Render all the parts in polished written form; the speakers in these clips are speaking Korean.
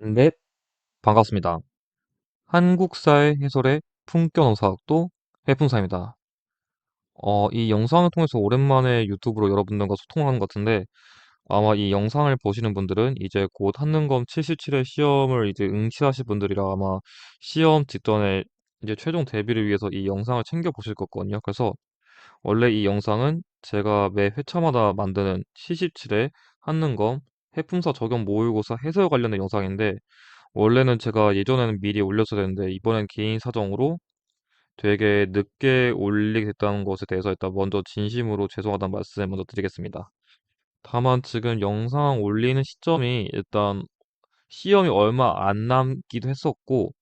네, 반갑습니다. 한국사의 해설의 품격농사학도 해풍사입니다. 이 영상을 통해서 오랜만에 유튜브로 여러분들과 소통하는 것 같은데, 아마 이 영상을 보시는 분들은 이제 곧 한능검 77회 시험을 이제 응시하실 분들이라 아마 시험 직전에 이제 최종 대비를 위해서 이 영상을 챙겨 보실 거거든요. 그래서 원래 이 영상은 제가 매 회차마다 만드는 77회 한능검 해품사 적용 모의고사 해설 관련된 영상인데, 원래는 제가 예전에는 미리 올렸어야 되는데 이번엔 개인 사정으로 되게 늦게 올리게 됐다는 것에 대해서 일단 먼저 진심으로 죄송하다는 말씀을 먼저 드리겠습니다. 다만 지금 영상 올리는 시점이 일단 시험이 얼마 안 남기도 했었고,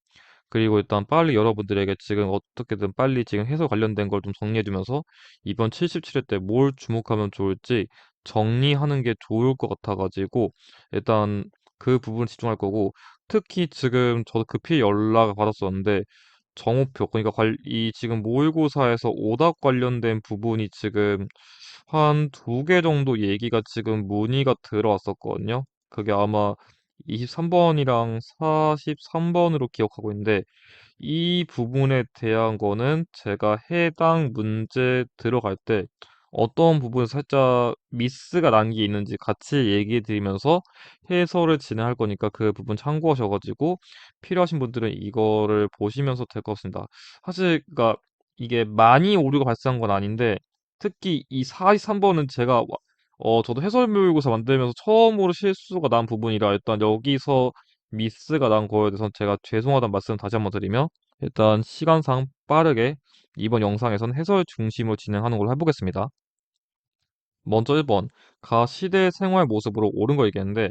그리고 일단 빨리 여러분들에게 지금 어떻게든 빨리 지금 해설 관련된 걸 좀 정리해주면서 이번 77회 때 뭘 주목하면 좋을지 정리하는 게 좋을 것 같아가지고 일단 그 부분에 집중할 거고, 특히 지금 저도 급히 연락을 받았었는데 정오표, 그러니까 이 지금 모의고사에서 오답 관련된 부분이 지금 한 두 개 정도 얘기가 지금 문의가 들어왔었거든요. 그게 아마 23번이랑 43번으로 기억하고 있는데, 이 부분에 대한 거는 제가 해당 문제 들어갈 때 어떤 부분에 살짝 미스가 난 게 있는지 같이 얘기해 드리면서 해설을 진행할 거니까 그 부분 참고하셔가지고 필요하신 분들은 이거를 보시면서 될 것 같습니다. 사실 그러니까 이게 많이 오류가 발생한 건 아닌데, 특히 이 43번은 제가 저도 해설 모의고사 만들면서 처음으로 실수가 난 부분이라 일단 여기서 미스가 난 거에 대해서 제가 죄송하다는 말씀 다시 한번 드리며, 일단 시간상 빠르게 이번 영상에서는 해설 중심으로 진행하는 걸로 해보겠습니다. 먼저 1번, 가 시대의 생활 모습으로 옳은 거 얘기했는데,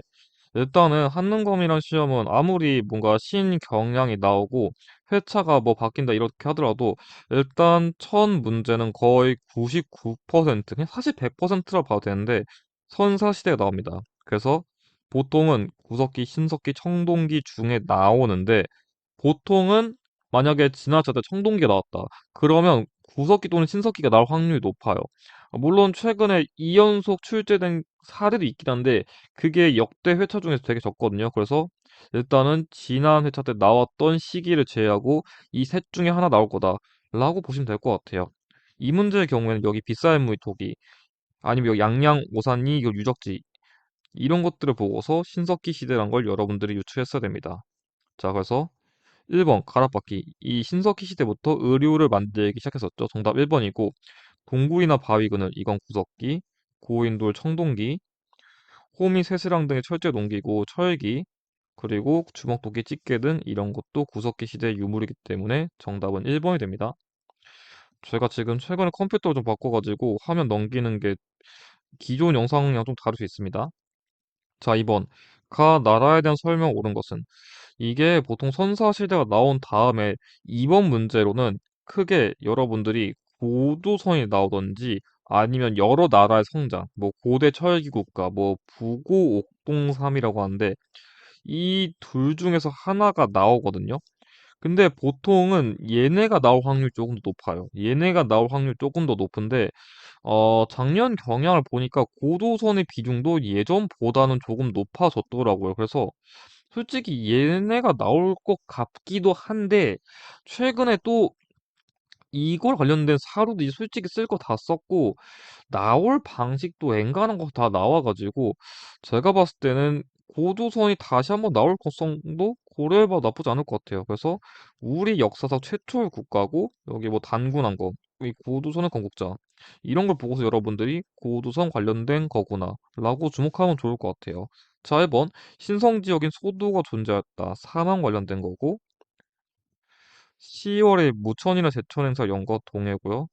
일단은 한능검이란 시험은 아무리 뭔가 신경량이 나오고 회차가 뭐 바뀐다 이렇게 하더라도 일단 첫 문제는 거의 99%, 그냥 사실 100%라 봐도 되는데 선사시대가 나옵니다. 그래서 보통은 구석기, 신석기, 청동기 중에 나오는데, 보통은 만약에 지나쳤을 때 청동기가 나왔다. 그러면 구석기 또는 신석기가 나올 확률이 높아요. 물론 최근에 2연속 출제된 사례도 있긴 한데 그게 역대 회차 중에서 되게 적거든요. 그래서 일단은 지난 회차 때 나왔던 시기를 제외하고 이 셋 중에 하나 나올 거다라고 보시면 될 것 같아요. 이 문제의 경우에는 여기 빗살무늬 토기, 아니면 여기 양양 오산이 이거 유적지, 이런 것들을 보고서 신석기 시대란 걸 여러분들이 유추했어야 됩니다. 자, 그래서 1번 가락바퀴. 이 신석기 시대부터 의류를 만들기 시작했었죠. 정답 1번이고, 동굴이나 바위그늘, 이건 구석기, 고인돌, 청동기, 호미, 쇠스랑 등의 철제 농기구, 철기, 그리고 주먹도끼, 집게 등 이런 것도 구석기 시대의 유물이기 때문에 정답은 1번이 됩니다. 제가 지금 최근에 컴퓨터를 좀 바꿔가지고 화면 넘기는 게 기존 영상이랑 좀 다를 수 있습니다. 자, 2번. 가 나라에 대한 설명 옳은 것은, 이게 보통 선사시대가 나온 다음에 이번 문제로는 크게 여러분들이 고도선이 나오던지 아니면 여러 나라의 성장, 뭐 고대 철기 국가, 뭐 부고 옥동삼이라고 하는데 이 둘 중에서 하나가 나오거든요. 근데 보통은 얘네가 나올 확률이 조금 더 높아요. 얘네가 나올 확률이 조금 더 높은데 작년 경향을 보니까 고도선의 비중도 예전보다는 조금 높아졌더라고요. 그래서 솔직히 얘네가 나올 것 같기도 한데, 최근에 또 이걸 관련된 사료도 이제 솔직히 쓸 거 다 썼고 나올 방식도 엔간한 거 다 나와가지고 제가 봤을 때는 고도선이 다시 한번 나올 가능성도 고려해봐도 나쁘지 않을 것 같아요. 그래서 우리 역사상 최초의 국가고 여기 뭐 단군한 거, 이 고도선의 건국자, 이런 걸 보고서 여러분들이 고도선 관련된 거구나 라고 주목하면 좋을 것 같아요. 자, 1번 신성지역인 소도가 존재했다. 사망 관련된 거고, 10월에 무천이나 제천 행사 연거 동해고요.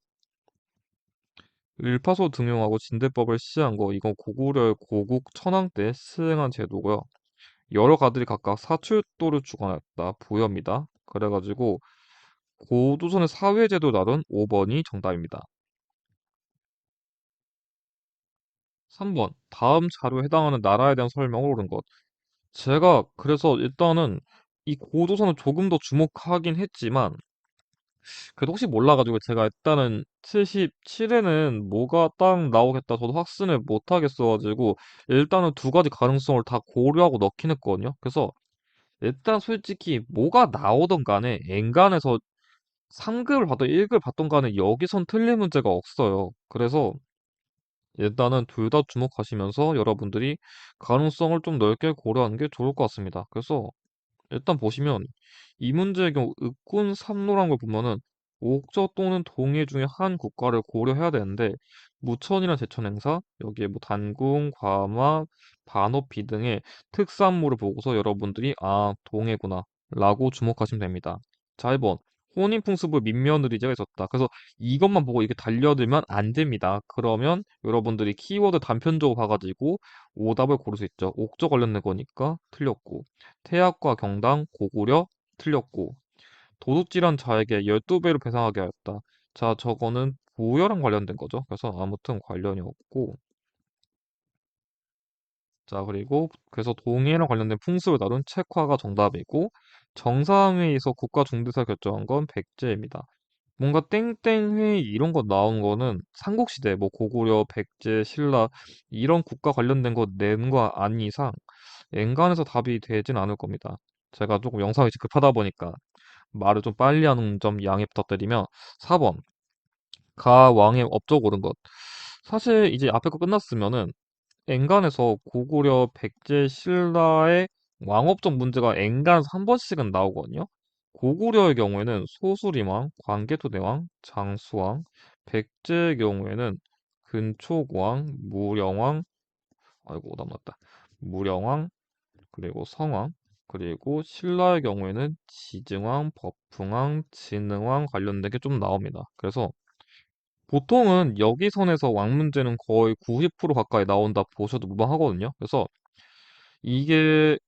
을파소 등용하고 진대법을 시행한 거, 이건 고구려의 고국 천황 때 시행한 제도고요. 여러 가들이 각각 사출도를 주관했다. 부여입니다. 그래가지고 고조선의 사회제도 다룬 5번이 정답입니다. 3번 다음 자료에 해당하는 나라에 대한 설명을 옳은 것. 제가 그래서 일단은 이 고조선을 조금 더 주목하긴 했지만 그래도 혹시 몰라가지고 제가 일단은 77에는 뭐가 딱 나오겠다 저도 확신을 못 하겠어가지고 일단은 두 가지 가능성을 다 고려하고 넣긴 했거든요. 그래서 일단 솔직히 뭐가 나오던 간에 엔간에서 3급을 받던 1급을 받던 간에 여기선 틀릴 문제가 없어요. 그래서 일단은 둘 다 주목하시면서 여러분들이 가능성을 좀 넓게 고려하는 게 좋을 것 같습니다. 그래서 일단 보시면 이 문제의 경우 의군 3로란 걸 보면은 옥저 또는 동해 중에 한 국가를 고려해야 되는데 무천이란 제천 행사 여기에 뭐 단궁, 과마, 반어피 등의 특산물을 보고서 여러분들이 아 동해구나 라고 주목하시면 됩니다. 자 1번 혼인풍습을 민며느리제가 있었다. 그래서 이것만 보고 이게 달려들면 안 됩니다. 그러면 여러분들이 키워드 단편적으로 봐가지고 오답을 고를 수 있죠. 옥저 관련된 거니까 틀렸고 태학과 경당, 고구려 틀렸고 도둑질한 자에게 12배로 배상하게 하였다. 자, 저거는 부여랑 관련된 거죠. 그래서 아무튼 관련이 없고 자, 그리고 그래서 동해랑 관련된 풍습을 다룬 책화가 정답이고 정상회의에서 국가 중대사를 결정한 건 백제입니다. 뭔가 땡땡 회의 이런 거 나온 거는 삼국시대 뭐 고구려, 백제, 신라 이런 국가 관련된 거 낸 거 아닌 이상 엔간해서 답이 되진 않을 겁니다. 제가 조금 영상이 급하다 보니까 말을 좀 빨리 하는 점 양해 부탁드리며 4번 가 왕의 업적 옳은 것 사실 이제 앞에 거 끝났으면은 엔간에서 고구려, 백제, 신라의 왕업적 문제가 엔간에서 한 번씩은 나오거든요. 고구려의 경우에는 소수림왕, 광개토대왕, 장수왕, 백제의 경우에는 근초고왕, 무령왕, 아이고 남았다. 무령왕, 그리고 성왕, 그리고 신라의 경우에는 지증왕, 법흥왕, 진흥왕 관련된 게 좀 나옵니다. 그래서 보통은 여기 선에서 왕 문제는 거의 90% 가까이 나온다 보셔도 무방하거든요. 그래서 이게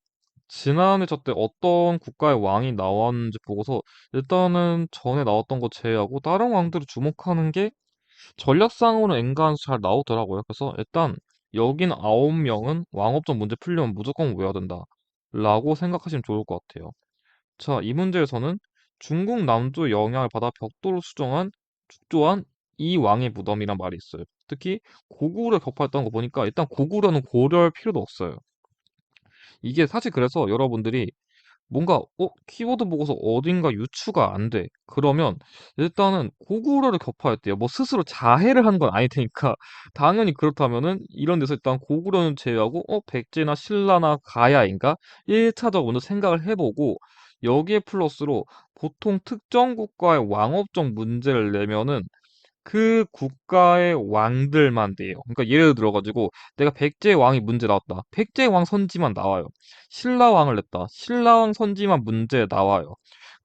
지난해 저 때 어떤 국가의 왕이 나왔는지 보고서 일단은 전에 나왔던 거 제외하고 다른 왕들을 주목하는 게 전략상으로는 엔간해서 잘 나오더라고요. 그래서 일단 여긴 9명은 왕업적 문제 풀려면 무조건 외워야 된다. 라고 생각하시면 좋을 것 같아요. 자, 이 문제에서는 중국 남조의 영향을 받아 벽돌을 축조한 이 왕의 무덤이란 말이 있어요. 특히 고구려 격파했다는 거 보니까 일단 고구려는 고려할 필요도 없어요. 이게 사실 그래서 여러분들이 뭔가 키워드 보고서 어딘가 유추가 안 돼. 그러면 일단은 고구려를 격파했대요. 뭐 스스로 자해를 한 건 아닐 테니까 당연히 그렇다면은 이런 데서 일단 고구려는 제외하고 백제나 신라나 가야인가 1차적으로 먼저 생각을 해보고 여기에 플러스로 보통 특정 국가의 왕업적 문제를 내면은 그 국가의 왕들만 돼요. 그러니까 예를 들어가지고 내가 백제 왕이 문제 나왔다. 백제 왕 선지만 나와요. 신라 왕을 냈다. 신라 왕 선지만 문제 나와요.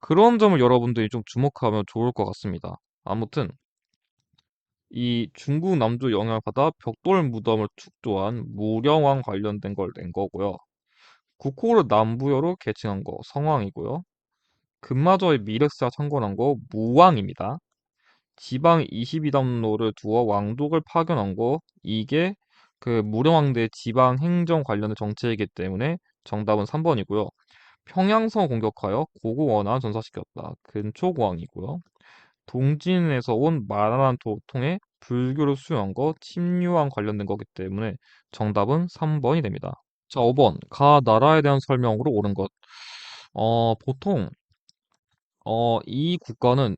그런 점을 여러분들이 좀 주목하면 좋을 것 같습니다. 아무튼 이 중국 남조 영향을 받아 벽돌 무덤을 축조한 무령왕 관련된 걸 낸 거고요. 국호를 남부여로 계칭한 거 성왕이고요. 금마저의 미륵사 창건한 거 무왕입니다. 지방 22담로를 두어 왕족을 파견한 거 이게 그 무령왕대 지방 행정 관련된 정책이기 때문에 정답은 3번이고요. 평양성 공격하여 고구원한 전사시켰다. 근초고왕이고요. 동진에서 온 마라난토 통해 불교를 수용한 거 침유왕 관련된 거기 때문에 정답은 3번이 됩니다. 자, 5번 가 나라에 대한 설명으로 옳은 것. 보통 이 국가는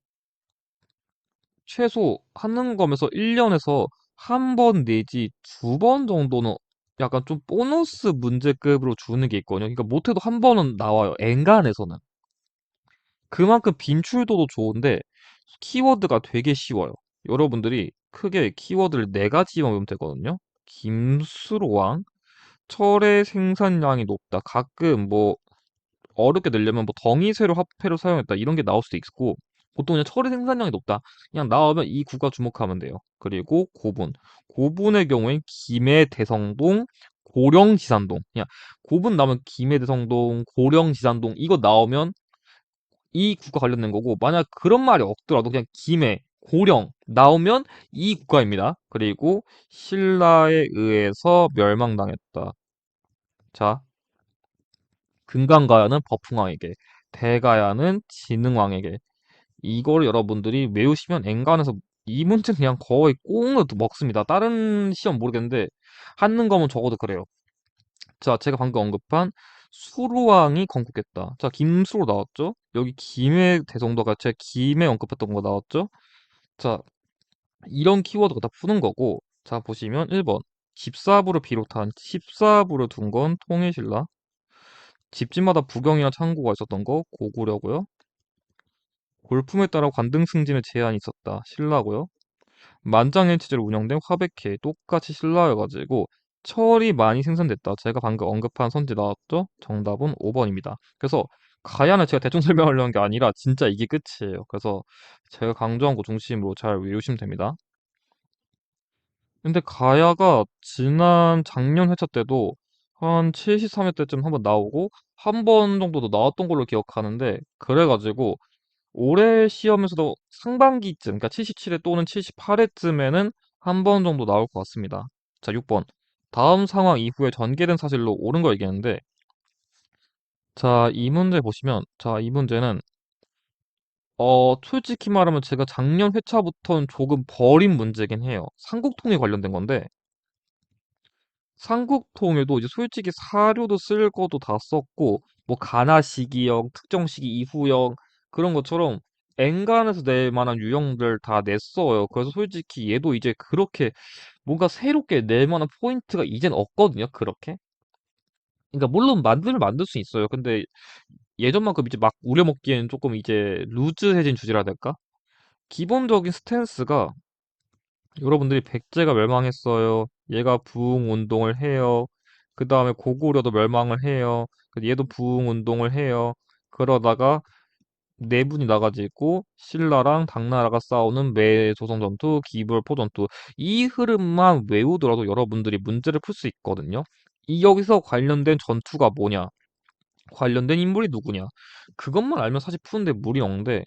최소 한능검에서 1년에서 한 번 내지 두 번 정도는 약간 좀 보너스 문제급으로 주는 게 있거든요. 그러니까 못해도 한 번은 나와요. 엔간에서는. 그만큼 빈출도도 좋은데 키워드가 되게 쉬워요. 여러분들이 크게 키워드를 네 가지만 외우면 되거든요. 김수로왕, 철의 생산량이 높다. 가끔 뭐 어렵게 내려면 뭐 덩이쇠로 화폐로 사용했다 이런 게 나올 수도 있고 보통 그냥 철의 생산량이 높다 그냥 나오면 이 국가 주목하면 돼요. 그리고 고분 고분의 경우엔 김해 대성동 고령지산동 그냥 고분 나오면 김해 대성동 고령지산동 이거 나오면 이 국가 관련된 거고 만약 그런 말이 없더라도 그냥 김해 고령 나오면 이 국가입니다. 그리고 신라에 의해서 멸망당했다. 자 금강가야는 버풍왕에게, 대가야는 진흥왕에게. 이걸 여러분들이 외우시면 엔간해서 이 문제 그냥 거의 꽁으로 먹습니다. 다른 시험 모르겠는데 한능검은 적어도 그래요. 자, 제가 방금 언급한 수루왕이 건국했다. 자, 김수로 나왔죠? 여기 김의 대성도가 제가 김에 언급했던 거 나왔죠? 자, 이런 키워드가 다 푸는 거고, 자, 보시면 1번. 집사부를 비롯한 14부를 둔 건 통일신라. 집집마다 부경이나 창고가 있었던 거 고구려고요. 골품에 따라 관등 승진의 제한이 있었다. 신라고요. 만장일치제로 운영된 화백회 똑같이 신라여가지고 철이 많이 생산됐다. 제가 방금 언급한 선지 나왔죠? 정답은 5번입니다. 그래서 가야는 제가 대충 설명하려는 게 아니라 진짜 이게 끝이에요. 그래서 제가 강조한 거 중심으로 잘 외우시면 됩니다. 근데 가야가 지난 작년 회차 때도 한 73회 때쯤 한번 나오고 한 번 정도도 나왔던 걸로 기억하는데 그래가지고 올해 시험에서도 상반기쯤, 그러니까 77회 또는 78회쯤에는 한 번 정도 나올 것 같습니다. 자, 6번. 다음 상황 이후에 전개된 사실로 옳은 걸 얘기했는데, 자, 이 문제 보시면, 자, 이 문제는, 솔직히 말하면 제가 작년 회차부터는 조금 버린 문제긴 해요. 삼국통에 관련된 건데, 삼국통에도 이제 솔직히 사료도 쓸 것도 다 썼고 뭐 가나 시기형, 특정 시기 이후형 그런 것처럼 엔간에서 낼 만한 유형들 다 냈어요. 그래서 솔직히 얘도 이제 그렇게 뭔가 새롭게 낼 만한 포인트가 이젠 없거든요. 그렇게. 그러니까 물론 만들면 만들 수 있어요. 근데 예전만큼 이제 막 우려먹기엔 조금 이제 루즈해진 주제라 해야 될까? 기본적인 스탠스가 여러분들이 백제가 멸망했어요. 얘가 부흥 운동을 해요. 그 다음에 고구려도 멸망을 해요. 얘도 부흥 운동을 해요. 그러다가 네 분이 나가지고 신라랑 당나라가 싸우는 매조선 전투, 기불포 전투 이 흐름만 외우더라도 여러분들이 문제를 풀 수 있거든요. 이 여기서 관련된 전투가 뭐냐? 관련된 인물이 누구냐? 그것만 알면 사실 푸는데 무리 없는데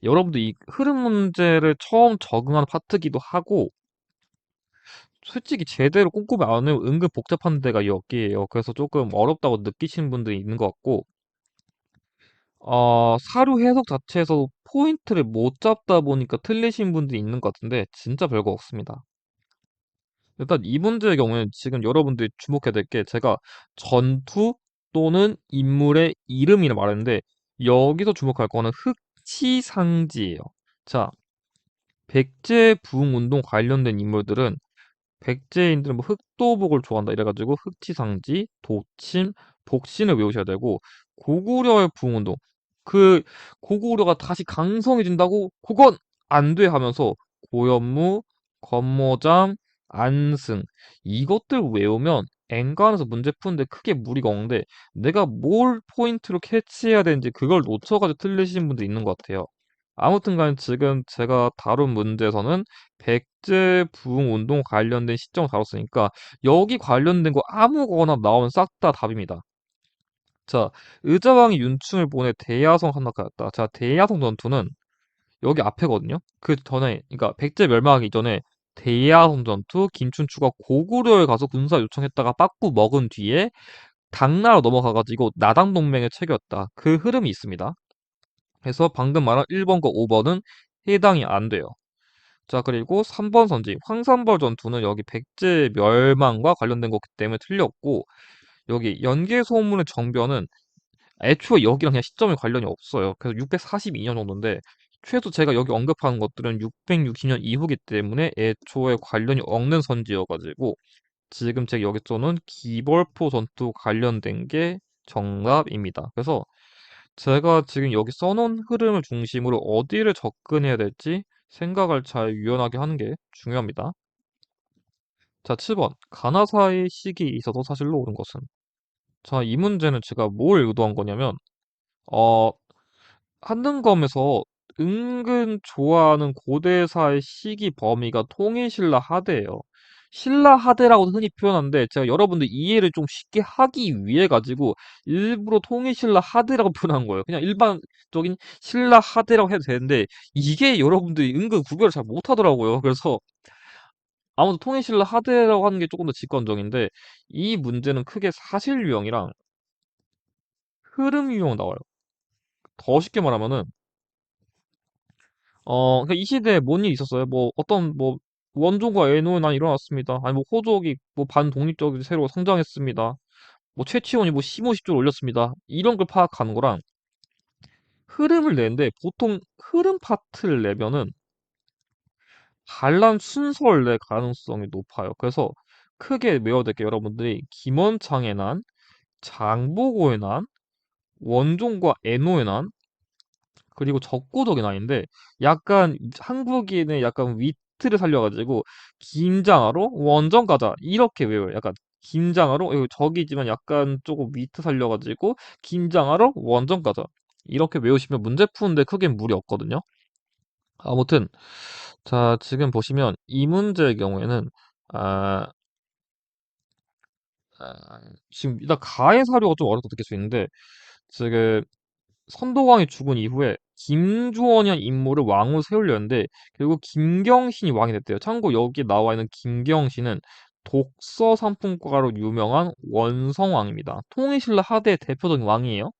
여러분들 이 흐름 문제를 처음 적응하는 파트기도 하고 솔직히 제대로 꼼꼼히 안 하면 은근 복잡한 데가 여기에요. 그래서 조금 어렵다고 느끼시는 분들이 있는 것 같고, 사료 해석 자체에서 포인트를 못 잡다 보니까 틀리신 분들이 있는 것 같은데, 진짜 별거 없습니다. 일단 이 문제의 경우에는 지금 여러분들이 주목해야 될 게 제가 전투 또는 인물의 이름이라 말했는데, 여기서 주목할 거는 흑치상지예요. 자, 백제 부흥운동 관련된 인물들은 백제인들은 뭐 흑도복을 좋아한다 이래가지고 흑치상지, 도침, 복신을 외우셔야 되고 고구려의 부흥운동 그 고구려가 다시 강성해진다고 그건 안 돼 하면서 고현무, 권모장, 안승 이것들 외우면 엔간에서 문제 푸는데 크게 무리가 없는데 내가 뭘 포인트로 캐치해야 되는지 그걸 놓쳐가지고 틀리시는 분도 있는 것 같아요. 아무튼 간에 지금 제가 다룬 문제에서는 백제 부흥 운동 관련된 시점을 다뤘으니까 여기 관련된 거 아무거나 나오면 싹 다 답입니다. 자, 의자왕이 윤충을 보내 대야성 한낙하였다. 자, 대야성 전투는 여기 앞에거든요. 그 전에, 그러니까 백제 멸망하기 이전에 대야성 전투, 김춘추가 고구려에 가서 군사 요청했다가 빠꾸 먹은 뒤에 당나라 넘어가가지고 나당 동맹에 체결했다. 그 흐름이 있습니다. 그래서 방금 말한 1번과 5번은 해당이 안 돼요. 자, 그리고 3번 선지, 황산벌 전투는 여기 백제 멸망과 관련된 거기 때문에 틀렸고, 여기 연개소문의 정변은 애초에 여기랑 그냥 시점에 관련이 없어요. 그래서 642년 정도인데, 최소 제가 여기 언급하는 것들은 660년 이후기 때문에 애초에 관련이 없는 선지여가지고, 지금 제가 여기 써놓은 기벌포 전투 관련된 게 정답입니다. 그래서 제가 지금 여기 써놓은 흐름을 중심으로 어디를 접근해야 될지 생각을 잘 유연하게 하는 게 중요합니다. 자, 7번. 가나사의 시기 있어서 사실로 옳은 것은? 자, 이 문제는 제가 뭘 의도한 거냐면, 어, 한능검에서 은근 좋아하는 고대사의 시기 범위가 통일신라 하대예요. 신라 하대라고 흔히 표현하는데 제가 여러분들 이해를 좀 쉽게 하기 위해 가지고 일부러 통일신라 하대라고 표현한 거예요. 그냥 일반적인 신라 하대라고 해도 되는데 이게 여러분들이 은근 구별을 잘 못하더라고요. 그래서 아무튼 통일신라 하대라고 하는 게 조금 더 직관적인데 이 문제는 크게 사실 유형이랑 흐름 유형 나와요. 더 쉽게 말하면은 그러니까 이 시대에 뭔 일 있었어요? 뭐 어떤 뭐 원조가 애노난 일어났습니다. 아니 뭐 호족이 뭐 반독립적이 새로 성장했습니다. 뭐 최치원이 뭐 15, 10조 올렸습니다. 이런 걸 파악하는 거랑 흐름을 내는데 보통 흐름 파트를 내면은 반란 순서를 낼 가능성이 높아요. 그래서 크게 외워야 될 게 여러분들이 김원창의 난, 장보고의 난, 원종과 애노의 난, 그리고 적고적인 난인데 약간 한국인의 약간 위트를 살려가지고 김장하러 원정 가자 이렇게 외워요. 약간 김장하러 이거 적이지만 약간 조금 위트 살려가지고 김장하러 원정 가자 이렇게 외우시면 문제 푸는데 크게 무리 없거든요. 아무튼 자 지금 보시면 이 문제의 경우에는 아, 지금 일단 가해 사료가 좀 어렵다 느낄 수 있는데 지금 선도왕이 죽은 이후에 김주원이라는 인물을 왕으로 세우려 했는데 결국 김경신이 왕이 됐대요. 참고 여기 나와 있는 김경신은 독서 상품가로 유명한 원성왕입니다. 통일신라 하대의 대표적인 왕이에요.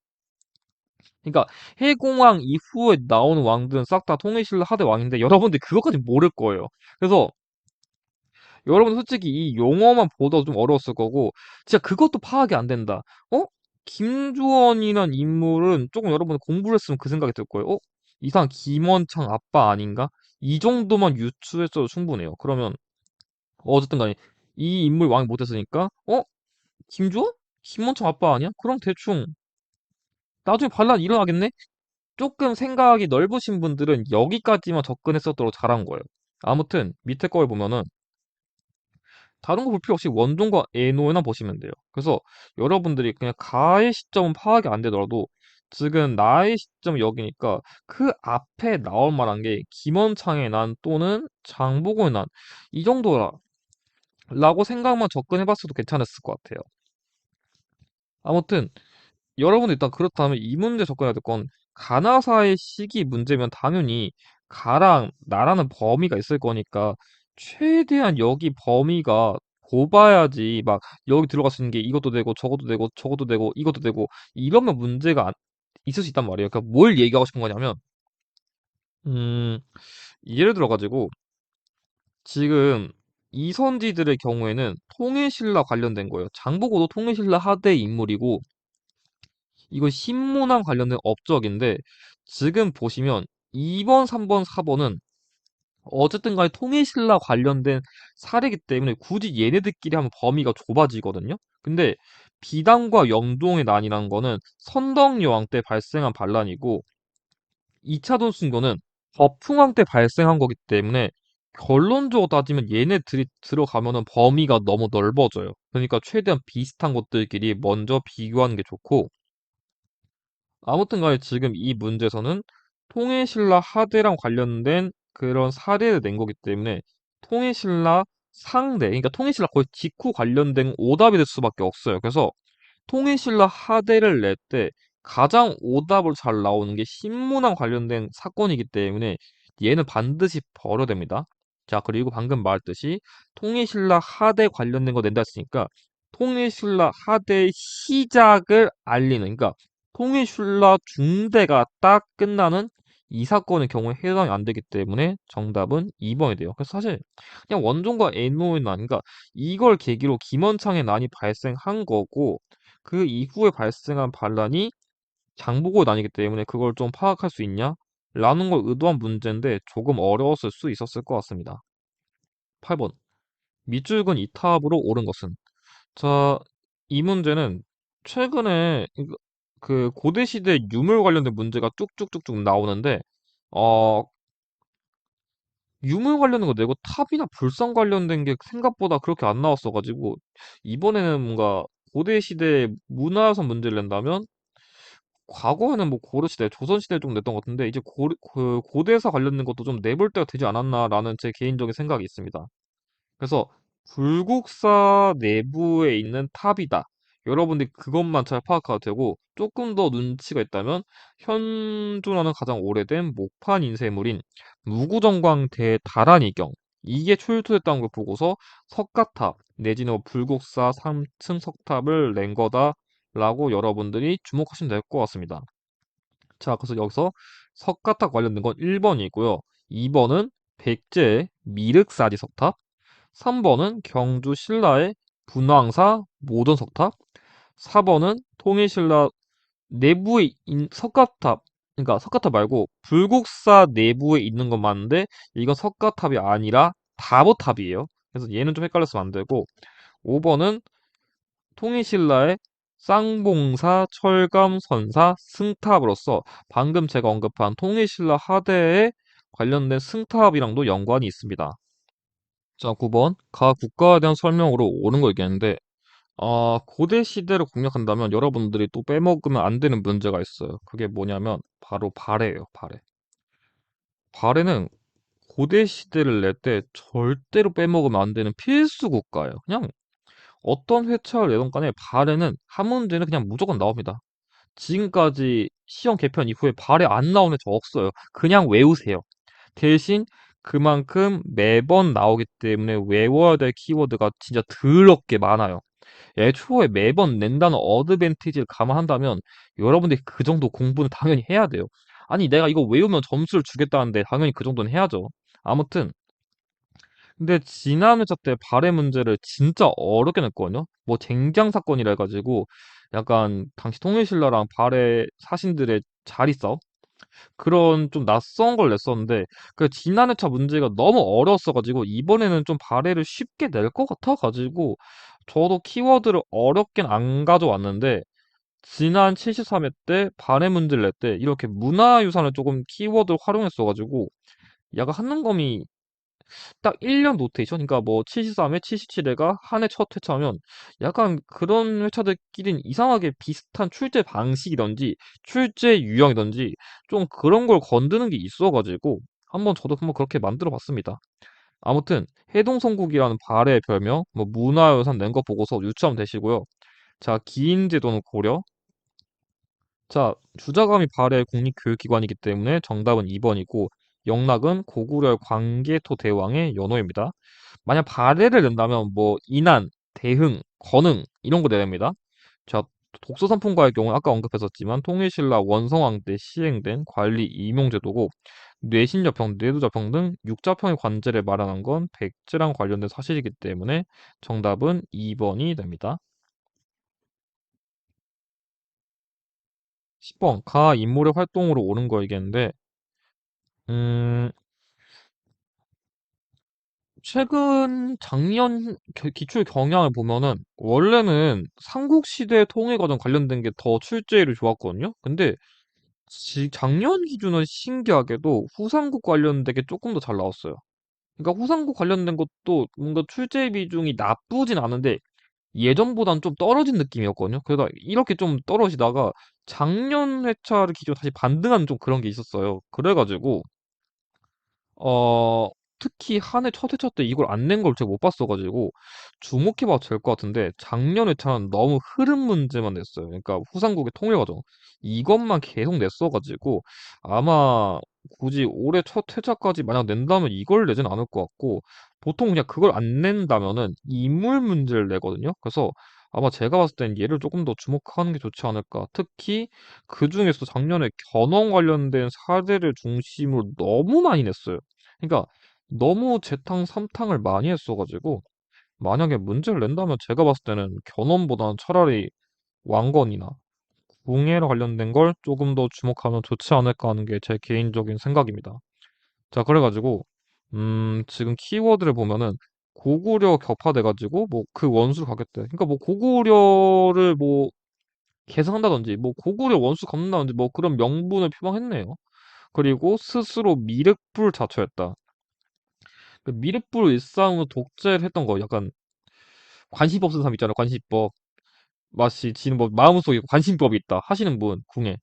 그러니까 해공왕 이후에 나오는 왕들은 싹 다 통일신라 하대 왕인데 여러분들 그것까지 모를 거예요. 그래서 여러분 솔직히 이 용어만 보더라도 좀 어려웠을 거고 진짜 그것도 파악이 안 된다. 어? 김주원이란 인물은 조금 여러분 공부를 했으면 그 생각이 들 거예요. 이상 김원창 아빠 아닌가? 이 정도만 유추했어도 충분해요. 그러면 어쨌든 간에 이 인물 왕이 못했으니까 김주원? 김원창 아빠 아니야? 그럼 대충 나중에 반란 일어나겠네? 조금 생각이 넓으신 분들은 여기까지만 접근했었도록 잘한 거예요. 아무튼 밑에 거를 보면은 다른 거 볼 필요 없이 원종과 애노에나 보시면 돼요. 그래서 여러분들이 그냥 가의 시점은 파악이 안 되더라도 지금 나의 시점 여기니까 그 앞에 나올 만한 게 김원창의 난 또는 장보고의 난 이 정도라고 생각만 접근해봤어도 괜찮았을 것 같아요. 아무튼 여러분들 일단 그렇다면 이 문제 접근해야 될 건 가나사의 시기 문제면 당연히 가랑 나라는 범위가 있을 거니까 최대한 여기 범위가 좁아야지 막 여기 들어갈 수 있는 게 이것도 되고 저것도 되고 저것도 되고 이것도 되고 이러면 문제가 있을 수 있단 말이에요. 그러니까 뭘 얘기하고 싶은 거냐면 음 예를 들어 가지고 지금 이선지들의 경우에는 통일신라 관련된 거예요. 장보고도 통일신라 하대 인물이고 이거 신문왕 관련된 업적인데 지금 보시면 2번, 3번, 4번은 어쨌든 간에 통일신라 관련된 사례이기 때문에 굳이 얘네들끼리 하면 범위가 좁아지거든요. 근데 비단과 영동의 난이라는 거는 선덕여왕 때 발생한 반란이고 2차 돈순교는 거풍왕 때 발생한 거기 때문에 결론적으로 따지면 얘네들이 들어가면은 범위가 너무 넓어져요. 그러니까 최대한 비슷한 것들끼리 먼저 비교하는 게 좋고 아무튼 간에 지금 이 문제에서는 통일신라 하대랑 관련된 그런 사례를 낸 거기 때문에 통일신라 상대, 그러니까 통일신라 거의 직후 관련된 오답이 될 수밖에 없어요. 그래서 통일신라 하대를 낼 때 가장 오답을 잘 나오는 게 신문왕 관련된 사건이기 때문에 얘는 반드시 벌어야 됩니다. 자, 그리고 방금 말했듯이 통일신라 하대 관련된 거 낸다 했으니까 통일신라 하대의 시작을 알리는, 그러니까 통일신라 중대가 딱 끝나는 이 사건의 경우에 해당이 안 되기 때문에 정답은 2번이 돼요. 그래서 사실 그냥 원종과 애노의 난, 그러니까 이걸 계기로 김원창의 난이 발생한 거고 그 이후에 발생한 반란이 장보고 난이기 때문에 그걸 좀 파악할 수 있냐? 라는 걸 의도한 문제인데 조금 어려웠을 수 있었을 것 같습니다. 8번. 밑줄근 이탑으로 오른 것은? 자, 이 문제는 최근에 그 고대시대 유물 관련된 문제가 쭉쭉쭉쭉 나오는데 어, 유물 관련된 거 내고 탑이나 불상 관련된 게 생각보다 그렇게 안 나왔어가지고 이번에는 뭔가 고대시대 문화유산 문제를 낸다면 과거에는 뭐 고려시대, 조선시대 좀 냈던 것 같은데 이제 그 고대사 관련된 것도 좀 내볼 때가 되지 않았나라는 제 개인적인 생각이 있습니다. 그래서 불국사 내부에 있는 탑이다. 여러분들이 그것만 잘 파악하도 되고 조금 더 눈치가 있다면 현존하는 가장 오래된 목판 인쇄물인 무구정광 대다란이경 이게 출토됐다는 걸 보고서 석가탑 내지는 뭐 불국사 3층 석탑을 낸 거다라고 여러분들이 주목하시면 될 것 같습니다. 자, 그래서 여기서 석가탑 관련된 건 1번이고요. 2번은 백제의 미륵사지 석탑, 3번은 경주 신라의 분황사 모전석탑, 4번은 통일신라 내부에 석가탑, 그러니까 석가탑 말고 불국사 내부에 있는 건 맞는데 이건 석가탑이 아니라 다보탑이에요. 그래서 얘는 좀 헷갈렸으면 안 되고 5번은 통일신라의 쌍봉사, 철감, 선사, 승탑으로서 방금 제가 언급한 통일신라 하대에 관련된 승탑이랑도 연관이 있습니다. 자, 9번 가 국가에 대한 설명으로 옳은 거 있겠는데 고대 시대를 공략한다면 여러분들이 또 빼먹으면 안 되는 문제가 있어요. 그게 뭐냐면 바로 발해예요, 발해. 발해는 고대 시대를 낼 때 절대로 빼먹으면 안 되는 필수 국가예요. 그냥 어떤 회차를 내던 간에 발해는 한 문제는 그냥 무조건 나옵니다. 지금까지 시험 개편 이후에 발해 안 나오는 저 없어요. 그냥 외우세요. 대신 그만큼 매번 나오기 때문에 외워야 될 키워드가 진짜 더럽게 많아요. 애초에 매번 낸다는 어드밴티지를 감안한다면 여러분들이 그 정도 공부는 당연히 해야 돼요. 아니, 내가 이거 외우면 점수를 주겠다는데 당연히 그 정도는 해야죠. 아무튼 근데 지난 회차 때 발해 문제를 진짜 어렵게 냈거든요. 뭐 쟁장 사건이라 해가지고 약간 당시 통일신라랑 발해 사신들의 자리 싸움 그런 좀 낯선 걸 냈었는데 그 지난 회차 문제가 너무 어려웠어가지고 이번에는 좀 발해를 쉽게 낼 것 같아가지고 저도 키워드를 어렵긴 안 가져왔는데 지난 73회 때 발해 문제를 낼 때 이렇게 문화유산을 조금 키워드 활용했어가지고 약간 한눈검이 딱 1년 노테이션? 그러니까 뭐 73회, 77회가 한 해 첫 회차면 약간 그런 회차들끼리는 이상하게 비슷한 출제 방식이든지 출제 유형이든지 좀 그런 걸 건드는 게 있어가지고 저도 한번 그렇게 만들어 봤습니다. 아무튼 해동성국이라는 발해의 별명, 뭐 문화유산 낸 거 보고서 유추하면 되시고요. 자, 기인제도는 고려. 자, 주자감이 발해의 국립교육기관이기 때문에 정답은 2번이고 영락은 고구려의 광개토 대왕의 연호입니다. 만약 발해를 낸다면 뭐 인한, 대흥, 건흥 이런 거 내야 됩니다. 자, 독서산품과의 경우는 아까 언급했었지만 통일신라 원성왕 때 시행된 관리 임용제도고 뇌신여평, 뇌두자평 등 육자평의 관제를 마련한 건 백제랑 관련된 사실이기 때문에 정답은 2번이 됩니다. 10번 가 인물의 활동으로 옳은 거이겠는데 음, 최근 작년 기출 경향을 보면은 원래는 삼국시대 통일 과정 관련된 게 더 출제율이 좋았거든요. 근데 작년 기준은 신기하게도 후삼국 관련된 게 조금 더 잘 나왔어요. 그러니까 후삼국 관련된 것도 뭔가 출제 비중이 나쁘진 않은데 예전보단 좀 떨어진 느낌이었거든요. 그러다 이렇게 좀 떨어지다가 작년 회차를 기준으로 다시 반등하는 좀 그런 게 있었어요. 그래가지고 어 특히 한 해 첫 회차 때 이걸 안 낸 걸 제가 못 봤어 가지고 주목해 봐도 될 것 같은데 작년 회차는 너무 흐름 문제만 냈어요. 그러니까 후삼국의 통일 과정 이것만 계속 냈어 가지고 아마 굳이 올해 첫 회차까지 만약 낸다면 이걸 내진 않을 것 같고 보통 그냥 그걸 안 낸다면은 인물 문제를 내거든요. 그래서 아마 제가 봤을 땐 얘를 조금 더 주목하는 게 좋지 않을까. 특히 그중에서 작년에 견훤 관련된 사례를 중심으로 너무 많이 냈어요. 그러니까 너무 재탕 삼탕을 많이 했어가지고 만약에 문제를 낸다면 제가 봤을 때는 견훤보다는 차라리 왕건이나 궁예랑 관련된 걸 조금 더 주목하면 좋지 않을까 하는 게 제 개인적인 생각입니다. 자, 그래가지고 지금 키워드를 보면은 고구려 격파돼가지고 뭐 그 원수를 가겠대. 그러니까 뭐 고구려를 뭐 계승한다든지 뭐 고구려 원수 갚는다든지 뭐 그런 명분을 표방했네요. 그리고 스스로 미륵불 자처했다. 그 미륵불 일상으로 독재를 했던 거 약간 관심법 쓴 사람 있잖아요. 관심법. 마치 지는 뭐 마음속에 관심법이 있다 하시는 분 궁예.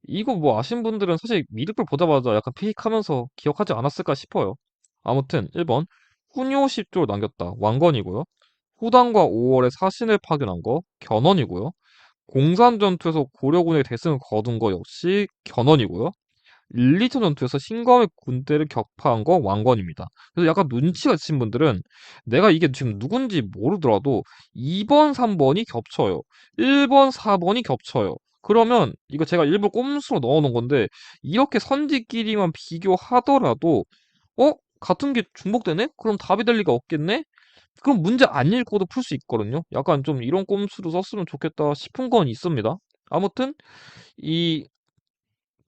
이거 뭐 아신 분들은 사실 미륵불 보자마자 약간 피익하면서 기억하지 않았을까 싶어요. 아무튼 1번 훈요 10조를 남겼다. 왕건이고요. 후당과 5월에 사신을 파견한 거 견훤이고요. 공산 전투에서 고려군의 대승을 거둔 거 역시 견훤이고요. 1, 2차 전투에서 신검의 군대를 격파한 거 왕건입니다. 그래서 약간 눈치가 있으신 분들은 내가 이게 지금 누군지 모르더라도 2번, 3번이 겹쳐요. 1번, 4번이 겹쳐요. 그러면 이거 제가 일부 꼼수로 넣어놓은 건데 이렇게 선지끼리만 비교하더라도 같은 게 중복되네? 그럼 답이 될 리가 없겠네? 그럼 문제 안 읽고도 풀 수 있거든요. 약간 좀 이런 꼼수도 썼으면 좋겠다 싶은 건 있습니다. 아무튼 이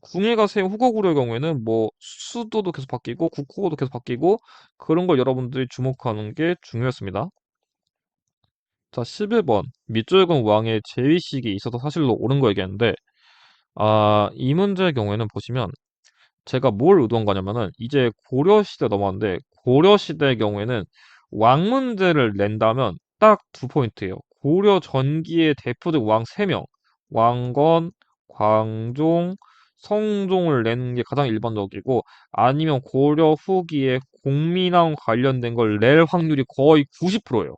궁예가 세운 후거구려의 경우에는 뭐 수도도 계속 바뀌고 국호도 계속 바뀌고 그런 걸 여러분들이 주목하는 게 중요했습니다. 자, 11번. 밑줄근 왕의 재위식이 있어서 사실로 옳은 거 얘기했는데, 이 문제의 경우에는 보시면 제가 뭘 의도한 거냐면은 이제 고려시대 넘어왔는데 고려시대의 경우에는 왕 문제를 낸다면 딱 두 포인트예요. 고려 전기의 대표적 왕 3명, 왕건, 광종, 성종을 내는 게 가장 일반적이고 아니면 고려 후기에 공민왕 관련된 걸 낼 확률이 거의 90%예요.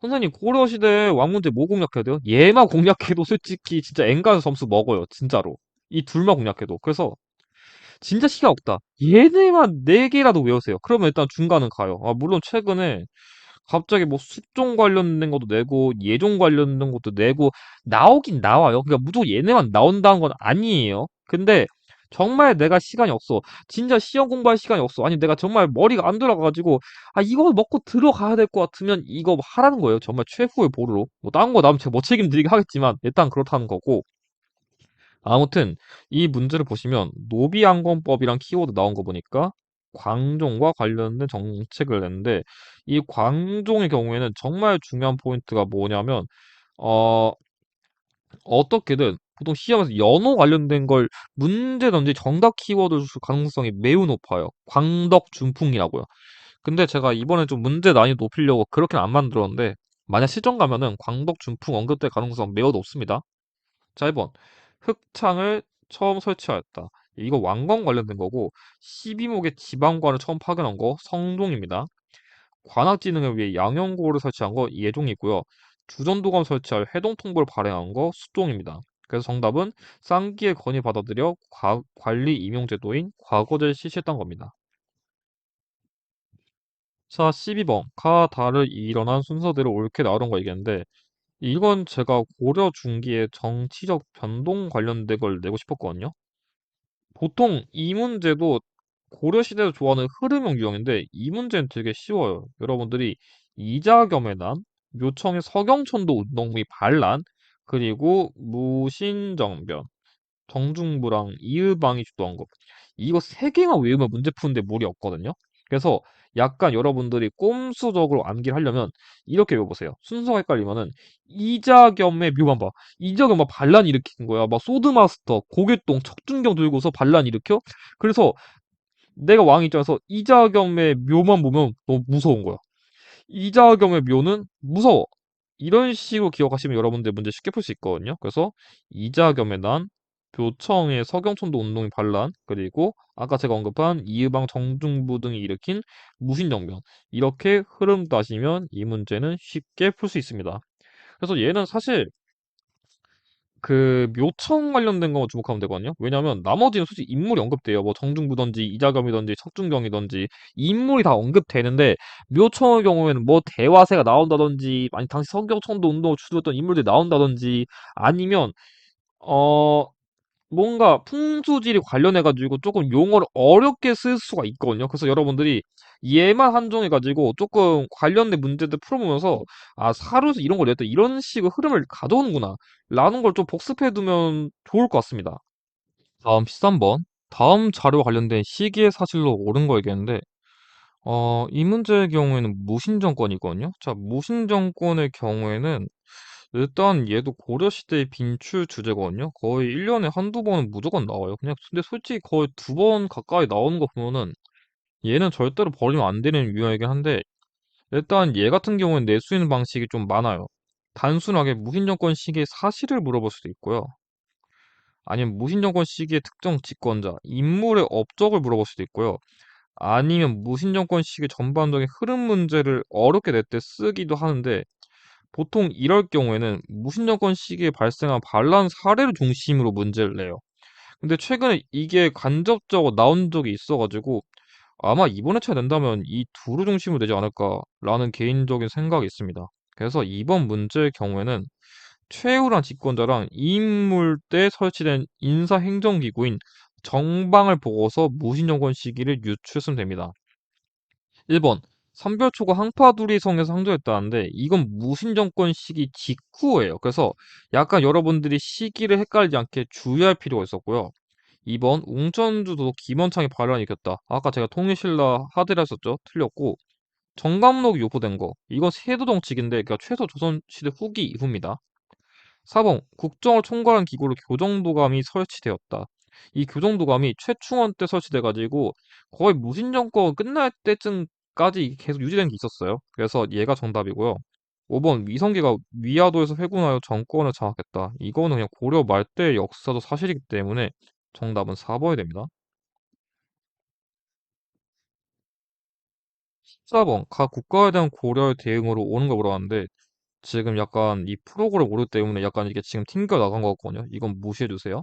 선생님 고려시대 왕 문제 뭐 공략해야 돼요? 얘만 공략해도 솔직히 진짜 엔간한 점수 먹어요. 진짜로. 이 둘만 공략해도. 그래서 진짜 시간 없다. 얘네만 4개라도 외우세요. 그러면 일단 중간은 가요. 물론 최근에 갑자기 뭐 숙종 관련된 것도 내고 예종 관련된 것도 내고 나오긴 나와요. 그러니까 무조건 얘네만 나온다는 건 아니에요. 근데 정말 내가 시간이 없어. 진짜 시험 공부할 시간이 없어. 아니 내가 정말 머리가 안 돌아가가지고 이거 먹고 들어가야 될 것 같으면 이거 하라는 거예요. 정말 최후의 보루로. 뭐 다른 거 나면 제가 뭐 책임드리긴 하겠지만 일단 그렇다는 거고. 아무튼 이 문제를 보시면 노비안건법이란 키워드 나온 거 보니까 광종과 관련된 정책을 냈는데 이 광종의 경우에는 정말 중요한 포인트가 뭐냐면 어 어떻게든 보통 시험에서 연호 관련된 걸 문제든지 정답 키워드 줄 가능성이 매우 높아요. 광덕준풍이라고요. 근데 제가 이번에 좀 문제 난이도 높이려고 그렇게는 안 만들었는데 만약 시정 가면은 광덕준풍 언급될 가능성 매우 높습니다. 자, 1번. 흑창을 처음 설치하였다. 이거 왕건 관련된 거고 12목의 지방관을 처음 파견한 거 성종입니다. 관악지능을 위해 양형고를 설치한 거 예종이 있고요. 주전도감 설치할 해동통보를 발행한 거 수종입니다. 그래서 정답은 쌍기의 건의 받아들여 관리 임용제도인 과거제를 실시했던 겁니다. 자, 12번. 가, 다를 일어난 순서대로 옳게 나오는 거 얘기했는데 이건 제가 고려 중기의 정치적 변동 관련된 걸 내고 싶었거든요. 보통 이 문제도 고려시대에서 좋아하는 흐름형 유형인데 이 문제는 되게 쉬워요. 여러분들이 이자겸의 난, 묘청의 서경천도 운동의 반란, 그리고 무신정변, 정중부랑 이의방이 주도한 거. 이거 세 개만 외우면 문제 푸는데 무리 없거든요. 그래서 약간 여러분들이 꼼수적으로 암기를 하려면 이렇게 외워보세요. 순서가 헷갈리면은 이자겸의 묘만 봐. 이자겸 막 반란 일으킨 거야. 막 소드마스터, 고개똥, 척준경 들고서 반란 일으켜? 그래서 내가 왕 입장에서 이자겸의 묘만 보면 너무 무서운 거야. 이자겸의 묘는 무서워. 이런 식으로 기억하시면 여러분들 문제 쉽게 풀 수 있거든요. 그래서 이자겸의 난, 묘청의 서경천도 운동의 반란, 그리고 아까 제가 언급한 이의방 정중부 등이 일으킨 무신정변. 이렇게 흐름 따시면 이 문제는 쉽게 풀 수 있습니다. 그래서 얘는 사실 그 묘청 관련된 거 주목하면 되거든요. 왜냐면 나머지는 솔직히 인물이 언급돼요. 뭐 정중부든지 이자겸이든지 척준경이든지 인물이 다 언급되는데 묘청의 경우에는 뭐 대화세가 나온다든지 아니 당시 성경천도 운동을 주도했던 인물들이 나온다든지 아니면 어 뭔가 풍수지리 관련해 가지고 조금 용어를 어렵게 쓸 수가 있거든요. 그래서 여러분들이 얘만 한정해 가지고 조금 관련된 문제들 풀어보면서 사루에서 이런 걸 냈다 이런 식의 흐름을 가져오는구나 라는 걸 좀 복습해 두면 좋을 것 같습니다. 다음 13번. 다음 자료와 관련된 시기의 사실로 옳은 거 얘기했는데 이 문제의 경우에는 무신정권이거든요. 자, 무신정권의 경우에는 일단 얘도 고려시대의 빈출 주제거든요. 거의 1년에 한두 번은 무조건 나와요. 그냥 근데 솔직히 거의 2번 가까이 나오는 거 보면은 얘는 절대로 버리면 안 되는 유형이긴 한데 일단 얘 같은 경우는 낼 수 있는 방식이 좀 많아요. 단순하게 무신정권 시기의 사실을 물어볼 수도 있고요. 아니면 무신정권 시기의 특정 집권자, 인물의 업적을 물어볼 수도 있고요. 아니면 무신정권 시기 전반적인 흐름 문제를 어렵게 낼 때 쓰기도 하는데 보통 이럴 경우에는 무신정권 시기에 발생한 반란 사례를 중심으로 문제를 내요. 근데 최근에 이게 간접적으로 나온 적이 있어가지고 아마 이번에 쳐야 된다면 이 둘을 중심으로 내지 않을까라는 개인적인 생각이 있습니다. 그래서 이번 문제의 경우에는 최우란 집권자랑 이 인물 때 설치된 인사행정기구인 정방을 보고서 무신정권 시기를 유추했으면 됩니다. 1번 삼별초가 항파두리성에서 상조했다는데 이건 무신정권 시기 직후예요. 그래서 약간 여러분들이 시기를 헷갈리지 않게 주의할 필요가 있었고요. 2번 웅천주도 김원창이 반란을 일으켰다. 아까 제가 통일신라 하드라 했었죠? 틀렸고 정감록이 유포된 거. 이건 세도정칙인데 그러니까 최소 조선시대 후기 이후입니다. 4번 국정을 총괄하는 기구로 교정도감이 설치되었다. 이 교정도감이 최충원 때 설치돼가지고 거의 무신정권 끝날 때쯤까지 계속 유지된 게 있었어요. 그래서 얘가 정답이고요. 5번 위성계가 위화도에서 회군하여 정권을 장악했다. 이거는 그냥 고려 말대 역사도 사실이기 때문에 정답은 4번이 됩니다. 14번 각 국가에 대한 고려의 대응으로 오는 거 물어봤는데 지금 약간 이 프로그램 오류 때문에 약간 이게 지금 튕겨 나간 거 같거든요. 이건 무시해 주세요.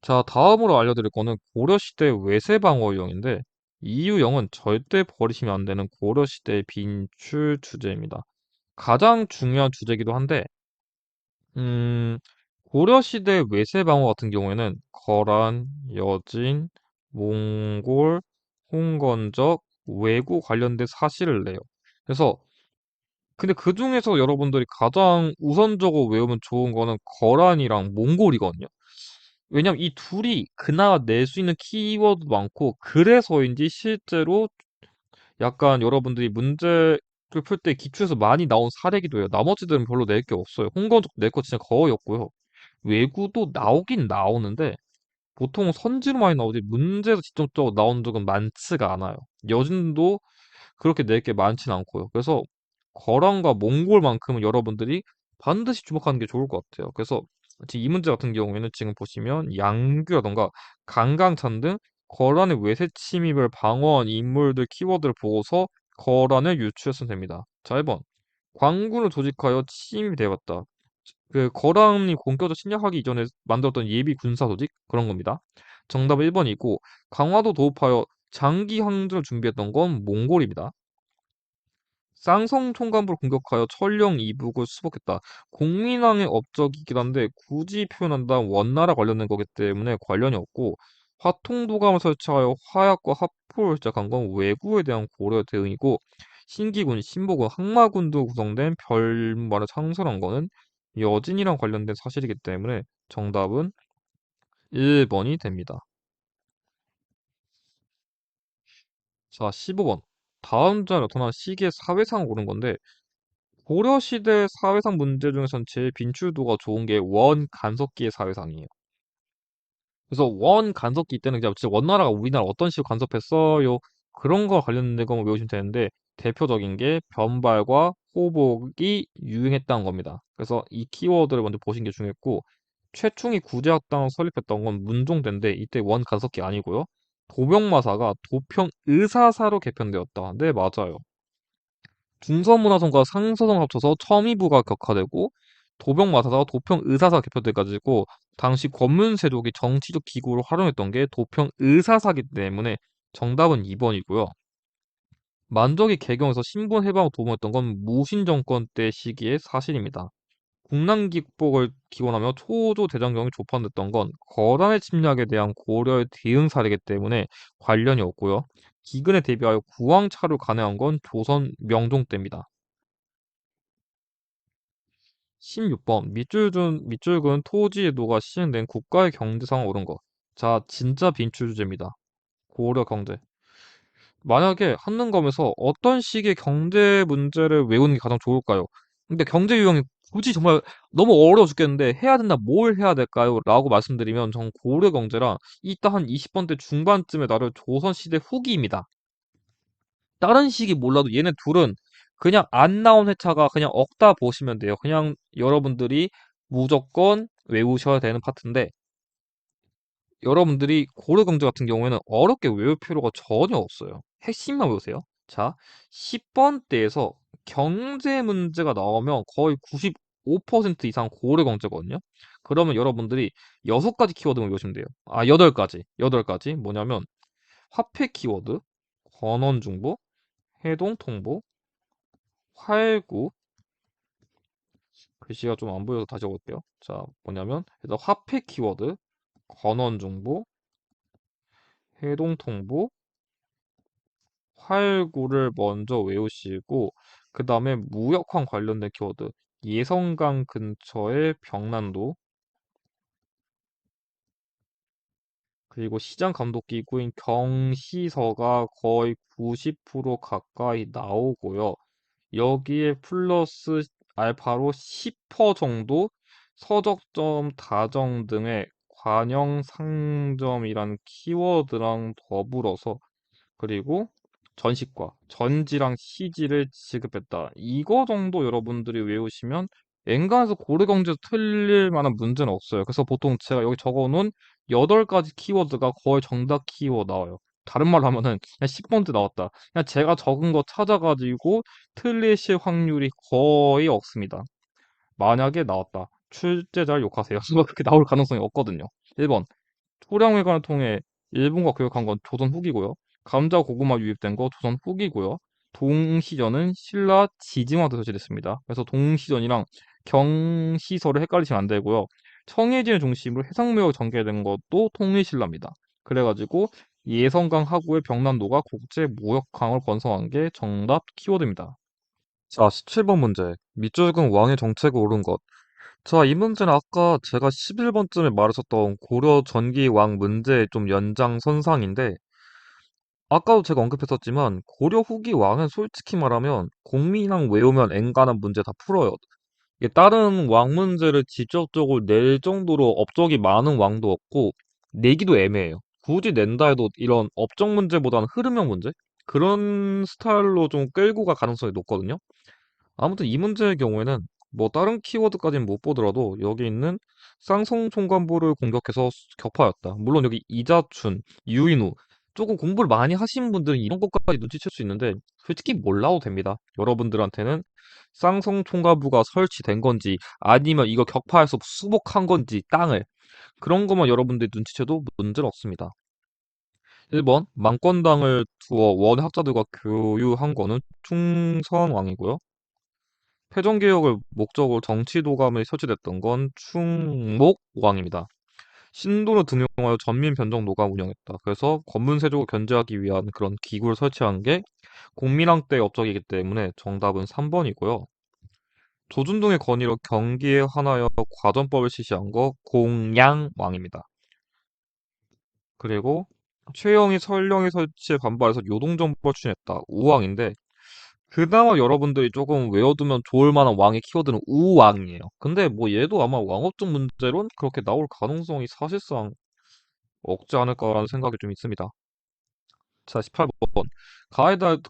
자, 다음으로 알려드릴 거는 고려시대 외세방어용인데 이 유형은 절대 버리시면 안 되는 고려시대 빈출 주제입니다. 가장 중요한 주제이기도 한데 음, 고려시대 외세방어 같은 경우에는 거란, 여진, 몽골, 홍건적, 왜구 관련된 사실을 내요. 그래서 근데 그중에서 여러분들이 가장 우선적으로 외우면 좋은 거는 거란이랑 몽골이거든요. 왜냐면 이 둘이 그나마 낼 수 있는 키워드도 많고 그래서인지 실제로 약간 여러분들이 문제를 풀 때 기출에서 많이 나온 사례기도 해요. 나머지들은 별로 낼 게 없어요. 홍건적 낼 거 진짜 거의 없고요. 외구도 나오긴 나오는데 보통 선지로 많이 나오지 문제에서 직접적으로 나온 적은 많지가 않아요. 여진도 그렇게 낼 게 많진 않고요. 그래서 거란과 몽골만큼은 여러분들이 반드시 주목하는 게 좋을 것 같아요. 그래서 지금 이 문제 같은 경우에는 지금 보시면 양규라던가 강강찬 등 거란의 외세 침입을 방어한 인물들 키워드를 보고서 거란을 유추했으면 됩니다. 자, 1번. 광군을 조직하여 침입이 되었다. 그 거란이 본격적으로 침략하기 이전에 만들었던 예비 군사 조직 그런 겁니다. 정답은 1번이고 강화도 도읍하여 장기 항전을 준비했던 건 몽골입니다. 쌍성 총관부를 공격하여 천령 이북을 수복했다. 공민왕의 업적이긴 한데 굳이 표현한다면 원나라 관련된 거기 때문에 관련이 없고 화통도감을 설치하여 화약과 합포를 시작한 건 왜구에 대한 고려 대응이고 신기군, 신보군, 항마군도 구성된 별말을 창설한 거는 여진이랑 관련된 사실이기 때문에 정답은 1번이 됩니다. 자, 15번. 다음 장 나타난 시기의 사회상을 고른 건데 고려시대 사회상 문제 중에선 제일 빈출도가 좋은 게 원간섭기의 사회상이에요. 그래서 원간섭기 때는 그냥 진짜 원나라가 우리나라 어떤 식으로 간섭했어요. 그런 거 관련된 것만 외우시면 되는데 대표적인 게 변발과 호복이 유행했다는 겁니다. 그래서 이 키워드를 먼저 보시는 게 중요했고 최충이 구제학당을 설립했던 건 문종대인데 이때 원간섭기 아니고요. 도병마사가 도평의사사로 개편되었다. 네, 맞아요. 중서문화성과 상서성 합쳐서 첨의부가 격화되고 도병마사사가 도평의사사 개편돼가지고 당시 권문세족이 정치적 기구로 활용했던 게 도평의사사기 때문에 정답은 2번이고요. 만족이 개경에서 신분 해방을 도모했던 건 무신정권 때 시기의 사실입니다. 국난기복을 기원하며 초조 대장경이 조판됐던 건 거란의 침략에 대한 고려의 대응 사례이기 때문에 관련이 없고요. 기근에 대비하여 구왕차를 간행한 건 조선 명종 때입니다. 16번 밑줄근 토지의도가 시행된 국가의 경제상황 옳은 거. 자, 진짜 빈출 주제입니다. 고려 경제. 만약에 한능검에서 어떤 식의 경제 문제를 외우는 게 가장 좋을까요? 근데 경제 유형이 굳이 정말 너무 어려워 죽겠는데 해야 된다 뭘 해야 될까요? 라고 말씀드리면 전 고려 경제랑 이따 한 20번대 중반쯤에 나를 조선시대 후기입니다. 다른 식이 몰라도 얘네 둘은 그냥 안 나온 회차가 그냥 억다 보시면 돼요. 그냥 여러분들이 무조건 외우셔야 되는 파트인데 여러분들이 고려경제 같은 경우에는 어렵게 외울 필요가 전혀 없어요. 핵심만 외우세요. 자, 10번대에서 경제 문제가 나오면 거의 95% 이상 고려경제거든요. 그러면 여러분들이 6가지 키워드만 외우시면 돼요. 아, 8가지. 8가지. 뭐냐면 화폐 키워드, 권원중보, 해동통보, 활구, 글씨가 좀 안 보여서 다시 적을게요. 자, 뭐냐면 일단 화폐 키워드, 권원중보, 해동통보, 활구를 먼저 외우시고 그 다음에 무역황 관련된 키워드 예성강 근처의 병난도 그리고 시장 감독 기구인 경시서가 거의 90% 가까이 나오고요. 여기에 플러스 알파로 10% 정도 서적점, 다정 등의 관영 상점이란 키워드랑 더불어서 그리고 전시과, 전지랑 CG를 지급했다. 이거 정도 여러분들이 외우시면 엔간해서 고려경제에서 틀릴 만한 문제는 없어요. 그래서 보통 제가 여기 적어놓은 8가지 키워드가 거의 정답 키워드 나와요. 다른 말로 하면은 그냥 10번째 나왔다. 그냥 제가 적은 거 찾아가지고 틀리실 확률이 거의 없습니다. 만약에 나왔다. 출제자를 욕하세요. 그렇게 나올 가능성이 없거든요. 1번 소량회관을 통해 일본과 교역한 건 조선 후기고요. 감자, 고구마 유입된 거 조선 후기고요. 동시전은 신라 지증왕 때 설치됐습니다. 그래서 동시전이랑 경시설을 헷갈리시면 안 되고요. 청해진을 중심으로 해상무역 전개된 것도 통일신라입니다. 그래가지고 예성강 하구의 병난도가 국제 무역항을 번성한 게 정답 키워드입니다. 자, 17번 문제. 밑줄근 왕의 정책을 옳은 것. 자, 이 문제는 아까 제가 11번쯤에 말했었던 고려 전기 왕 문제의 좀 연장선상인데, 아까도 제가 언급했었지만, 고려 후기 왕은 솔직히 말하면, 공민왕 외우면 엔간한 문제 다 풀어요. 이게 다른 왕 문제를 직접적으로 낼 정도로 업적이 많은 왕도 없고, 내기도 애매해요. 굳이 낸다 해도 이런 업적 문제보다는 흐름형 문제? 그런 스타일로 좀 끌고 갈 가능성이 높거든요. 아무튼 이 문제의 경우에는 뭐 다른 키워드까지는 못 보더라도 여기 있는 쌍성 총관부를 공격해서 격파였다. 물론 여기 이자춘, 유인우 조금 공부를 많이 하신 분들은 이런 것까지 눈치챌 수 있는데 솔직히 몰라도 됩니다. 여러분들한테는 쌍성 총관부가 설치된 건지 아니면 이거 격파해서 수복한 건지 땅을 그런 것만 여러분들이 눈치채도 문제는 없습니다. 1번 망권당을 두어 원학자들과 교유한 거는 충선왕이고요. 패전개혁을 목적으로 정치도감에 설치됐던 건 충목왕입니다. 신도를 등용하여 전민변정노가 운영했다. 그래서 권문세족을 견제하기 위한 그런 기구를 설치한 게 공민왕 때 업적이기 때문에 정답은 3번이고요. 조준동의 건의로 경기에 한하여 과전법을 실시한 거 공양왕입니다. 그리고 최영이 설령의 설치에 반발해서 요동정벌 추진했다. 우왕인데 그나마 여러분들이 조금 외워두면 좋을 만한 왕의 키워드는 우왕이에요. 근데 뭐 얘도 아마 왕업적 문제론 그렇게 나올 가능성이 사실상 없지 않을까라는 생각이 좀 있습니다. 자, 18번.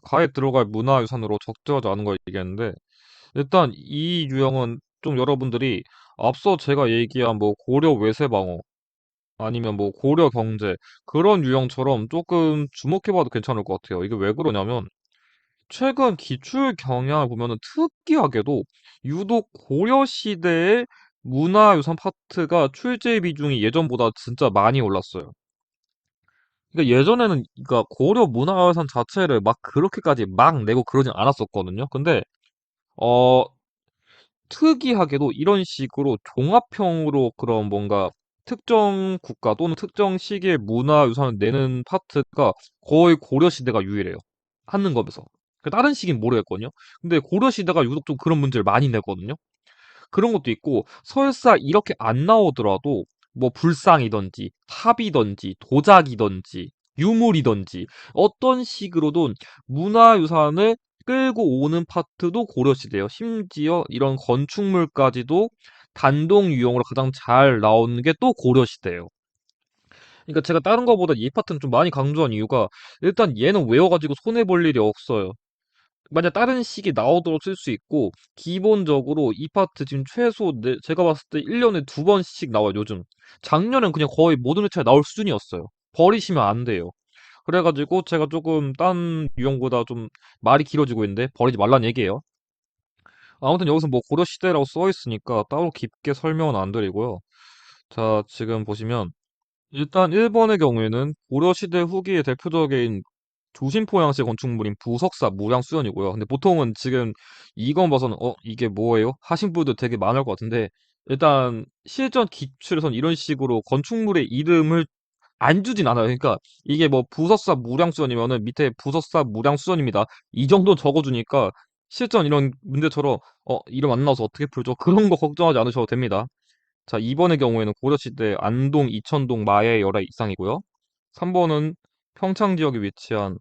가에 들어갈 문화유산으로 적절하지 않은 걸 얘기했는데, 일단 이 유형은 좀 여러분들이 앞서 제가 얘기한 뭐 고려 외세방어, 아니면 뭐 고려 경제, 그런 유형처럼 조금 주목해봐도 괜찮을 것 같아요. 이게 왜 그러냐면, 최근 기출 경향을 보면은 특이하게도 유독 고려 시대의 문화유산 파트가 출제 비중이 예전보다 진짜 많이 올랐어요. 그러니까 예전에는 그러니까 고려 문화유산 자체를 막 그렇게까지 막 내고 그러진 않았었거든요. 근데 어 특이하게도 이런 식으로 종합형으로 그런 뭔가 특정 국가 또는 특정 시기의 문화유산을 내는 파트가 거의 고려 시대가 유일해요. 하는 법에서. 그 다른 시기는 모르겠거든요. 근데 고려 시대가 유독 좀 그런 문제를 많이 내거든요. 그런 것도 있고 설사 이렇게 안 나오더라도 뭐 불상이든지 합이든지 도자기든지 유물이든지 어떤 식으로든 문화유산을 끌고 오는 파트도 고려시대예요. 심지어 이런 건축물까지도 단독 유형으로 가장 잘 나오는 게 또 고려시대예요. 그러니까 제가 다른 거보다 이 파트는 좀 많이 강조한 이유가 일단 얘는 외워가지고 손해볼 일이 없어요. 만약 다른 식이 나오도록 쓸 수 있고 기본적으로 이 파트 지금 최소 제가 봤을 때 1년에 2번씩 나와요 요즘. 작년엔 그냥 거의 모든 회차에 나올 수준이었어요. 버리시면 안 돼요. 그래가지고 제가 조금 딴 유형보다 좀 말이 길어지고 있는데 버리지 말란 얘기예요. 아무튼 여기서 뭐 고려시대라고 써있으니까 따로 깊게 설명은 안 드리고요. 자, 지금 보시면 일단 1번의 경우에는 고려시대 후기의 대표적인 조심포 양식 건축물인 부석사 무량수전이고요. 근데 보통은 지금 이건 봐서는 이게 뭐예요? 하신 분들 되게 많을 것 같은데 일단 실전 기출에선 이런 식으로 건축물의 이름을 안 주진 않아요. 그러니까 이게 뭐 부석사 무량수전이면은 밑에 부석사 무량수전입니다. 이 정도 적어주니까 실전 이런 문제처럼 이름 안 나와서 어떻게 풀죠? 그런 거 걱정하지 않으셔도 됩니다. 자, 2번의 경우에는 고려시대 안동, 이천동, 마의 열애 이상이고요. 3번은 평창 지역에 위치한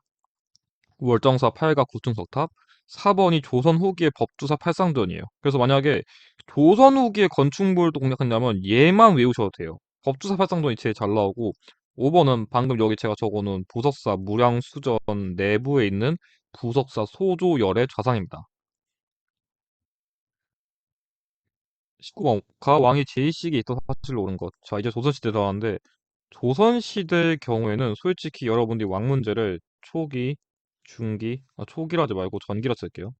월정사 8가 구층석탑. 4번이 조선 후기의 법주사 팔상전이에요. 그래서 만약에 조선 후기의 건축물도 공략한다면 얘만 외우셔도 돼요. 법주사 팔상전이 제일 잘 나오고 5번은 방금 여기 제가 적어놓은 부석사 무량수전 내부에 있는 부석사 소조열의 좌상입니다. 19번 가 왕이 제이식에 있던 사실로 옳은 것. 자, 이제 조선시대 들어가는데 조선시대의 경우에는 솔직히 여러분들이 왕 문제를 초기, 중기, 초기라 하지 말고 전기라 쓸게요.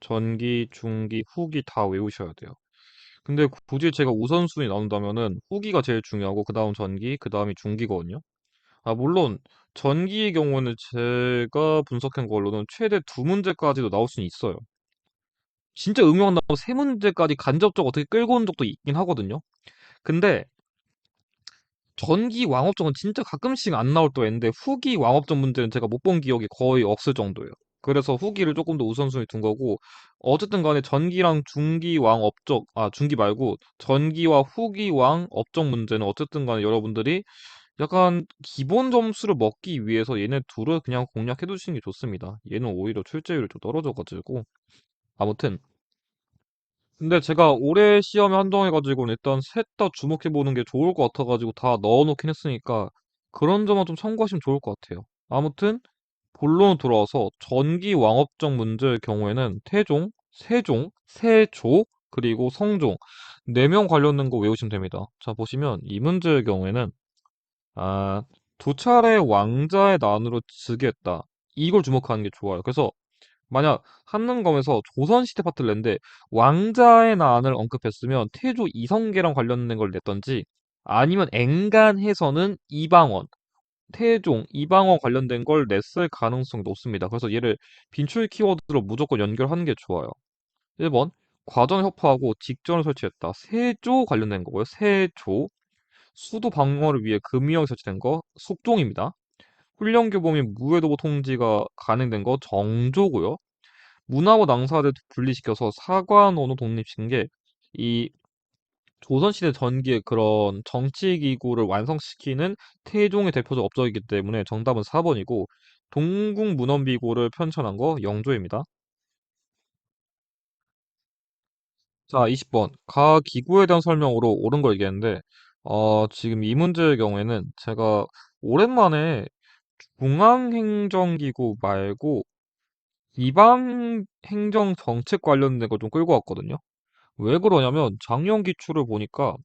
전기, 중기, 후기 다 외우셔야 돼요. 근데 굳이 제가 우선순위 나눈다면은 후기가 제일 중요하고 그 다음 전기, 그 다음이 중기거든요. 물론 전기의 경우는 제가 분석한 걸로는 최대 두 문제까지도 나올 수는 있어요. 진짜 응용한다면 세 문제까지 간접적으로 어떻게 끌고 온 적도 있긴 하거든요. 근데 전기 왕업종은 진짜 가끔씩 안 나올 때가 있는데 후기 왕업종 문제는 제가 못 본 기억이 거의 없을 정도예요. 그래서 후기를 조금 더 우선순위 둔 거고 어쨌든 간에 전기랑 중기 왕업종 중기 말고 전기와 후기 왕업종 문제는 어쨌든 간에 여러분들이 약간 기본 점수를 먹기 위해서 얘네 둘을 그냥 공략해 두시는 게 좋습니다. 얘는 오히려 출제율이 좀 떨어져가지고 아무튼 근데 제가 올해 시험에 한정해가지고는 일단 셋 다 주목해보는 게 좋을 것 같아가지고 다 넣어놓긴 했으니까 그런 점은 좀 참고하시면 좋을 것 같아요. 아무튼 본론 돌아와서 전기 왕업적 문제의 경우에는 태종, 세종, 세조, 그리고 성종 4명 관련된 거 외우시면 됩니다. 자 보시면 이 문제의 경우에는 아, 두 차례 왕자의 난으로 즉위했다. 이걸 주목하는 게 좋아요. 그래서 만약 한능검에서 조선시대 파트를 냈는데 왕자의 난을 언급했으면 태조 이성계랑 관련된 걸 냈던지 아니면 엔간해서는 이방원, 태종, 이방원 관련된 걸 냈을 가능성이 높습니다. 그래서 얘를 빈출 키워드로 무조건 연결하는 게 좋아요. 1번 과정을 협파하고 직전을 설치했다. 세조 관련된 거고요. 세조 수도 방어를 위해 금위역이 설치된 거 숙종입니다. 훈련교보 및 무해도보 통지가 가능된 거 정조고요. 문하고 낭사를 분리시켜서 사관원으로 독립시킨 게 이 조선시대 전기의 그런 정치기구를 완성시키는 태종의 대표적 업적이기 때문에 정답은 4번이고 동국문헌비고를 편찬한 거 영조입니다. 자, 20번. 가 기구에 대한 설명으로 옳은 걸 얘기했는데 지금 이 문제의 경우에는 제가 오랜만에 중앙행정기구 말고 지방행정정책 관련된 걸 좀 끌고 왔거든요. 왜 그러냐면 작년 기출을 보니까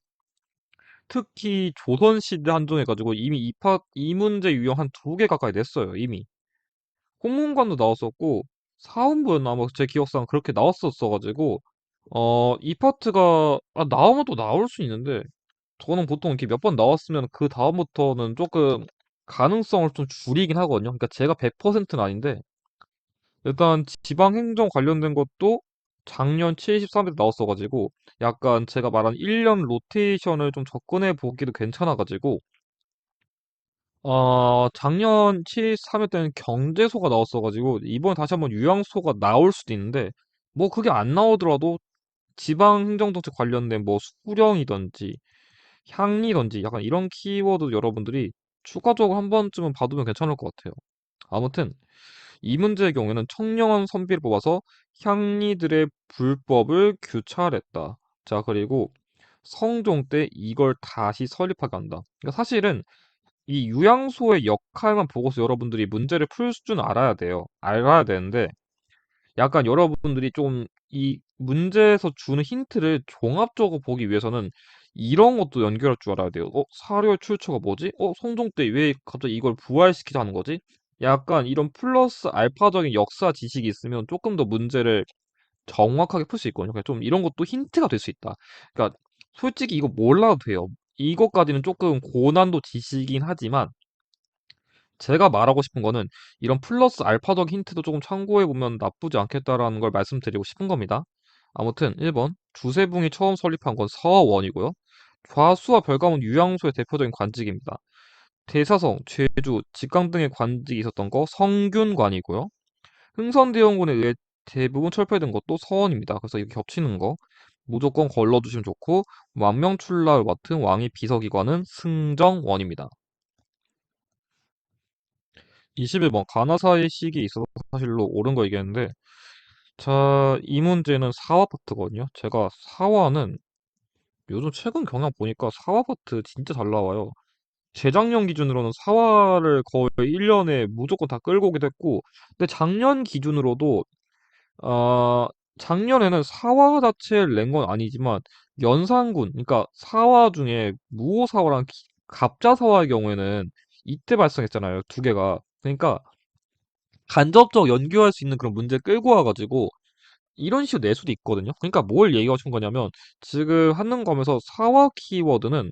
특히 조선시대 한정해가지고 이미 이 문제 유형 한 두 개 가까이 냈어요, 이미. 공문관도 나왔었고, 사원부였나? 아마 제 기억상 그렇게 나왔었어가지고, 이 파트가, 나오면 또 나올 수 있는데, 저는 보통 이렇게 몇 번 나왔으면 그 다음부터는 조금 가능성을 좀 줄이긴 하거든요. 그러니까 제가 100%는 아닌데, 일단 지방행정 관련된 것도 작년 73회 나왔어가지고 약간 제가 말한 1년 로테이션을 좀 접근해 보기도 괜찮아가지고 작년 73회 때는 경제소가 나왔어가지고 이번에 다시 한번 유양소가 나올 수도 있는데 뭐 그게 안 나오더라도 지방행정정책 관련된 뭐 수령이든지 향리든지 약간 이런 키워드 여러분들이 추가적으로 한 번쯤은 봐두면 괜찮을 것 같아요. 아무튼 이 문제의 경우에는 청령한 선비를 뽑아서 향리들의 불법을 규찰했다. 자, 그리고 성종 때 이걸 다시 설립하게 한다. 그러니까 사실은 이 유양소의 역할만 보고서 여러분들이 문제를 풀 줄은 알아야 돼요. 알아야 되는데 약간 여러분들이 좀 이 문제에서 주는 힌트를 종합적으로 보기 위해서는 이런 것도 연결할 줄 알아야 돼요. 사료의 출처가 뭐지? 성종 때 왜 갑자기 이걸 부활시키자는 거지? 약간 이런 플러스 알파적인 역사 지식이 있으면 조금 더 문제를 정확하게 풀 수 있거든요. 그러니까 좀 이런 것도 힌트가 될 수 있다. 그러니까 솔직히 이거 몰라도 돼요. 이것까지는 조금 고난도 지식이긴 하지만 제가 말하고 싶은 거는 이런 플러스 알파적 힌트도 조금 참고해 보면 나쁘지 않겠다라는 걸 말씀드리고 싶은 겁니다. 아무튼 1번 주세붕이 처음 설립한 건 서원이고요. 좌수와 별감은 유양소의 대표적인 관직입니다. 대사성, 제주, 직강 등의 관직이 있었던 거 성균관이고요. 흥선대원군에 의해 대부분 철폐된 것도 서원입니다. 그래서 이렇게 겹치는 거 무조건 걸러두시면 좋고, 왕명출라를 맡은 왕의 비서기관은 승정원입니다. 21번 가나사의 시기에 있어서 사실로 옳은 거 얘기했는데, 자, 이 문제는 사화 파트거든요. 제가 사화는 요즘 최근 경향 보니까 사화 파트 진짜 잘 나와요. 재작년 기준으로는 사화를 거의 1년에 무조건 다 끌고 오기도 했고, 근데 작년 기준으로도 작년에는 사화 자체를 낸 건 아니지만 연산군, 그러니까 사화 중에 무오사화랑 갑자사화의 경우에는 이때 발생했잖아요. 두 개가. 그러니까 간접적 연결할 수 있는 그런 문제 끌고 와가지고 이런 식으로 낼 수도 있거든요. 그러니까 뭘 얘기하고 싶은 거냐면 지금 한능검에서 사화 키워드는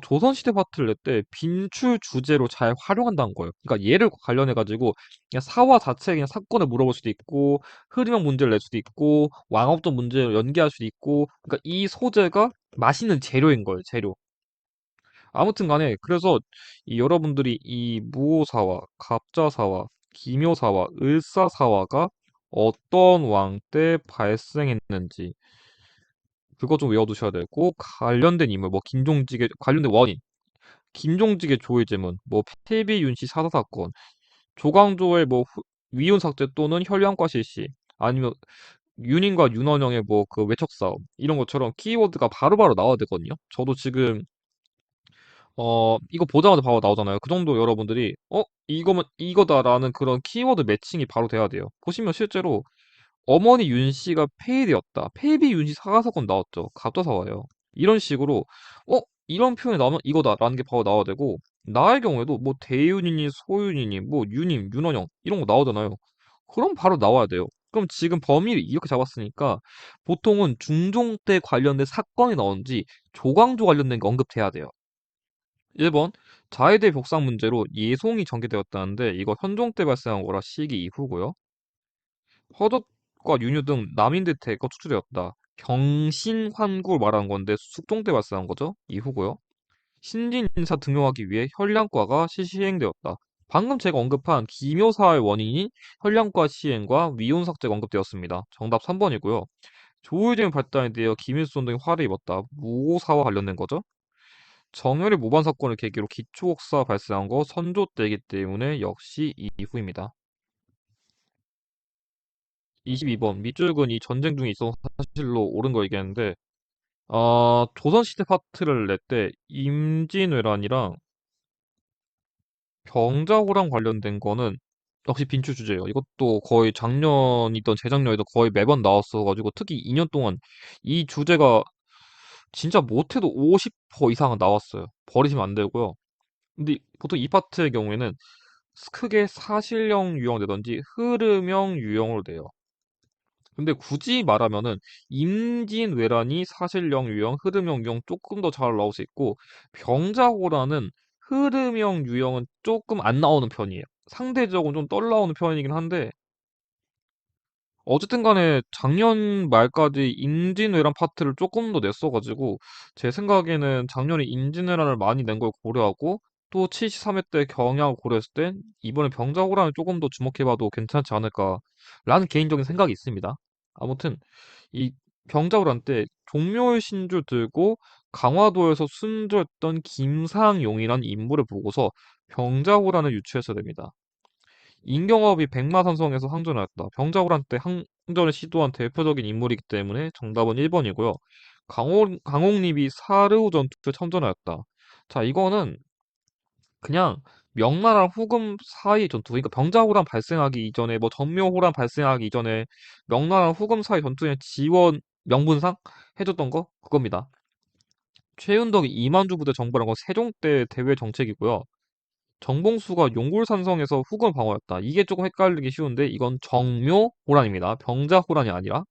조선시대 파트를 낼 때 빈출 주제로 잘 활용한다는 거예요. 그러니까 얘를 관련해가지고 그냥 사화 자체에 그냥 사건을 물어볼 수도 있고 흐름형 문제를 낼 수도 있고 왕업적 문제를 연계할 수도 있고 그러니까 이 소재가 맛있는 재료인 거예요. 재료. 아무튼 간에 그래서 이 여러분들이 이 무오사화, 갑자사화, 기묘사화, 을사사화가 어떤 왕 때 발생했는지 그거 좀 외워두셔야 되고 관련된 인물 뭐 김종직의 관련된 원인 김종직의 조의제문, 뭐 태비 윤씨 사사 사건, 조광조의 뭐 위훈 삭제 또는 혈량과 실시, 아니면 윤인과 윤원영의 뭐 그 외척 싸움 이런 것처럼 키워드가 바로바로 나와야 되거든요. 저도 지금 이거 보자마자 바로 나오잖아요. 그 정도 여러분들이 이거면 이거다라는 그런 키워드 매칭이 바로 돼야 돼요. 보시면 실제로 어머니 윤 씨가 폐위되었다. 폐비 윤 씨 사과 사건 나왔죠. 갑자사화예요. 이런 식으로 이런 표현이 나오면 이거다라는 게 바로 나와야 되고 나의 경우에도 뭐 대윤이니 소윤이니 뭐 윤임, 윤원영 이런 거 나오잖아요. 그럼 바로 나와야 돼요. 그럼 지금 범위를 이렇게 잡았으니까 보통은 중종 때 관련된 사건이 나온지 조광조 관련된 게 언급돼야 돼요. 1번 자해대 벽상 문제로 예송이 전개되었다는데 이거 현종 때 발생한 거라 시기 이후고요. 허덕과 윤유 등 남인들 대거 추출되었다. 경신환구를 말하는 건데 숙종 때 발생한 거죠. 이후고요. 신진 인사 등용하기 위해 혈량과가 시행되었다. 방금 제가 언급한 기묘사의 원인이 혈량과 시행과 위온 삭제가 언급되었습니다. 정답 3번이고요. 조울증 발단에 대해 기밀수원 등이 화를 입었다. 무오사와 관련된 거죠. 정열의 모반 사건을 계기로 기초옥사 발생한 거 선조 때이기 때문에 역시 이후입니다. 22번 밑줄근이 전쟁 중에 있어서 사실로 옳은 거 얘기했는데 조선시대 파트를 낼 때 임진왜란이랑 병자호랑 관련된 거는 역시 빈출 주제예요. 이것도 거의 작년이던 재작년에도 거의 매번 나왔어가지고 특히 2년 동안 이 주제가 진짜 못해도 50% 이상은 나왔어요. 버리시면 안 되고요. 근데 보통 이 파트의 경우에는 크게 사실형 유형되든지 흐름형 유형으로 돼요. 근데 굳이 말하면은 임진왜란이 사실형 유형, 흐름형 유형 조금 더 잘 나올 수 있고 병자호란은 흐름형 유형은 조금 안 나오는 편이에요. 상대적으로 좀 덜 나오는 편이긴 한데 어쨌든 간에 작년 말까지 임진왜란 파트를 조금 더 냈어가지고 제 생각에는 작년에 임진왜란을 많이 낸 걸 고려하고 또 73회 때 경향을 고려했을 땐 이번에 병자호란을 조금 더 주목해봐도 괜찮지 않을까라는 개인적인 생각이 있습니다. 아무튼 이 병자호란 때 종묘의 신주 들고 강화도에서 순조했던 김상용이란 인물을 보고서 병자호란을 유추했어야 됩니다. 임경업이 백마산성에서 항전하였다. 병자호란 때 항전을 시도한 대표적인 인물이기 때문에 정답은 1번이고요. 강홍립이 사르우 전투에 참전하였다. 자, 이거는 그냥 명나라랑 후금 사이 전투, 그러니까 병자호란 발생하기 이전에 뭐 전묘호란 발생하기 이전에 명나라랑 후금 사이 전투에 지원 명분상 해줬던 거 그겁니다. 최윤덕이 이만주 부대 정벌한 건 세종 때 대외 정책이고요. 정봉수가 용골산성에서 후금을 방어했다. 이게 조금 헷갈리기 쉬운데 이건 정묘호란입니다. 병자호란이 아니라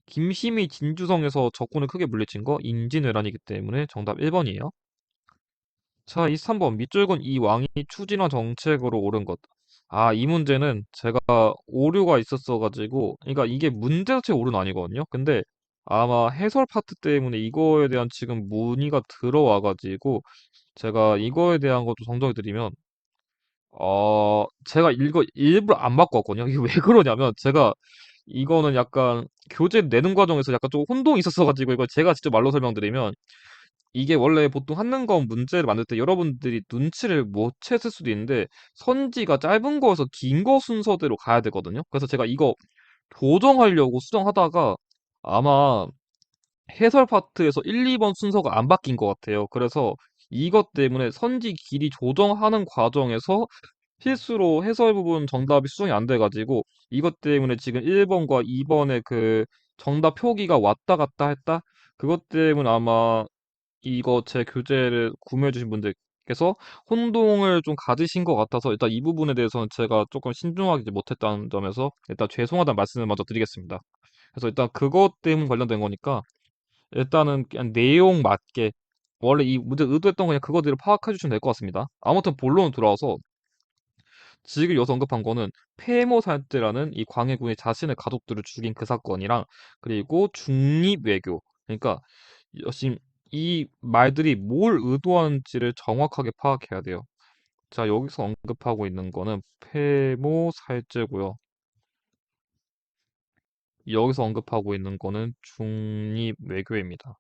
김심이 진주성에서 적군을 크게 물리친 거 임진왜란이기 때문에 정답 1번이에요. 자, 이 3번 밑줄근 이 왕이 추진한 정책으로 옳은 것. 이 문제는 제가 오류가 있었어가지고, 그러니까 이게 문제 자체 오류는 아니거든요. 근데 아마 해설 파트 때문에 이거에 대한 지금 문의가 들어와가지고 제가 이거에 대한 것도 정정해 드리면 제가 이거 일부러 안 바꿨거든요 이게 왜 그러냐면 제가 이거는 약간 교재 내는 과정에서 약간 좀 혼동이 있었어가지고 이걸 제가 직접 말로 설명드리면 이게 원래 보통 한능검 문제를 만들 때 여러분들이 눈치를 못 챘을 수도 있는데 선지가 짧은 거에서 긴 거 순서대로 가야 되거든요. 그래서 제가 이거 조정하려고 수정하다가 아마 해설 파트에서 1, 2번 순서가 안 바뀐 것 같아요. 그래서 이것 때문에 선지 길이 조정하는 과정에서 실수로 해설 부분 정답이 수정이 안 돼가지고 이것 때문에 지금 1번과 2번의 그 정답 표기가 왔다 갔다 했다? 그것 때문에 아마 이거 제 교재를 구매해 주신 분들께서 혼동을 좀 가지신 것 같아서 일단 이 부분에 대해서는 제가 조금 신중하게 못했다는 점에서 일단 죄송하다는 말씀을 먼저 드리겠습니다. 그래서 일단 그것 때문 관련된 거니까 일단은 그냥 내용 맞게 원래 이 문제 의도했던 거 그냥 그거대로 파악해 주시면 될 것 같습니다. 아무튼 본론 들어와서 지금 여기서 언급한 거는 폐모살제라는 이 광해군이 자신의 가족들을 죽인 그 사건이랑 그리고 중립외교 그러니까 지금 이 말들이 뭘 의도하는지를 정확하게 파악해야 돼요. 자, 여기서 언급하고 있는 거는 폐모살제고요. 여기서 언급하고 있는 거는 중립외교입니다.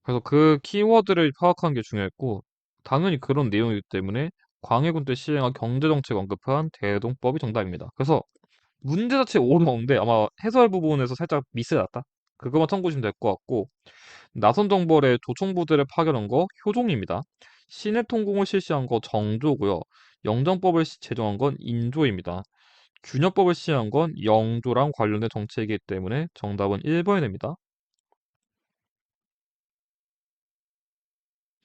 그래서 그 키워드를 파악하는 게 중요했고 당연히 그런 내용이기 때문에 광해군 때 시행한 경제정책 언급한 대동법이 정답입니다. 그래서 문제 자체 어려운데 아마 해설 부분에서 살짝 미스 났다. 그것만 참고하시면 될 것 같고 나선 정벌의 조총부대를 파견한 거 효종입니다. 신해통공을 실시한 거 정조고요. 영정법을 제정한 건 인조입니다. 균형법을 시행한 건 영조랑 관련된 정책이기 때문에 정답은 1번이 됩니다.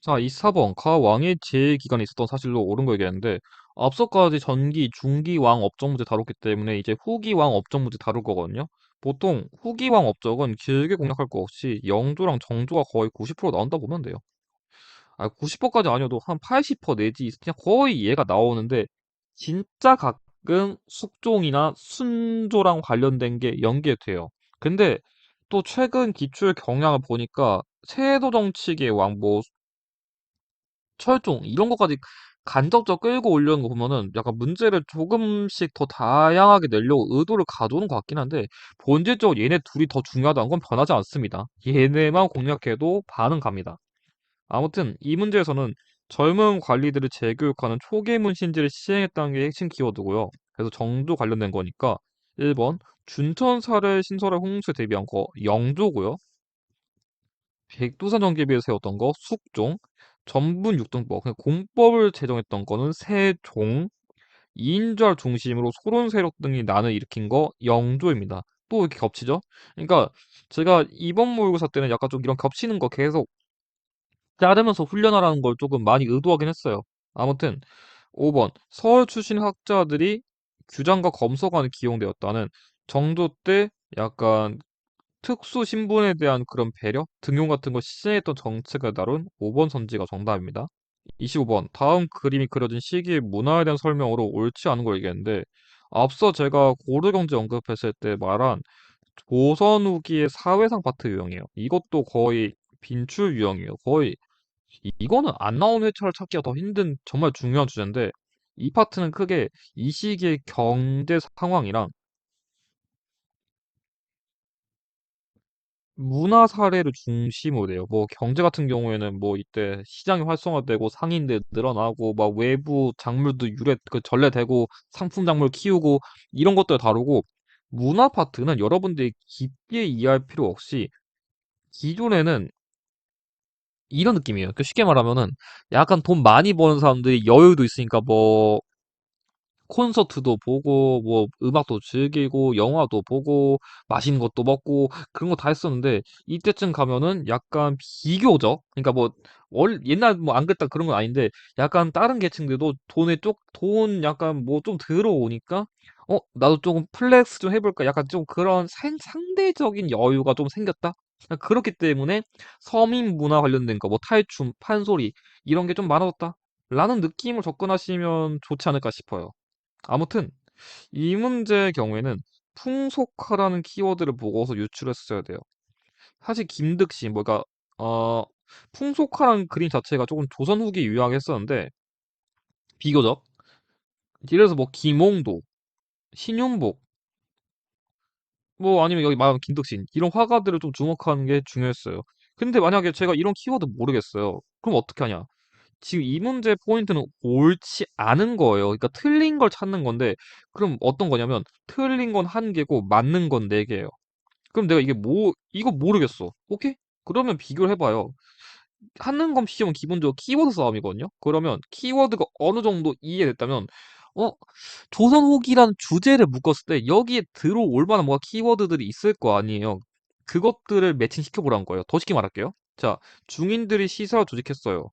자, 이 4번 가 왕의 제위 기간이 있었던 사실로 옳은 거 얘기했는데 앞서까지 전기, 중기 왕 업적 문제 다뤘기 때문에 이제 후기 왕 업적 문제 다룰 거거든요. 보통 후기 왕 업적은 길게 공략할 거 없이 영조랑 정조가 거의 90% 나온다 보면 돼요. 90%까지 아니어도 한 80% 내지 그냥 거의 얘가 나오는데 진짜 가끔 숙종이나 순조랑 관련된 게 연계돼요. 근데 또 최근 기출 경향을 보니까 세도 정치계 왕, 뭐 철종 이런 것까지 간접적 끌고 올려는 거 보면은 약간 문제를 조금씩 더 다양하게 내려고 의도를 가져오는 것 같긴 한데 본질적으로 얘네 둘이 더 중요하다는 건 변하지 않습니다. 얘네만 공략해도 반은 갑니다. 아무튼 이 문제에서는 젊은 관리들을 재교육하는 초계문 신제를 시행했다는 게 핵심 키워드고요. 그래서 정조 관련된 거니까 1번 준천사를 신설할 홍수에 대비한 거 영조고요. 백두산 전개비에 세웠던 거 숙종, 전분 육등법, 공법을 제정했던 거는 세종, 이인절 중심으로 소론 세력 등이 난을 일으킨 거 영조입니다. 또 이렇게 겹치죠? 그러니까 제가 이번 모의고사 때는 약간 좀 이런 겹치는 거 계속 자르면서 훈련하라는 걸 조금 많이 의도하긴 했어요. 아무튼 5번 서울 출신 학자들이 규장과 검소관에 기용되었다는 정조 때 약간 특수 신분에 대한 그런 배려, 등용 같은 걸 시행했던 정책을 다룬 5번 선지가 정답입니다. 25번 다음 그림이 그려진 시기의 문화에 대한 설명으로 옳지 않은 걸 얘기했는데 앞서 제가 고르경제 언급했을 때 말한 조선 후기의 사회상 파트 유형이에요. 이것도 거의 빈출 유형이에요. 거의 이거는 안 나온 회차를 찾기가 더 힘든 정말 중요한 주제인데 이 파트는 크게 이 시기의 경제 상황이랑 문화 사례를 중심으로 해요. 뭐 경제 같은 경우에는 뭐 이때 시장이 활성화되고 상인들 늘어나고 막 외부 작물도 전래되고 상품 작물 키우고 이런 것들 다루고 문화 파트는 여러분들이 깊게 이해할 필요 없이 기존에는 이런 느낌이에요. 그 쉽게 말하면은 약간 돈 많이 버는 사람들이 여유도 있으니까 뭐 콘서트도 보고 뭐 음악도 즐기고 영화도 보고 맛있는 것도 먹고 그런 거 다 했었는데 이때쯤 가면은 약간 비교적 그러니까 뭐 옛날 뭐 안 그랬다 그런 건 아닌데 약간 다른 계층들도 돈 약간 뭐 좀 들어오니까 나도 조금 플렉스 좀 해볼까 약간 좀 그런 상대적인 여유가 좀 생겼다. 그렇기 때문에 서민 문화 관련된 거 뭐 탈춤, 판소리 이런 게 좀 많아졌다. 라는 느낌으로 접근하시면 좋지 않을까 싶어요. 아무튼 이 문제의 경우에는 풍속화라는 키워드를 보고서 유출했어야 돼요. 사실 김득신 뭐가 어 풍속화라는 그림 자체가 조금 조선 후기 유학했었는데 비교적 예를 들어서 뭐 김홍도, 신윤복 뭐 아니면 여기 말하는 김덕신 이런 화가들을 좀 주목하는 게 중요했어요. 근데 만약에 제가 이런 키워드 모르겠어요. 그럼 어떻게 하냐? 지금 이 문제 포인트는 옳지 않은 거예요. 그러니까 틀린 걸 찾는 건데 그럼 어떤 거냐면 틀린 건 한 개고 맞는 건 네 개예요. 그럼 내가 이게 뭐 이거 모르겠어. 오케이? 그러면 비교를 해봐요. 하는 건 시험은 기본적으로 키워드 싸움이거든요. 그러면 키워드가 어느 정도 이해됐다면 어 조선 후기라는 주제를 묶었을 때 여기에 들어올 만한 뭐가 키워드들이 있을 거 아니에요. 그것들을 매칭시켜 보라는 거예요. 더 쉽게 말할게요. 자, 중인들이 시사를 조직했어요.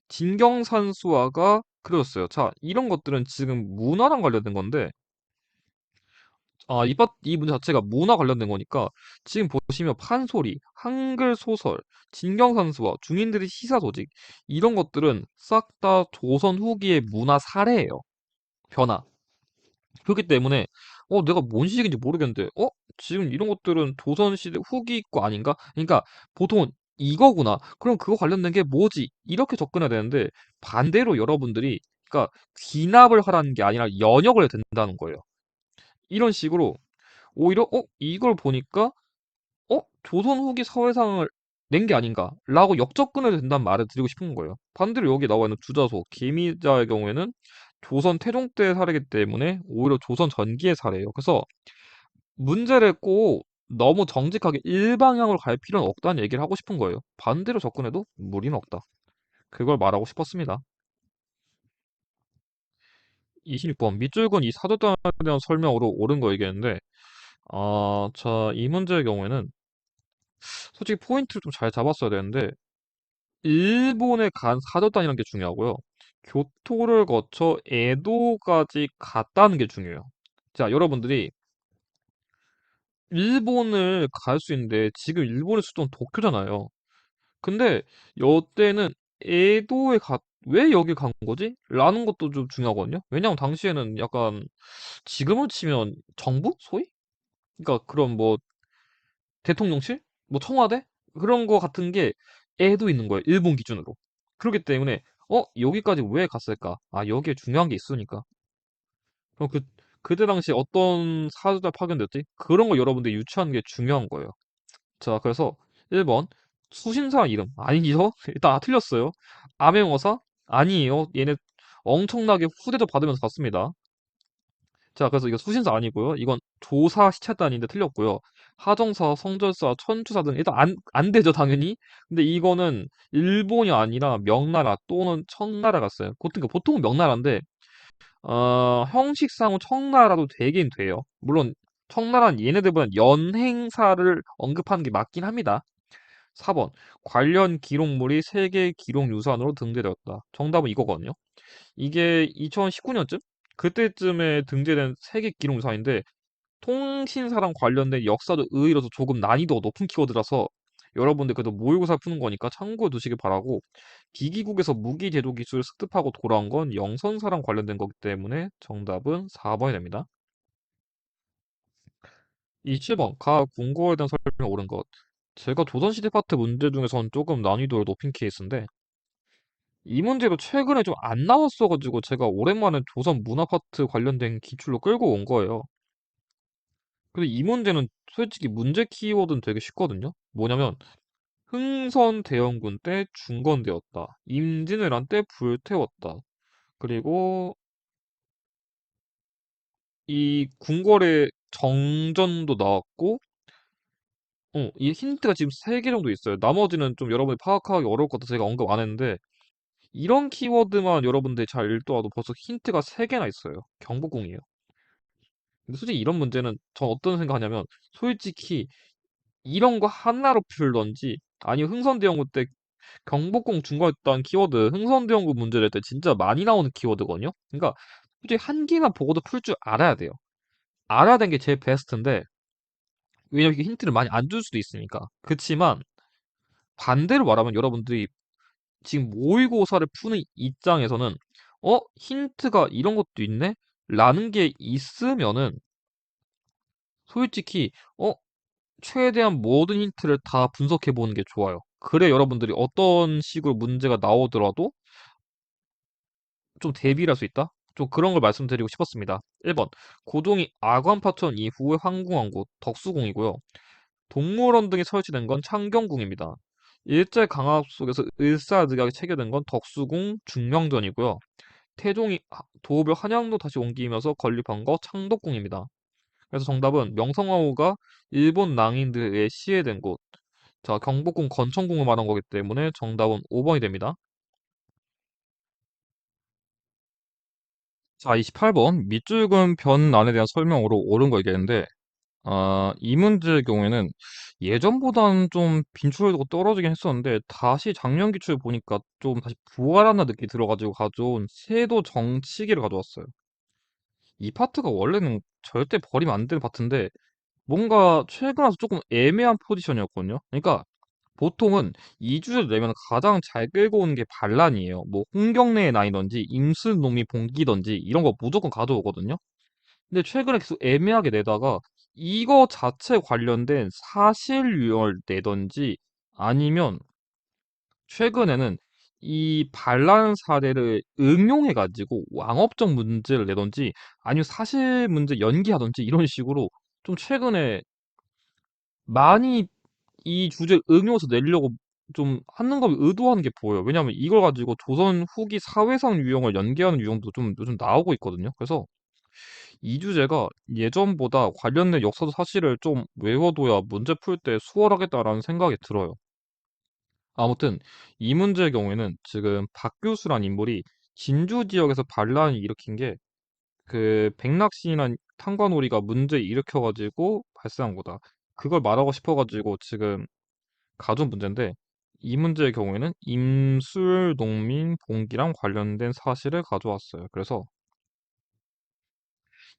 진경산수화가 그려졌어요. 자, 이런 것들은 지금 문화랑 관련된 건데 이 문제 자체가 문화 관련된 거니까 지금 보시면 판소리, 한글 소설, 진경산수화, 중인들의 시사 조직 이런 것들은 싹 다 조선 후기의 문화 사례예요. 변화. 그렇기 때문에 내가 뭔 시기인지 모르겠는데 지금 이런 것들은 조선시대 후기 거 아닌가? 그러니까 보통은 이거구나. 그럼 그거 관련된 게 뭐지? 이렇게 접근해야 되는데 반대로 여러분들이 그러니까 귀납을 하라는 게 아니라 연역을 해야 된다는 거예요. 이런 식으로 오히려 이걸 보니까 조선 후기 사회상을 낸 게 아닌가라고 역접근해도 된다는 말을 드리고 싶은 거예요. 반대로 여기 나와 있는 주자소 김희자의 경우에는 조선 태종 때 사례이기 때문에 오히려 조선 전기의 사례예요. 그래서 문제를 꼭 너무 정직하게 일방향으로 갈 필요는 없다는 얘기를 하고 싶은 거예요. 반대로 접근해도 무리는 없다. 그걸 말하고 싶었습니다. 26번 밑줄근 이 사도단에 대한 설명으로 옳은 거 얘기했는데 자, 이 문제의 경우에는 솔직히 포인트를 좀 잘 잡았어야 되는데 일본에 간 사절단이라는 게 중요하고요. 교토를 거쳐 에도까지 갔다는 게 중요해요. 자, 여러분들이 일본을 갈 수 있는데 지금 일본의 수도는 도쿄잖아요. 근데 여태는 에도에 왜 여기 간 거지? 라는 것도 좀 중요하거든요. 왜냐면 당시에는 약간 지금을 치면 정부? 소위? 그러니까 그런 뭐 대통령실? 뭐 청와대? 그런 거 같은 게 에도 있는 거예요. 일본 기준으로. 그렇기 때문에 여기까지 왜 갔을까? 여기에 중요한 게 있으니까. 그럼 그때 당시 어떤 사주가 파견됐지? 그런 거 여러분들이 유추하는 게 중요한 거예요. 자, 그래서 1번 수신사 이름 아니죠? 일단 틀렸어요. 암행어사? 아니에요. 얘네 엄청나게 후대접 받으면서 갔습니다. 자, 그래서 이거 수신사 아니고요. 이건 조사 시찰단인데 틀렸고요. 하정사, 성절사, 천주사 등 일단 안 되죠, 당연히. 근데 이거는 일본이 아니라 명나라 또는 청나라 갔어요. 보통은 명나라인데 형식상은 청나라도 되긴 돼요. 물론 청나라는 얘네들보다 연행사를 언급하는 게 맞긴 합니다. 4번 관련 기록물이 세계 기록유산으로 등재되었다. 정답은 이거거든요. 이게 2019년쯤? 그때쯤에 등재된 세계 기록유산인데 통신사랑 관련된 역사적 의의로서 조금 난이도가 높은 키워드라서 여러분들 그래도 모의고사 푸는 거니까 참고해 두시길 바라고 기기국에서 무기 제조 기술을 습득하고 돌아온 건 영선사랑 관련된 거기 때문에 정답은 4번이 됩니다. 27번 가 궁고에 대한 설명 옳은 것. 제가 조선시대 파트 문제 중에서는 조금 난이도를 높인 케이스인데 이 문제도 최근에 좀 안 나왔어가지고 제가 오랜만에 조선 문화 파트 관련된 기출로 끌고 온 거예요. 근데 이 문제는 솔직히 문제 키워드는 되게 쉽거든요. 뭐냐면 흥선 대원군 때 중건되었다. 임진왜란 때 불태웠다. 그리고 이 궁궐의 정전도 나왔고 이 힌트가 지금 3개 정도 있어요. 나머지는 좀 여러분이 파악하기 어려울 것 같아서 제가 언급 안 했는데 이런 키워드만 여러분들이 잘 읽더라도 벌써 힌트가 3개나 있어요. 경복궁이에요. 근데 솔직히 이런 문제는 전 어떤 생각하냐면 솔직히 이런 거 하나로 풀던지 아니면 흥선대원군 때 경복궁 중거했던 키워드 흥선대원군 문제 낼 때 진짜 많이 나오는 키워드거든요. 그러니까 솔직히 한 개만 보고도 풀 줄 알아야 돼요. 알아야 되는 게 제일 베스트인데 왜냐면 이게 힌트를 많이 안 줄 수도 있으니까. 그치만 반대로 말하면 여러분들이 지금 모의고사를 푸는 입장에서는 힌트가 이런 것도 있네? 라는 게 있으면은 솔직히 최대한 모든 힌트를 다 분석해 보는 게 좋아요. 그래 여러분들이 어떤 식으로 문제가 나오더라도 좀 대비를 할 수 있다? 좀 그런 걸 말씀드리고 싶었습니다. 1번 고동이 아관파천 이후의 황궁한 곳 덕수궁이고요. 동물원 등이 설치된 건 창경궁입니다. 일제 강압 속에서 을사늑약이 체결된 건 덕수궁 중명전이고요. 태종이 도읍을 한양로 다시 옮기면서 건립한 거 창덕궁입니다. 그래서 정답은 명성황후가 일본 낭인들에 의해 시해된 곳. 자, 경복궁 건천궁을 말한 거기 때문에 정답은 5번이 됩니다. 자, 28번 밑줄근 변란에 대한 설명으로 옳은 거 얘기했는데 이 문제의 경우에는 예전보다는 좀 빈출도가 떨어지긴 했었는데 다시 작년 기출 보니까 좀 다시 부활하는 느낌이 들어가지고 가져온 세도 정치기를 가져왔어요. 이 파트가 원래는 절대 버리면 안 되는 파트인데 뭔가 최근 와서 조금 애매한 포지션이었거든요. 그러니까 보통은 2주를 내면 가장 잘 끌고 오는 게 반란이에요. 뭐 홍경래의 나이든지 임순놈이 봉기든지 이런 거 무조건 가져오거든요. 근데 최근에 계속 애매하게 내다가 이거 자체 관련된 사실 유형을 내던지 아니면 최근에는 이 반란 사례를 응용해 가지고 왕업적 문제를 내던지 아니면 사실 문제 연기하든지 이런 식으로 좀 최근에 많이 이 주제를 응용해서 내려고 좀 하는 걸 의도하는 게 보여요. 왜냐하면 이걸 가지고 조선 후기 사회상 유형을 연기하는 유형도 좀 요즘 나오고 있거든요. 그래서 이 주제가 예전보다 관련된 역사도 사실을 좀 외워둬야 문제 풀 때 수월하겠다라는 생각이 들어요. 아무튼 이 문제의 경우에는 지금 박교수란 인물이 진주 지역에서 반란을 일으킨 게 그 백낙신이란 탄관오리가 문제 일으켜가지고 발생한 거다. 그걸 말하고 싶어가지고 지금 가져온 문제인데 이 문제의 경우에는 임술농민 봉기랑 관련된 사실을 가져왔어요. 그래서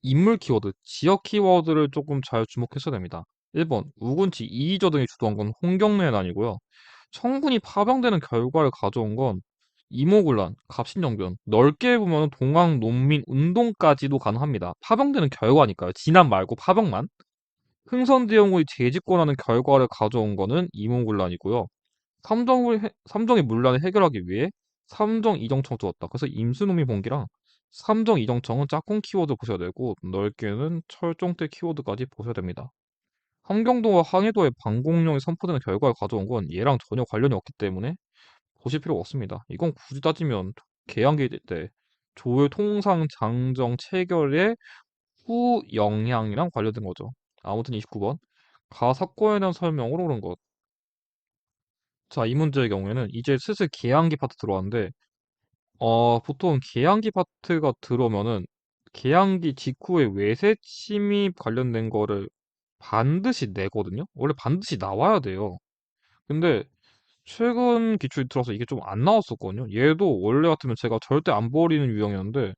인물 키워드, 지역 키워드를 조금 잘 주목하셔야 됩니다. 1번, 우군치 이의저 등이 주도한 건 홍경래는 아니고요. 청군이 파병되는 결과를 가져온 건 이모군란, 갑신정변, 넓게 보면 동학 농민 운동까지도 가능합니다. 파병되는 결과니까요. 진압 말고 파병만. 흥선대원군이 재집권하는 결과를 가져온 거는 이모군란이고요. 삼정의 문란을 해결하기 위해 삼정 이정청 두었다. 그래서 임수농민 봉기랑 삼정 이정청은 짝꿍 키워드 보셔야 되고 넓게는 철종대 키워드까지 보셔야 됩니다. 함경도와 항해도의 방공령이 선포되는 결과를 가져온 건 얘랑 전혀 관련이 없기 때문에 보실 필요가 없습니다. 이건 굳이 따지면 개항기 때 조의 통상 장정 체결의 후 영향이랑 관련된 거죠. 아무튼 29번 가사건에 대한 설명으로 옳은 것. 자, 이 문제의 경우에는 이제 슬슬 계양기 파트 들어왔는데 보통 계양기 파트가 들어오면은 계양기 직후에 외세 침입 관련된 거를 반드시 내거든요. 원래 반드시 나와야 돼요. 근데 최근 기출이 들어서 이게 좀 안 나왔었거든요. 얘도 원래 같으면 제가 절대 안 버리는 유형이었는데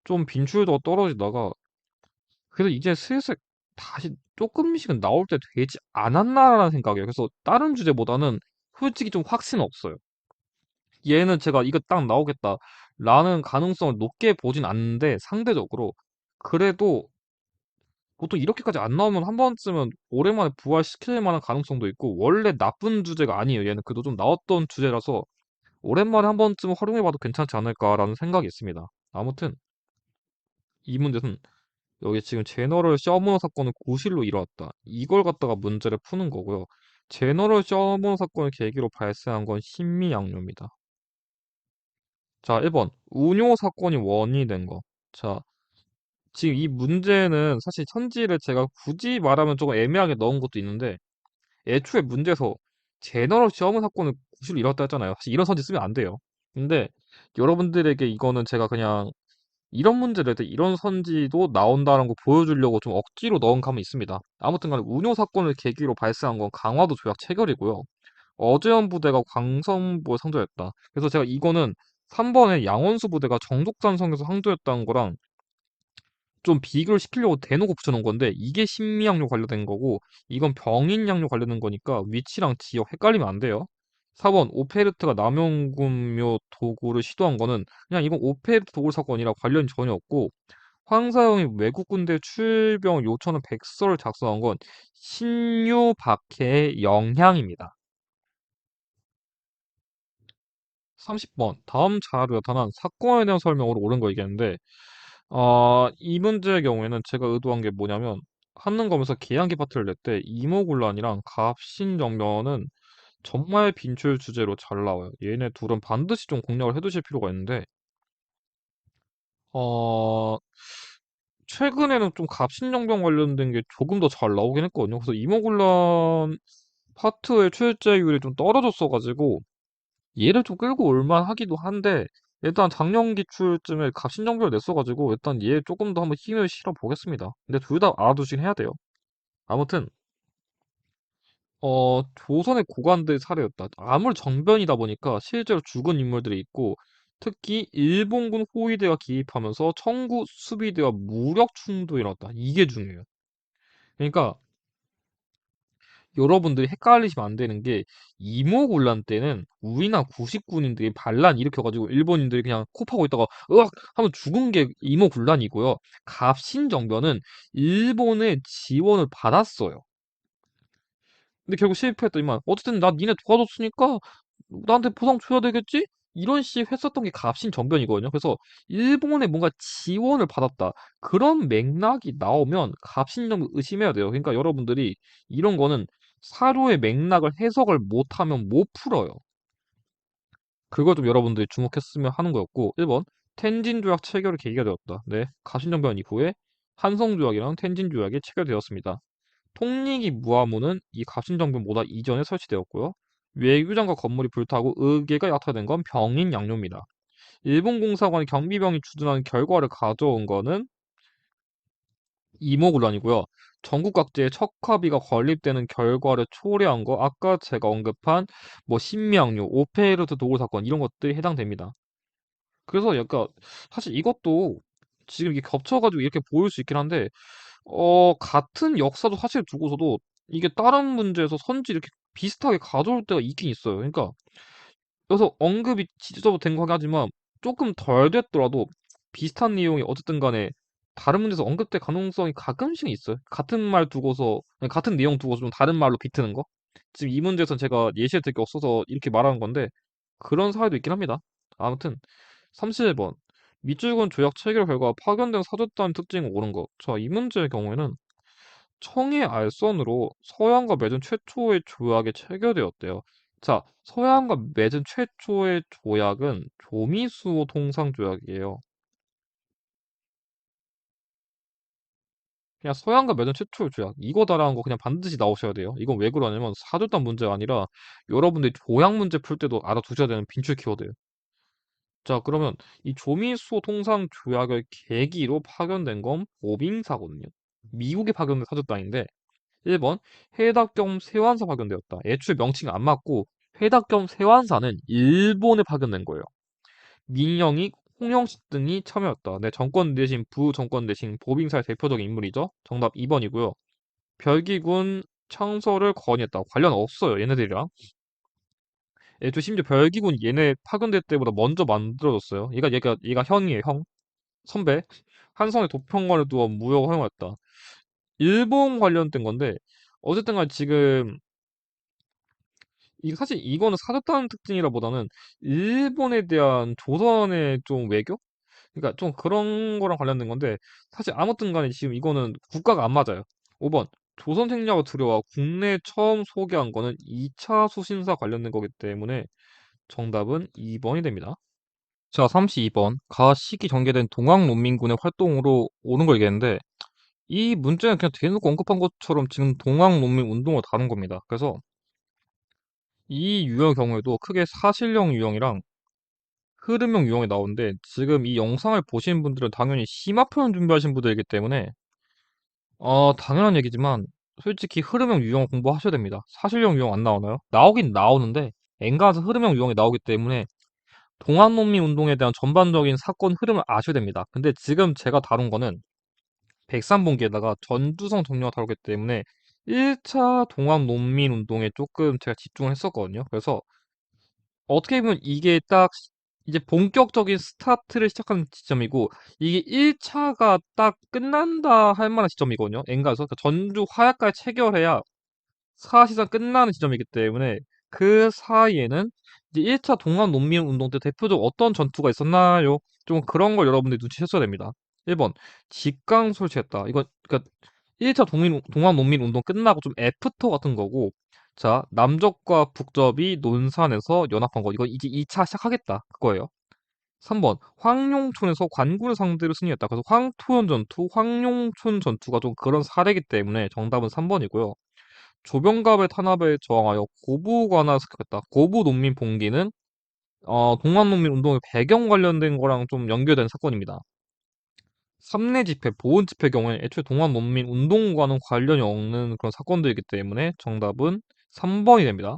좀 빈출도가 떨어지다가 그래서 이제 슬슬 다시 조금씩은 나올 때 되지 않았나라는 생각이에요. 그래서 다른 주제보다는 솔직히 좀 확신은 없어요. 얘는 제가 이거 딱 나오겠다라는 가능성을 높게 보진 않는데 상대적으로 그래도 보통 이렇게까지 안 나오면 한 번쯤은 오랜만에 부활시킬 만한 가능성도 있고 원래 나쁜 주제가 아니에요. 얘는 그래도 좀 나왔던 주제라서 오랜만에 한 번쯤 활용해봐도 괜찮지 않을까라는 생각이 있습니다. 아무튼 이 문제는 여기 지금 제너럴 서머너 사건은 고실로 일어났다. 이걸 갖다가 문제를 푸는 거고요. 제너럴 서머너 사건을 계기로 발생한 건 신미양요입니다. 자, 1번. 운요 사건이 원인이 된 거. 자, 지금 이 문제는 사실 천지를 제가 굳이 말하면 조금 애매하게 넣은 것도 있는데 애초에 문제에서 제너럴 시어머 사건을 구실로 일어났다 했잖아요. 사실 이런 선지 쓰면 안 돼요. 근데 여러분들에게 이거는 제가 그냥 이런 문제를 낼 때 이런 선지도 나온다는 거 보여주려고 좀 억지로 넣은 감은 있습니다. 아무튼 간에 운요 사건을 계기로 발생한 건 강화도 조약 체결이고요. 어제현 부대가 광선부에 상주했다. 그래서 제가 이거는 3번에 양원수 부대가 정족산성에서 상주했다는 거랑 좀 비교를 시키려고 대놓고 붙여놓은 건데 이게 신미양요 관련된 거고 이건 병인양요 관련된 거니까 위치랑 지역 헷갈리면 안 돼요. 4번 오페르트가 남용군묘 도구를 시도한 거는 그냥 이건 오페르트 도구 사건이라 관련이 전혀 없고 황사용이 외국 군대 출병 요청을 백서를 작성한 건 신유박해의 영향입니다. 30번. 다음 자료에 나타난 사건에 대한 설명으로 옳은 거 얘기했는데, 이 문제의 경우에는 제가 의도한 게 뭐냐면, 한능검에서 계양기 파트를 낼 때 이모군란이랑 갑신정변은 정말 빈출 주제로 잘 나와요. 얘네 둘은 반드시 좀 공략을 해두실 필요가 있는데, 어, 최근에는 좀 갑신정변 관련된 게 조금 더 잘 나오긴 했거든요. 그래서 이모군란 파트의 출제율이 좀 떨어졌어가지고, 얘를 좀 끌고 올만 하기도 한데, 일단 작년 기출쯤에 갑신정변을 냈어가지고, 일단 얘 조금 더 한번 힘을 실어 보겠습니다. 근데 둘 다 알아두긴 해야 돼요. 아무튼, 조선의 고관들 사례였다. 아무리 정변이다 보니까 실제로 죽은 인물들이 있고, 특히 일본군 호위대가 기입하면서 청구 수비대와 무력 충돌이 일어났다. 이게 중요해요. 그러니까 여러분들이 헷갈리시면 안 되는 게 이모군란 때는 우리나라 구식군인들이 반란 일으켜가지고 일본인들이 그냥 코 파고 있다가 으악 하면 죽은 게 이모군란이고요. 갑신정변은 일본의 지원을 받았어요. 근데 결국 실패했더니만 어쨌든 나 니네 도와줬으니까 나한테 보상 줘야 되겠지? 이런 식 했었던 게 갑신정변이거든요. 그래서 일본에 뭔가 지원을 받았다. 그런 맥락이 나오면 갑신정변 의심해야 돼요. 그러니까 여러분들이 이런 거는 사료의 맥락을 해석을 못하면 못 풀어요. 그걸 좀 여러분들이 주목했으면 하는 거였고 1번 텐진조약 체결의 계기가 되었다. 네, 갑신정변 이후에 한성조약이랑 텐진조약이 체결되었습니다. 통리기 무화무는 이 갑신정변보다 이전에 설치되었고요. 외교장과 건물이 불타고 의계가 약화된 건 병인 양료입니다. 일본 공사관이 경비병이 주둔하는 결과를 가져온 거는 이모군란이고요. 전국 각지에 척화비가 건립되는 결과를 초래한 거 아까 제가 언급한 뭐 신미양요, 오페르트 도굴 사건 이런 것들이 해당됩니다. 그래서 약간 사실 이것도 지금 이게 겹쳐가지고 이렇게 보일 수 있긴 한데 같은 역사도 사실 두고서도 이게 다른 문제에서 선지 이렇게 비슷하게 가져올 때가 있긴 있어요. 그러니까 여기서 언급이 지저분 된 거긴 하지만 조금 덜 됐더라도 비슷한 내용이 어쨌든 간에 다른 문제에서 언급될 가능성이 가끔씩은 있어요. 같은 말 두고서, 아니, 같은 내용 두고서 좀 다른 말로 비트는 거? 지금 이 문제에서는 제가 예시를 들 게 없어서 이렇게 말하는 건데 그런 사례도 있긴 합니다. 아무튼 31번. 밑줄근 조약 체결 결과 파견된 사절단 특징이 옳은 것. 자, 이 문제의 경우에는 청해 알선으로 서양과 맺은 최초의 조약이 체결되었대요. 자, 서양과 맺은 최초의 조약은 조미수호 통상조약이에요. 그냥 서양과 맺은 최초의 조약 이거다라는 거 그냥 반드시 나오셔야 돼요. 이건 왜 그러냐면 사절단 문제가 아니라 여러분들이 조약 문제 풀 때도 알아두셔야 되는 빈출 키워드예요. 자, 그러면 이 조미수호 통상조약을 계기로 파견된 건 보빙사거든요. 미국에 파견된 사절단인데 1번 해닭 겸 세완사 파견되었다. 애초에 명칭이 안 맞고 해닭 겸 세완사는 일본에 파견된 거예요. 민영익, 홍영식 등이 참여했다. 네, 정권 대신 부정권 대신 보빙사의 대표적인 인물이죠. 정답 2번이고요. 별기군 창설을 건의했다. 관련 없어요. 얘네들이랑. 애초에 심지어 별기군 얘네 파견될 때보다 먼저 만들어졌어요. 얘가 형이에요. 형. 선배. 한성의 도평관을 두어 무역 허용했다. 일본 관련된 건데 어쨌든 간에 지금 사실 이거는 사줬다는 특징이라보다는 일본에 대한 조선의 좀 외교? 그러니까 좀 그런 거랑 관련된 건데 사실 아무튼 간에 지금 이거는 국가가 안 맞아요. 5번 조선 생략을 두려워 국내 처음 소개한 거는 2차 수신사 관련된 거기 때문에 정답은 2번이 됩니다. 자, 32번. 가 시기 전개된 동학농민군의 활동으로 오는 걸 얘기했는데 이 문제는 그냥 대놓고 언급한 것처럼 지금 동학농민 운동을 다룬 겁니다. 그래서 이 유형의 경우에도 크게 사실형 유형이랑 흐름형 유형이 나오는데 지금 이 영상을 보신 분들은 당연히 심화 표현 준비하신 분들이기 때문에 당연한 얘기지만 솔직히 흐름형 유형 공부하셔야 됩니다. 사실형 유형 안 나오나요? 나오긴 나오는데 엔간해서 흐름형 유형이 나오기 때문에 동학농민 운동에 대한 전반적인 사건 흐름을 아셔야 됩니다. 근데 지금 제가 다룬 거는 백삼봉기에다가 전두성 정령을 다루기 때문에 1차 동학농민 운동에 조금 제가 집중을 했었거든요. 그래서 어떻게 보면 이게 딱 이제 본격적인 스타트를 시작하는 지점이고, 이게 1차가 딱 끝난다 할 만한 지점이거든요. 엔가에서. 그러니까 전주 화약까지 체결해야 사실상 끝나는 지점이기 때문에 그 사이에는 이제 1차 동학농민운동 때 대표적으로 어떤 전투가 있었나요? 좀 그런 걸 여러분들이 눈치챘어야 됩니다. 1번, 직강 설치했다. 이거, 그러니까 1차 동학농민운동 끝나고 좀 애프터 같은 거고, 자, 남적과 북적이 논산에서 연합한 거. 이거 이제 2차 시작하겠다. 그거예요. 3번, 황룡촌에서 관군을 상대로 승리했다. 그래서 황토현 전투, 황룡촌 전투가 좀 그런 사례이기 때문에 정답은 3번이고요. 조병갑의 탄압에 저항하여 고부관할을 습격했다. 고부 농민 봉기는 동학농민 운동의 배경 관련된 거랑 좀 연결된 사건입니다. 삼내 집회, 보훈 집회 경우에 애초에 동학농민 운동과는 관련이 없는 그런 사건들이기 때문에 정답은 3번이 됩니다.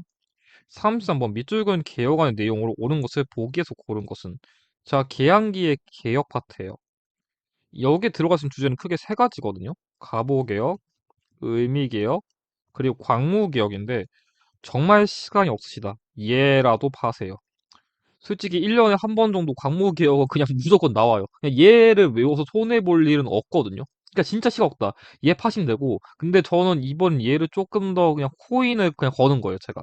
33번 밑줄근 개혁안의 내용으로 옳은 것을 보기에서 고른 것은 자 계양기의 개혁 파트예요. 여기에 들어가 있는 주제는 크게 세 가지거든요. 가보개혁, 의미개혁, 그리고 광무개혁인데 정말 시간이 없으시다. 얘라도 파세요. 솔직히 1년에 한 번 정도 광무개혁은 그냥 무조건 나와요. 그냥 얘를 외워서 손해볼 일은 없거든요. 그러니까 진짜 시간 없다. 얘 파시면 되고. 근데 저는 이번 얘를 조금 더 그냥 코인을 그냥 거는 거예요, 제가.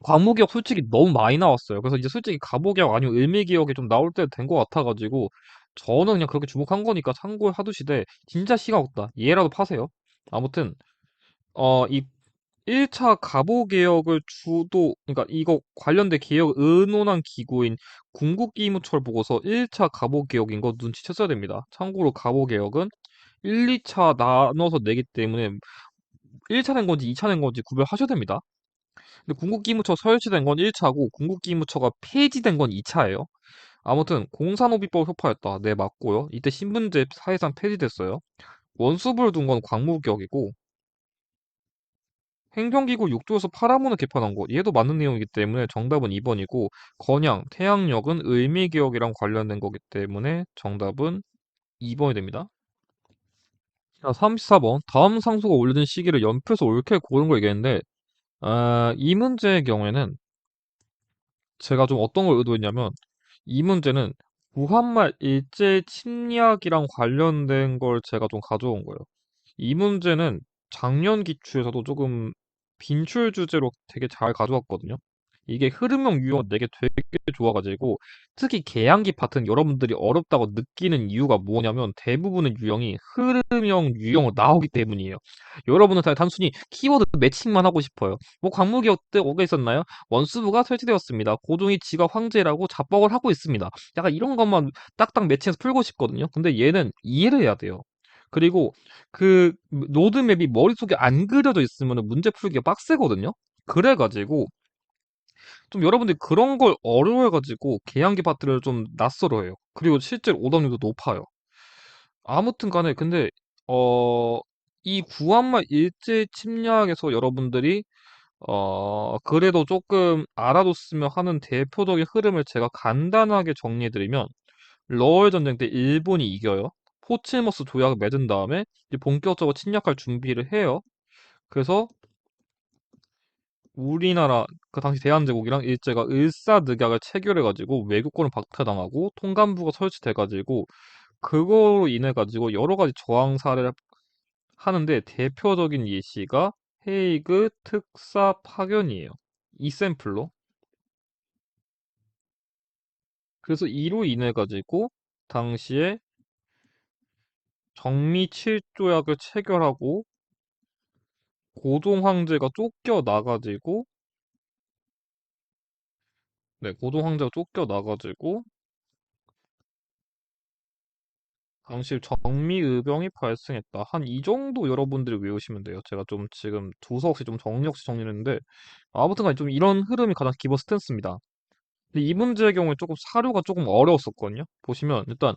광무개혁 솔직히 너무 많이 나왔어요. 그래서 이제 솔직히 가보개혁 아니면 을미개혁이 좀 나올 때 된 것 같아가지고 저는 그냥 그렇게 주목한 거니까 참고해 하두시되 진짜 시간 없다. 얘라도 파세요. 아무튼 이 1차 가보개혁을 그러니까 이거 관련된 개혁 의논한 기구인 궁극기무처를 보고서 1차 가보개혁인 거 눈치챘어야 됩니다. 참고로 가보개혁은 1, 2차 나눠서 내기 때문에 1차 낸 건지 2차 낸 건지 구별하셔야 됩니다. 근데 궁극기무처 설치된 건 1차고 궁극기무처가 폐지된 건 2차예요. 아무튼 공산노비법 효파였다. 네, 맞고요. 이때 신분제 사회상 폐지됐어요. 원수부를 둔 건 광무개혁이고 행정기구 6조에서 파라문을 개편한 거 얘도 맞는 내용이기 때문에 정답은 2번이고 건양, 태양역은 을미개혁이랑 관련된 거기 때문에 정답은 2번이 됩니다. 자, 34번 다음 상수가 올려진 시기를 연표에서 옳게 고른 걸 얘기했는데 이 문제의 경우에는 제가 좀 어떤 걸 의도했냐면 이 문제는 무한말 일제 침략이랑 관련된 걸 제가 좀 가져온 거예요. 이 문제는 작년 기출에서도 조금 빈출 주제로 되게 잘 가져왔거든요. 이게 흐름형 유형 4개 되게 좋아가지고 특히 계양기 파트는 여러분들이 어렵다고 느끼는 이유가 뭐냐면 대부분의 유형이 흐름형 유형으로 나오기 때문이에요. 여러분은 다 단순히 키워드 매칭만 하고 싶어요. 뭐 광무기업 때 뭐가 있었나요? 원수부가 설치되었습니다. 고종이 지가 황제라고 자뻑을 하고 있습니다. 약간 이런 것만 딱딱 매칭해서 풀고 싶거든요. 근데 얘는 이해를 해야 돼요. 그리고 그 로드맵이 머릿속에 안 그려져 있으면 문제 풀기가 빡세거든요. 그래가지고 좀 여러분들이 그런 걸 어려워해가지고 계양기 파트를 좀 낯설어해요. 그리고 실제로 오답률도 높아요. 아무튼 간에 근데 어, 이 구한말 일제 침략에서 여러분들이 그래도 조금 알아뒀으면 하는 대표적인 흐름을 제가 간단하게 정리해드리면 러일 전쟁 때 일본이 이겨요. 포츠머스 조약을 맺은 다음에 이제 본격적으로 침략할 준비를 해요. 그래서 우리나라 그 당시 대한제국이랑 일제가 을사늑약을 체결해가지고 외교권을 박탈당하고 통감부가 설치돼가지고 그거로 인해가지고 여러 가지 저항 사례를 하는데 대표적인 예시가 헤이그 특사 파견이에요. 이 샘플로. 그래서 이로 인해가지고 당시에 정미 7조약을 체결하고 고종 황제가 쫓겨나가지고 네, 고종 황제가 쫓겨나가지고 당시 정미의병이 발생했다. 한 이 정도 여러분들이 외우시면 돼요. 제가 좀 지금 두서 없이 좀 정리 없이 정리를 했는데 아무튼간에 좀 이런 흐름이 가장 기본 스탠스입니다. 근데 이 문제의 경우에 조금 사료가 조금 어려웠었거든요. 보시면 일단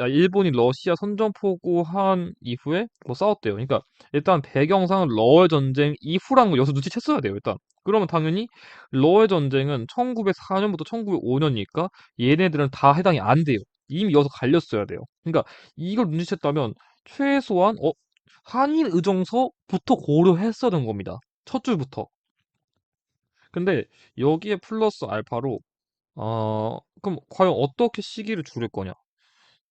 일본이 러시아 선전포고한 이후에 뭐 싸웠대요. 그러니까 일단 배경상 러일 전쟁 이후라는 거 여기서 눈치챘어야 돼요. 일단 그러면 당연히 러일 전쟁은 1904년부터 1905년이니까 얘네들은 다 해당이 안 돼요. 이미 여기서 갈렸어야 돼요. 그러니까 이걸 눈치챘다면 최소한 한일 의정서부터 고려했어야 되는 겁니다. 첫 줄부터. 근데 여기에 플러스 알파로 그럼 과연 어떻게 시기를 줄일 거냐?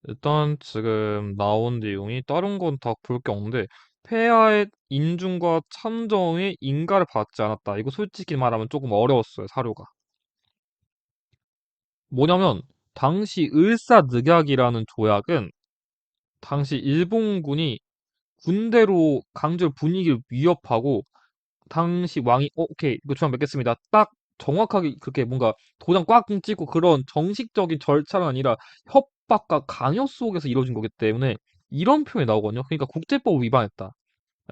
일단 지금 나온 내용이 다른 건 다 볼 게 없는데 폐하의 인중과 참정의 인가를 받지 않았다. 이거 솔직히 말하면 조금 어려웠어요, 사료가. 뭐냐면 당시 을사늑약이라는 조약은 당시 일본군이 군대로 강제로 분위기를 위협하고 당시 왕이 오케이 이거 조약 맺겠습니다. 딱 정확하게 그렇게 뭔가 도장 꽉 찍고 그런 정식적인 절차가 아니라 협박과 강요 속에서 이루어진 거기 때문에 이런 표현이 나오거든요. 그러니까 국제법 위반했다.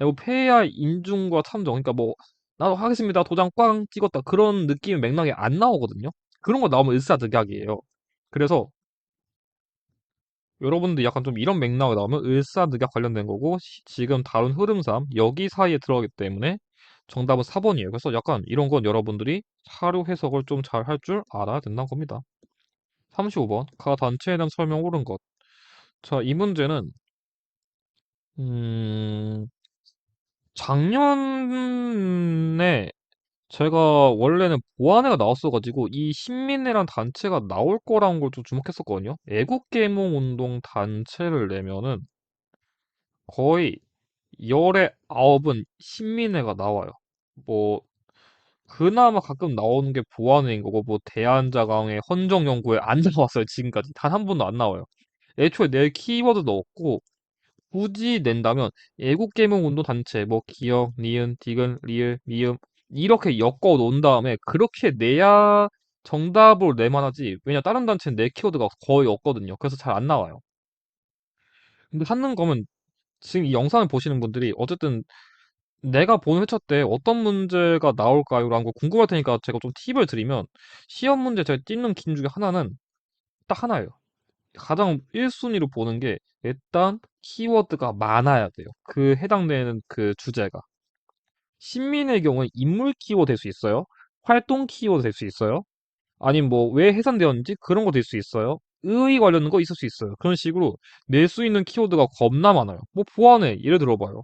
뭐 폐하 인중과 참정 그러니까 뭐 나도 하겠습니다. 도장 꽝 찍었다. 그런 느낌의 맥락이 안 나오거든요. 그런 거 나오면 을사늑약이에요. 그래서 여러분들 약간 좀 이런 맥락이 나오면 을사늑약 관련된 거고 지금 다룬 흐름상 여기 사이에 들어가기 때문에 정답은 4번이에요. 그래서 약간 이런 건 여러분들이 사료 해석을 좀 잘 할 줄 알아야 된다는 겁니다. 35번 가 단체에 대한 설명 옳은 것. 자, 이 문제는 음, 작년에 제가 원래는 보안회가 나왔어가지고 이 신민회란 단체가 나올 거라는 걸 좀 주목했었거든요. 애국계몽운동 단체를 내면은 거의 열의 아홉은 신민회가 나와요. 뭐 그나마 가끔 나오는 게 보안회인 거고 뭐 대한자강회, 헌정연구회 안 나왔어요 지금까지 단 한 번도 안 나와요. 애초에 내 키워드 넣었고 굳이 낸다면 애국계몽운동 단체 뭐 기역, 니은, 디귿, 리을, 미음 이렇게 엮어 놓은 다음에 그렇게 내야 정답으로 내만하지. 왜냐 다른 단체는 내 키워드가 거의 없거든요. 그래서 잘 안 나와요. 근데 찾는 거면 지금 이 영상을 보시는 분들이 어쨌든 내가 본 회차 때 어떤 문제가 나올까요? 라는 거 궁금할 테니까 제가 좀 팁을 드리면 시험 문제 제가 찝는 기준 중에 하나는 딱 하나예요. 가장 1순위로 보는 게 일단 키워드가 많아야 돼요. 그 해당되는 그 주제가. 신민의 경우에 인물 키워드 될 수 있어요. 활동 키워드 될 수 있어요. 아니면 뭐 왜 해산되었는지 그런 거 될 수 있어요. 의의 관련된 거 있을 수 있어요. 그런 식으로 낼 수 있는 키워드가 겁나 많아요. 뭐 보안해. 예를 들어봐요.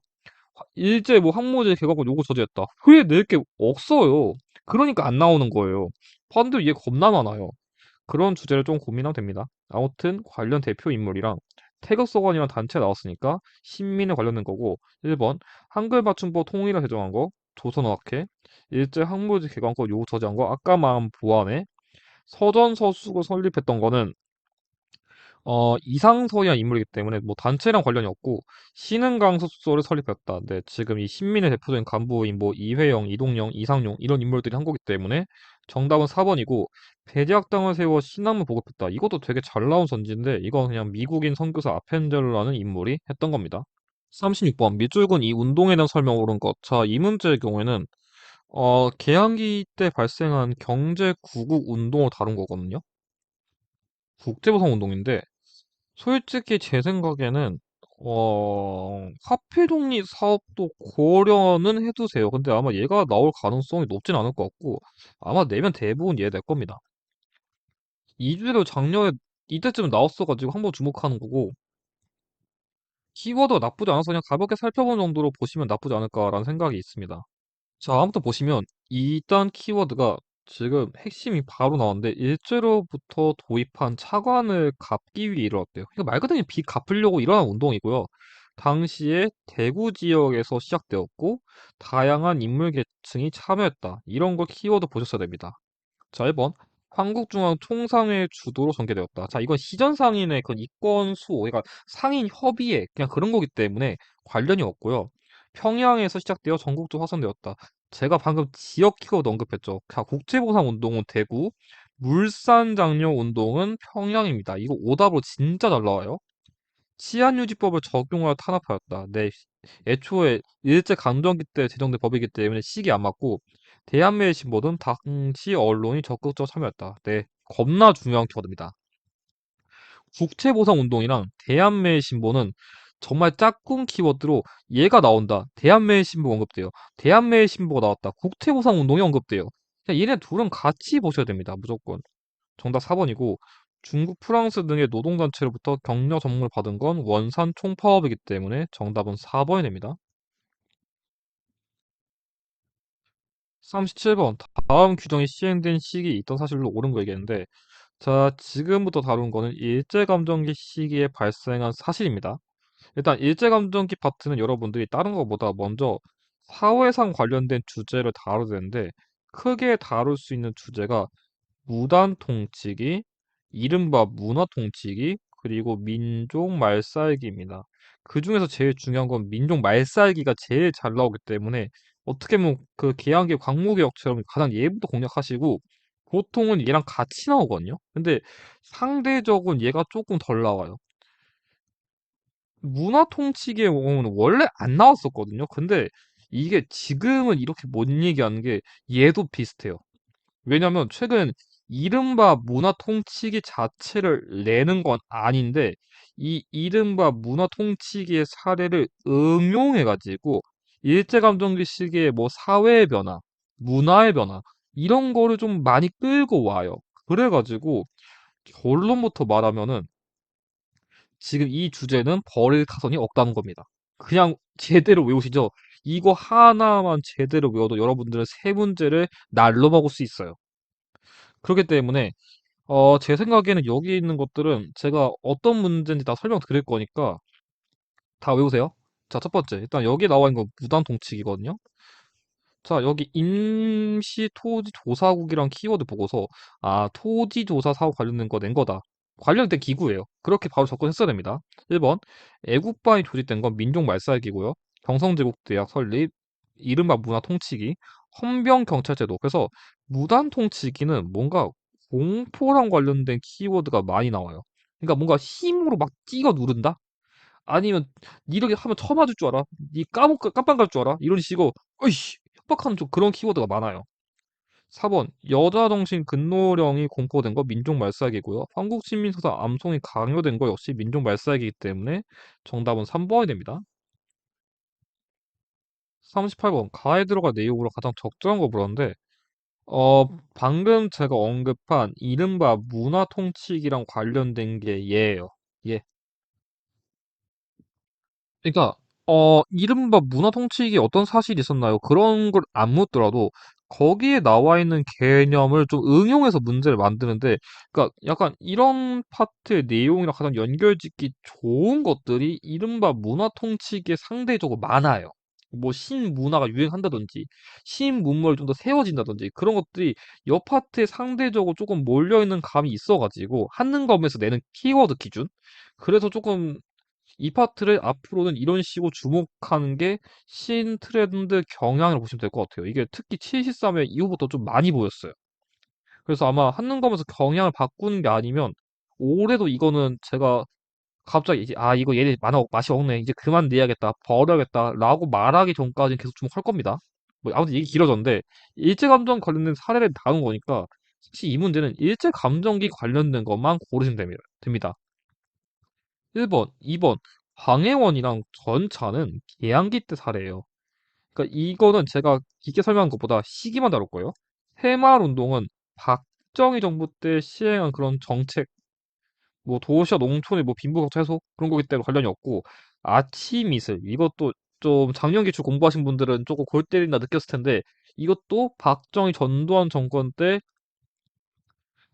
일제 뭐 항모제 개각을 요구 저지했다. 왜 낼 게 없어요. 그러니까 안 나오는 거예요. 사람들 이게 겁나 많아요. 그런 주제를 좀 고민하면 됩니다. 아무튼 관련 대표 인물이랑 태극서관이랑 단체 나왔으니까 신민에 관련된 거고 1번 한글 맞춤법 통일을 제정한 거 조선어학회 일제 항모제 개관권 요구 저지한 거 아까 말한 보안에 서전서술을 설립했던 거는 이상서이한 인물이기 때문에 뭐 단체랑 관련이 없고 신흥강습소를 설립했다. 네, 지금 이 신민의 대표적인 간부인 뭐 이회영, 이동영, 이상용 이런 인물들이 한 거기 때문에 정답은 4번이고 배제학당을 세워 신학문 보급했다. 이것도 되게 잘 나온 선지인데 이건 그냥 미국인 선교사 아펜젤러라는 인물이 했던 겁니다. 36번 밑줄근 이 운동에 대한 설명 옳은 것. 자, 이 문제의 경우에는 개항기 때 발생한 경제 구국 운동을 다룬 거거든요. 국제보상 운동인데 솔직히 제 생각에는 화폐 독립 사업도 고려는 해두세요. 근데 아마 얘가 나올 가능성이 높진 않을 것 같고 아마 내면 대부분 얘 낼 겁니다. 이주에도 작년에 이때쯤 나왔어가지고 한번 주목하는 거고 키워드가 나쁘지 않아서 그냥 가볍게 살펴본 정도로 보시면 나쁘지 않을까라는 생각이 있습니다. 자, 아무튼 보시면 이딴 키워드가 지금 핵심이 바로 나왔는데 일제로부터 도입한 차관을 갚기 위해 이루었대요. 그러니까 말 그대로 빚 갚으려고 일어난 운동이고요. 당시에 대구 지역에서 시작되었고 다양한 인물 계층이 참여했다. 이런 걸 키워드 보셨어야 됩니다. 자, 1번 한국중앙총상회 주도로 전개되었다. 자, 이건 시전 상인의 그 이권 수호, 그러니까 상인 협의회 그냥 그런 거기 때문에 관련이 없고요. 평양에서 시작되어 전국적으로 확산되었다. 제가 방금 지역 키워드 언급했죠. 자, 국제보상 운동은 대구, 물산장려 운동은 평양입니다. 이거 오답으로 진짜 잘 나와요. 치안유지법을 적용하여 탄압하였다. 네, 애초에 일제 강점기 때 제정된 법이기 때문에 시기 안 맞고 대한민의 신보는 당시 언론이 적극적으로 참여했다. 네, 겁나 중요한 키워드입니다. 국채보상 운동이랑 대한매의 신보는 정말 짝꿍 키워드로 얘가 나온다. 대한매의 신보 언급돼요. 대한매의 신보가 나왔다. 국채보상 운동이 언급돼요. 그냥 얘네 둘은 같이 보셔야 됩니다. 무조건. 정답 4번이고 중국, 프랑스 등의 노동단체로부터 격려 전문을 받은 건 원산 총파업이기 때문에 정답은 4번이 됩니다. 37번. 다음 규정이 시행된 시기 있던 사실로 옳은 거 얘기했는데, 자, 지금부터 다룬 거는 일제감정기 시기에 발생한 사실입니다. 일단 일제감정기 파트는 여러분들이 다른 것보다 먼저 사회상 관련된 주제를 다뤄야 되는데, 크게 다룰 수 있는 주제가 무단 통치기, 이른바 문화 통치기, 그리고 민족 말살기입니다. 그 중에서 제일 중요한 건 민족 말살기가 제일 잘 나오기 때문에 어떻게 보면 그 계양기 광무개혁처럼 가장 얘부터 공략하시고 보통은 얘랑 같이 나오거든요. 근데 상대적으로 얘가 조금 덜 나와요. 문화 통치기의 경우는 원래 안 나왔었거든요. 근데 이게 지금은 이렇게 못 얘기하는 게 얘도 비슷해요. 왜냐면 최근 이른바 문화 통치기 자체를 내는 건 아닌데 이 이른바 문화 통치기의 사례를 응용해 가지고 일제감정기 시기에 뭐 사회의 변화, 문화의 변화 이런 거를 좀 많이 끌고 와요. 그래 가지고 결론부터 말하면은 지금 이 주제는 벌일 타선이 없다는 겁니다. 그냥 제대로 외우시죠. 이거 하나만 제대로 외워도 여러분들은 세 문제를 날로 먹을 수 있어요. 그렇기 때문에 제 생각에는 여기 있는 것들은 제가 어떤 문제인지 다 설명드릴 거니까 다 외우세요. 자, 첫 번째. 일단 여기 나와 있는 건 무단 통치기거든요. 자, 여기 임시 토지 조사국이란 키워드 보고서 아, 토지 조사 사업 관련된 거 낸 거다. 관련된 기구예요. 그렇게 바로 접근했어야 됩니다. 1번. 애국반이 조직된 건 민족 말살기고요. 경성제국대학 설립, 이른바 문화 통치기, 헌병 경찰제도. 그래서 무단 통치기는 뭔가 공포랑 관련된 키워드가 많이 나와요. 그러니까 뭔가 힘으로 막 찍어 누른다? 아니면 니 이렇게 하면 쳐맞을 줄 알아? 니 깜빵 갈 줄 알아? 이런 식으로 어이씨 협박하는 좀 그런 키워드가 많아요. 4번 여자 정신 근로령이 공포된 거 민족 말살기고요. 한국신민사상 암송이 강요된 거 역시 민족 말살기이기 때문에 정답은 3번이 됩니다. 38번 가에 들어갈 내용으로 가장 적절한 거 물었는데 방금 제가 언급한 이른바 문화 통치기랑 관련된 게 얘예요. 얘. 그러니까 이른바 문화 통치기에 어떤 사실이 있었나요? 그런 걸 안 묻더라도 거기에 나와 있는 개념을 좀 응용해서 문제를 만드는데 그러니까 약간 이런 파트의 내용이랑 가장 연결짓기 좋은 것들이 이른바 문화 통치기에 상대적으로 많아요. 뭐 신문화가 유행한다든지 신문물이 좀 더 세워진다든지 그런 것들이 옆 파트에 상대적으로 조금 몰려있는 감이 있어가지고 한능검에서 내는 키워드 기준 그래서 조금 이 파트를 앞으로는 이런 식으로 주목하는 게 신 트렌드 경향이라고 보시면 될 것 같아요. 이게 특히 73회 이후부터 좀 많이 보였어요. 그래서 아마 한눈검에서 경향을 바꾸는 게 아니면 올해도 이거는 제가 갑자기 이제 아 이거 얘네 맛이 없네 이제 그만 내야겠다 버려야겠다라고 말하기 전까지는 계속 주목할 겁니다. 뭐 아무튼 얘기 길어졌는데 일제감정 관련된 사례를 다룬 거니까 사실 이 문제는 일제감정기 관련된 것만 고르시면 됩니다. 1번, 2번 광해원이랑 전차는 개항기 때 사례예요. 그러니까 이거는 제가 깊게 설명한 것보다 시기만 다룰 거예요. 새마을운동은 박정희 정부 때 시행한 그런 정책, 뭐 도시와 농촌의 뭐 빈부격차 해소 그런 거기 때문에 관련이 없고 아침 이슬 이것도 좀 작년 기출 공부하신 분들은 조금 골 때린다 느꼈을 텐데 이것도 박정희 전두환 정권 때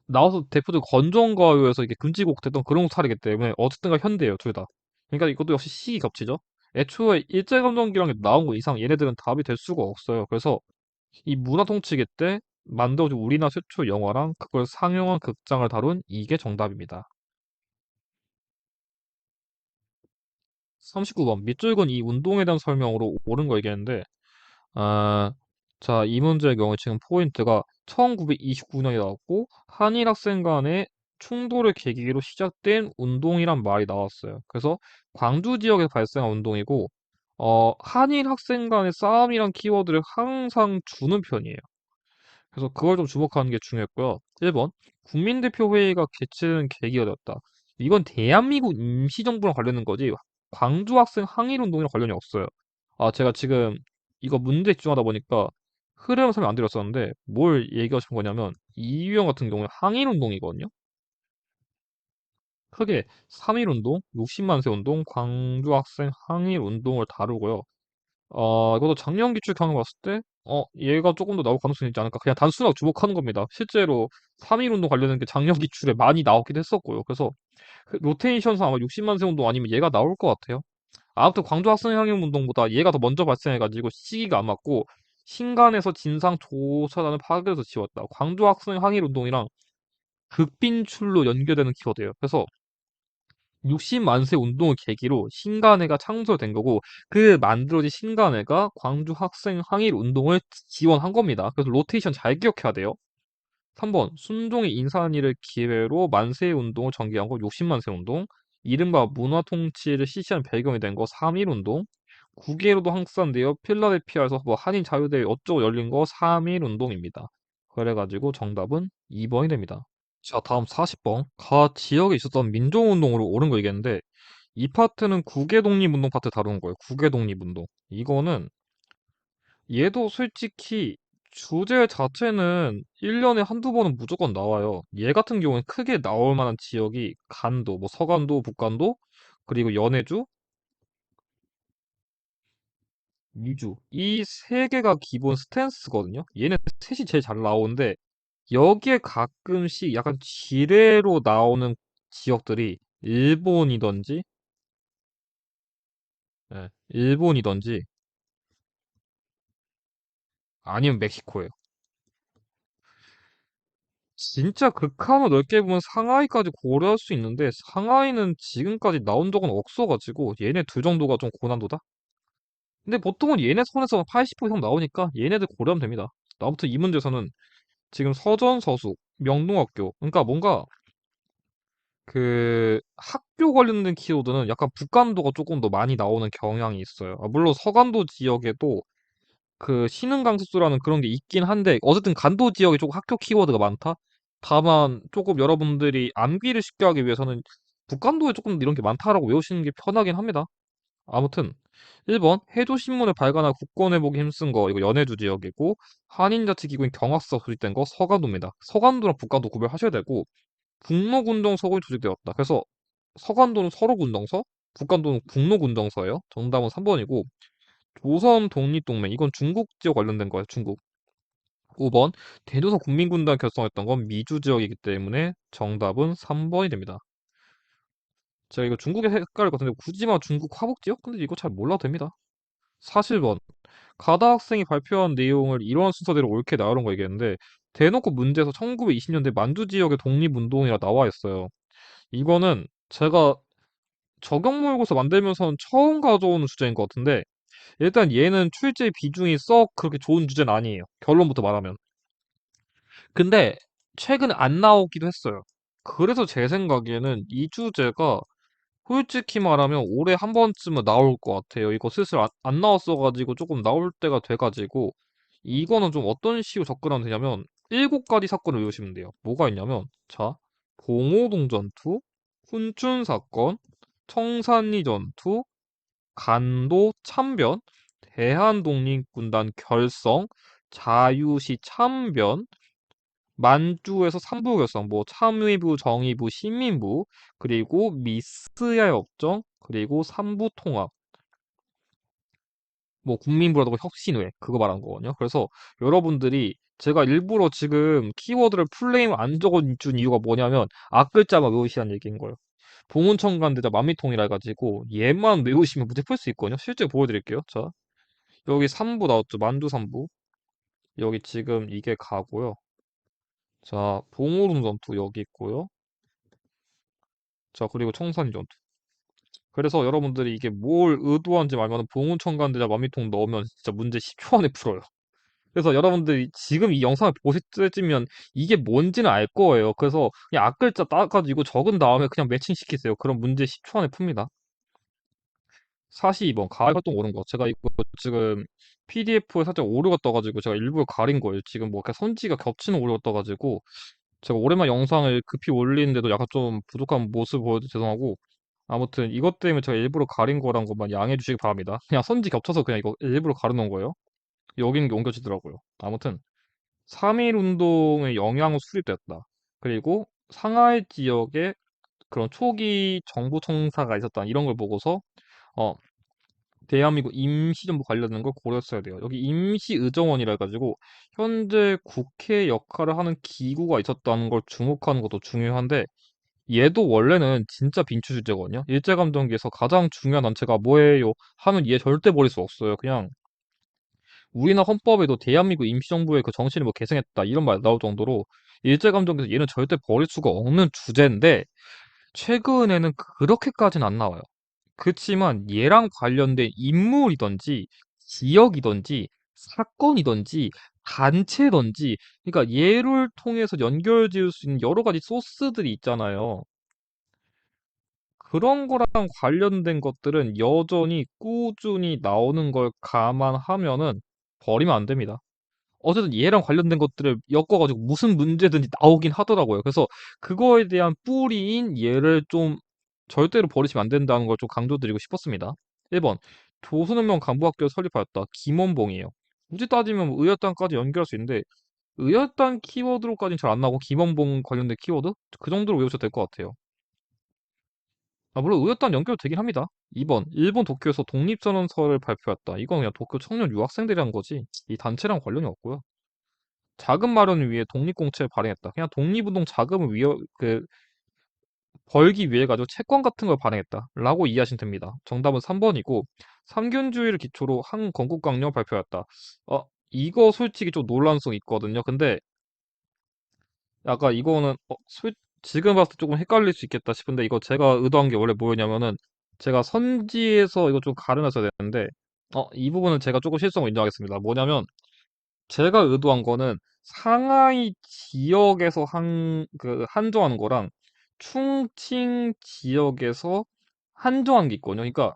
나와서 대표들 건전가요에서 이게 금지곡 됐던 그런 사례이기 때문에 어쨌든가 현대예요 둘 다. 그러니까 이것도 역시 시기 겹치죠. 애초에 일제감정기란 게 나온 거 이상 얘네들은 답이 될 수가 없어요. 그래서 이 문화 통치기 때 만들어진 우리나라 최초 영화랑 그걸 상영한 극장을 다룬 이게 정답입니다. 39번 밑줄근 이 운동에 대한 설명으로 옳은 거 얘기했는데 아, 자, 이 문제의 경우 지금 포인트가 1929년에 나왔고 한일 학생 간의 충돌을 계기로 시작된 운동이란 말이 나왔어요. 그래서 광주 지역에서 발생한 운동이고 한일 학생 간의 싸움이란 키워드를 항상 주는 편이에요. 그래서 그걸 좀 주목하는 게 중요했고요. 1번 국민대표 회의가 개최되는 계기가 되었다. 이건 대한민국 임시정부랑 관련된 거지 광주 학생 항일 운동이랑 관련이 없어요. 아 제가 지금 이거 문제 집중하다 보니까 흐름 설명 안 드렸었는데 뭘 얘기하고 싶은 거냐면 이유영 같은 경우에 항일 운동이거든요. 크게 3.1 운동, 60만 세 운동, 광주 학생 항일 운동을 다루고요. 이것도 작년 기출 경험 봤을 때 얘가 조금 더 나올 가능성이 있지 않을까. 그냥 단순하게 주목하는 겁니다. 실제로 3일 운동 관련된 게 작년 기출에 많이 나오기도 했었고요. 그래서 그 로테이션상 아마 60만 세 운동 아니면 얘가 나올 것 같아요. 아무튼 광주 학생 항해 운동보다 얘가 더 먼저 발생해가지고 시기가 안 맞고 신간에서 진상 조사단을 파견해서 지웠다. 광주 학생 항해 운동이랑 극빈출로 연결되는 키워드예요. 그래서 60만 세 운동을 계기로 신간회가 창설된 거고 그 만들어진 신간회가 광주 학생 항일 운동을 지원한 겁니다. 그래서 로테이션 잘 기억해야 돼요. 3번 순종의 인산이를 기회로 만세 운동을 전개한 거 60만 세 운동. 이른바 문화 통치를 실시한 배경이 된 거 3.1 운동. 국외로도 확산되어 필라델피아에서 뭐 한인 자유대회 어쩌고 열린 거 3.1 운동입니다. 그래가지고 정답은 2번이 됩니다. 자, 다음 40번. 가 지역에 있었던 민족운동으로 옳은 거 얘기했는데, 이 파트는 국외 독립운동 파트 다루는 거예요. 국외 독립운동. 이거는, 얘도 솔직히 주제 자체는 1년에 한두 번은 무조건 나와요. 얘 같은 경우는 크게 나올 만한 지역이 간도, 뭐 서간도, 북간도, 그리고 연해주, 미주. 이 세 개가 기본 스탠스거든요. 얘는 셋이 제일 잘 나오는데, 여기에 가끔씩 약간 지뢰로 나오는 지역들이 일본이든지, 일본이든지 아니면 멕시코예요. 진짜 극한을 넓게 보면 상하이까지 고려할 수 있는데 상하이는 지금까지 나온 적은 없어가지고 얘네 둘 정도가 좀 고난도다? 근데 보통은 얘네 손에서 80% 이상 나오니까 얘네들 고려하면 됩니다. 아무튼 이 문제에서는 지금 서전서수, 명동학교 그러니까 뭔가 그 학교 관련된 키워드는 약간 북간도가 조금 더 많이 나오는 경향이 있어요. 물론 서간도 지역에도 그 신흥 강습수라는 그런 게 있긴 한데 어쨌든 간도 지역에 조금 학교 키워드가 많다. 다만 조금 여러분들이 암기를 쉽게 하기 위해서는 북간도에 조금 이런 게 많다라고 외우시는 게 편하긴 합니다. 아무튼 1번 해조신문을 발간한 국권회복에 힘쓴 거 이거 연해주 지역이고 한인자치기구인 경학사 소집된 거 서간도입니다. 서간도랑 북간도 구별하셔야 되고 북로군정서가 조직되었다. 그래서 서간도는 서로군정서, 북간도는 북로군정서예요. 정답은 3번이고 조선 독립동맹 이건 중국 지역 관련된 거예요. 중국. 5번 대조선 국민군단 결성했던 건 미주 지역이기 때문에 정답은 3번이 됩니다. 제가 이거 중국에 헷갈릴 것 같은데 굳이 말 중국 화북 지역? 근데 이거 잘 몰라도 됩니다. 41번 가다 학생이 발표한 내용을 이러한 순서대로 옳게 나오는 거 얘기했는데 대놓고 문제에서 1920년대 만주 지역의 독립운동이라 나와 있어요. 이거는 제가 적용 모의고사 만들면서는 처음 가져오는 주제인 것 같은데 일단 얘는 출제 비중이 썩 그렇게 좋은 주제는 아니에요. 결론부터 말하면. 근데 최근에 안 나오기도 했어요. 그래서 제 생각에는 이 주제가 솔직히 말하면 올해 한 번쯤은 나올 것 같아요. 이거 슬슬 안 나왔어가지고 조금 나올 때가 돼가지고 이거는 좀 어떤 식으로 접근하면 되냐면 7가지 사건을 외우시면 돼요. 뭐가 있냐면 자 봉오동 전투, 훈춘 사건, 청산리 전투, 간도 참변, 대한독립군단 결성, 자유시 참변, 만주에서 삼부 결성, 뭐 참의부, 정의부, 신민부, 그리고 미스야 협정, 그리고 삼부 통합, 뭐 국민부라고 혁신회 그거 말한 거거든요. 그래서 여러분들이 제가 일부러 지금 키워드를 풀네임 안 적어준 이유가 뭐냐면 앞글자만 외우시라는 얘기인 거예요. 봉은청간대자 만미통이라 해가지고 얘만 외우시면 문제 풀 수 있거든요. 실제 보여드릴게요. 자, 여기 3부 나왔죠. 만두 3부. 여기 지금 이게 가고요. 자, 봉오동 전투 여기 있고요. 자, 그리고 청산 전투. 그래서 여러분들이 이게 뭘 의도한지 알면 봉은청간대자 만미통 넣으면 진짜 문제 10초 안에 풀어요. 그래서 여러분들이 지금 이 영상을 보실 때쯤이면 이게 뭔지는 알 거예요. 그래서 그냥 앞글자 따가지고 적은 다음에 그냥 매칭 시키세요. 그럼 문제 10초 안에 풉니다. 42번 가을 활동 오른 거. 제가 이거 지금 PDF에 살짝 오류가 떠가지고 제가 일부러 가린 거예요. 지금 뭐 이렇게 선지가 겹치는 오류가 떠가지고 제가 오랜만 영상을 급히 올리는데도 약간 좀 부족한 모습 보여서 죄송하고 아무튼 이것 때문에 제가 일부러 가린 거란 것만 양해해 주시기 바랍니다. 그냥 선지 겹쳐서 그냥 이거 일부러 가려놓은 거예요. 여기는 게 옮겨지더라고요. 아무튼 3.1 운동의 영향으로 수립됐다. 그리고 상하이 지역에 그런 초기 정부 청사가 있었다. 이런 걸 보고서 어, 대한민국 임시정부 관련된 걸 고려했어야 돼요. 여기 임시의정원이라 해가지고 현재 국회 역할을 하는 기구가 있었다는 걸 주목하는 것도 중요한데 얘도 원래는 진짜 빈추주제거든요. 일제감정기에서 가장 중요한 단체가 뭐예요? 하면 얘 절대 버릴 수 없어요. 그냥 우리나라 헌법에도 대한민국 임시정부의 그 정신을 뭐 계승했다 이런 말 나올 정도로 일제감정기에서 얘는 절대 버릴 수가 없는 주제인데 최근에는 그렇게까지는 안 나와요. 그치만 얘랑 관련된 인물이든지 지역이든지 사건이든지 단체든지 그러니까 얘를 통해서 연결 지을 수 있는 여러 가지 소스들이 있잖아요. 그런 거랑 관련된 것들은 여전히 꾸준히 나오는 걸 감안하면은 버리면 안 됩니다. 어쨌든 얘랑 관련된 것들을 엮어가지고 무슨 문제든지 나오긴 하더라고요. 그래서 그거에 대한 뿌리인 얘를 좀 절대로 버리시면 안 된다는 걸 좀 강조드리고 싶었습니다. 1번, 조선혁명 간부학교를 설립하였다. 김원봉이에요. 굳이 따지면 뭐 의열단까지 연결할 수 있는데 의열단 키워드로까지는 잘 안 나오고 김원봉 관련된 키워드? 그 정도로 외우셔도 될 것 같아요. 물론 의열단 연결되긴 합니다. 2번, 일본 도쿄에서 독립선언서를 발표했다. 이건 그냥 도쿄 청년 유학생들이 한 거지 이 단체랑 관련이 없고요. 자금 마련을 위해 독립공채를 발행했다. 그냥 독립운동 자금을 벌기 위해 가지고 채권 같은 걸 발행했다라고 이해하시면 됩니다. 정답은 3번이고 삼균주의를 기초로 한 건국강령 발표했다. 이거 솔직히 좀 논란성 있거든요. 근데 약간 이거는 지금 봤을 때 조금 헷갈릴 수 있겠다 싶은데 이거 제가 의도한 게 원래 뭐였냐면은 제가 선지에서 이거 좀 가름했어야 되는데 이 부분은 제가 조금 실수한 거 인정하겠습니다. 뭐냐면 제가 의도한 거는 상하이 지역에서 한정하는 거랑 충칭 지역에서 한정하는 게 있거든요. 그러니까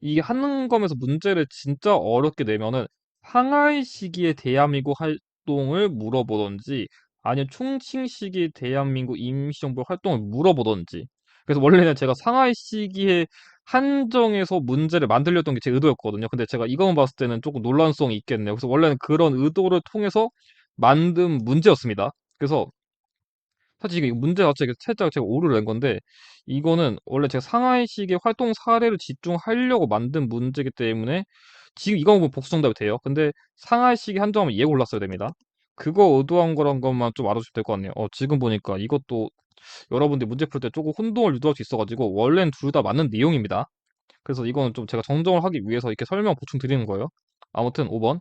이 한검에서 문제를 진짜 어렵게 내면은 상하이 시기의 대한민국 활동을 물어보던지 아니면 충칭 시기 대한민국 임시정부 활동을 물어보던지 그래서 원래는 제가 상하이 시기에 한정해서 문제를 만들려던 게 제 의도였거든요. 근데 제가 이것만 봤을 때는 조금 논란성이 있겠네요. 그래서 원래는 그런 의도를 통해서 만든 문제였습니다. 그래서 사실 이게 문제 자체가 살짝 제가 오류를 낸 건데 이거는 원래 제가 상하이식의 활동 사례를 집중하려고 만든 문제이기 때문에 지금 이거 보면 복수 정답이 돼요. 근데 상하이식이 한정하면 얘 골랐어야 됩니다. 그거 의도한 거란 것만 좀 알아주시면 될 것 같네요. 지금 보니까 이것도 여러분들 문제 풀 때 조금 혼동을 유도할 수 있어가지고 원래는 둘 다 맞는 내용입니다. 그래서 이거는 좀 제가 정정을 하기 위해서 이렇게 설명 보충 드리는 거예요. 아무튼 5번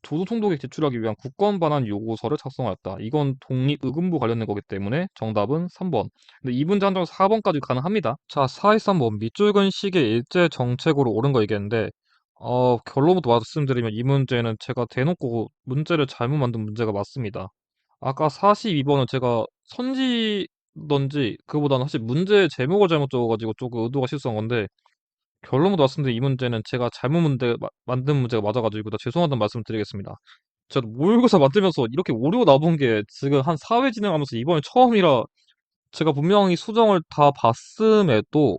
조도 총독에 제출하기 위한 국권 반환 요구서를 작성하였다. 이건 독립의금부 관련된 거기 때문에 정답은 3번. 근데 이 문제 한정 4번까지 가능합니다. 자, 423번 밑줄근 시기의 일제 정책으로 옳은 거 얘기했는데 결론부터 말씀드리면 이 문제는 제가 대놓고 문제를 잘못 만든 문제가 맞습니다. 아까 42번은 제가 선지던지 그보다는 사실 문제 제목을 잘못 적어가지고 조금 의도가 실수한 건데 결론부터 말씀드린 이 문제는 제가 잘못 만든 문제가 맞아가지고 나 죄송하다는 말씀을 드리겠습니다. 제가 모의고사 만들면서 이렇게 오류가 나본 게 지금 한 4회 진행하면서 이번에 처음이라 제가 분명히 수정을 다 봤음에도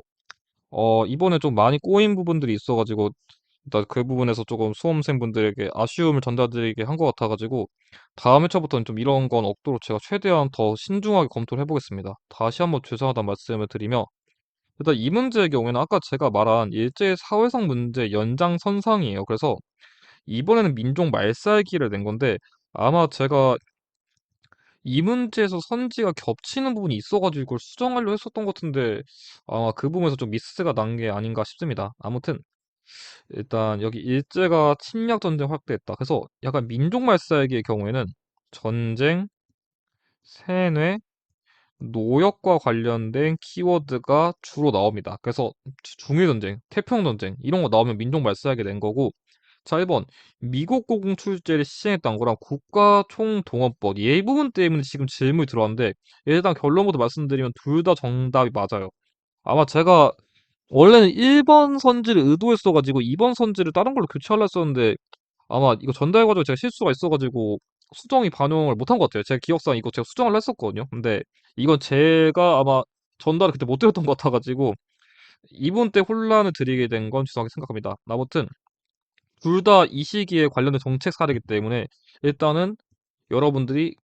이번에 좀 많이 꼬인 부분들이 있어가지고 일단 그 부분에서 조금 수험생분들에게 아쉬움을 전달드리게 한 것 같아가지고 다음 회차부터는 좀 이런 건 없도록 제가 최대한 더 신중하게 검토를 해보겠습니다. 다시 한번 죄송하다는 말씀을 드리며 일단 이 문제의 경우에는 아까 제가 말한 일제 사회성 문제 연장선상이에요. 그래서 이번에는 민족 말살기를 낸 건데 아마 제가 이 문제에서 선지가 겹치는 부분이 있어가지고 이걸 수정하려 했었던 것 같은데 아마 그 부분에서 좀 미스가 난 게 아닌가 싶습니다. 아무튼 일단 여기 일제가 침략 전쟁 확대했다. 그래서 약간 민족 말살기의 경우에는 전쟁, 세뇌, 노역과 관련된 키워드가 주로 나옵니다. 그래서 중일전쟁, 태평전쟁 이런 거 나오면 민족 말살하게 된 거고 자 1번 미국 고공 출제를 시행했던 거랑 국가총동원법 이 부분 때문에 지금 질문이 들어왔는데 일단 결론부터 말씀드리면 둘 다 정답이 맞아요. 아마 제가 원래는 1번 선지를 의도했어가지고 2번 선지를 다른 걸로 교체하려 했었는데 아마 이거 전달 과정에 제가 실수가 있어가지고 수정이 반영을 못한 것 같아요. 제 기억상 이거 제가 수정을 했었거든요. 근데 이건 제가 아마 전달을 그때 못 드렸던 것 같아가지고 이분 때 혼란을 드리게 된 건 죄송하게 생각합니다. 아무튼 둘 다 이 시기에 관련된 정책 사례이기 때문에 일단은 여러분들이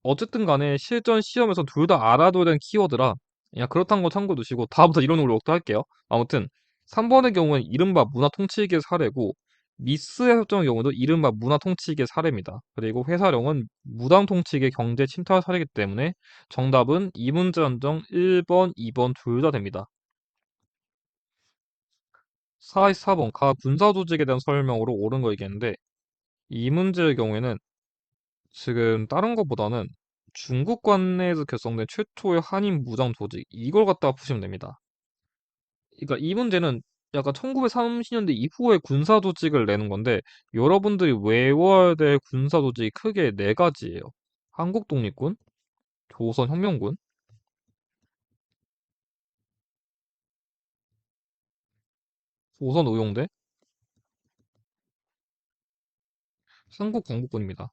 어쨌든 간에 실전 시험에서 둘 다 알아둬야 되는 키워드라 그냥 그렇다는 거 참고 두시고 다음부터 이런 걸로 할게요. 아무튼 3번의 경우는 이른바 문화 통치기의 사례고 니스의 협정의 경우도 이른바 문화 통치기의 사례입니다. 그리고 회사령은 무당 통치기의 경제 침탈 사례이기 때문에 정답은 이 문제 한정 1번, 2번 둘 다 됩니다. 44번 가 군사 조직에 대한 설명으로 옳은 거 얘기했는데 이 문제의 경우에는 지금 다른 것보다는 중국 관내에서 결성된 최초의 한인 무장 조직 이걸 갖다가 푸시면 됩니다. 그러니까 이 문제는 약간 1930년대 이후에 군사 조직을 내는 건데 여러분들이 외워야 될 군사 조직이 크게 네 가지예요. 한국 독립군, 조선 혁명군, 조선 의용대, 한국 광복군입니다.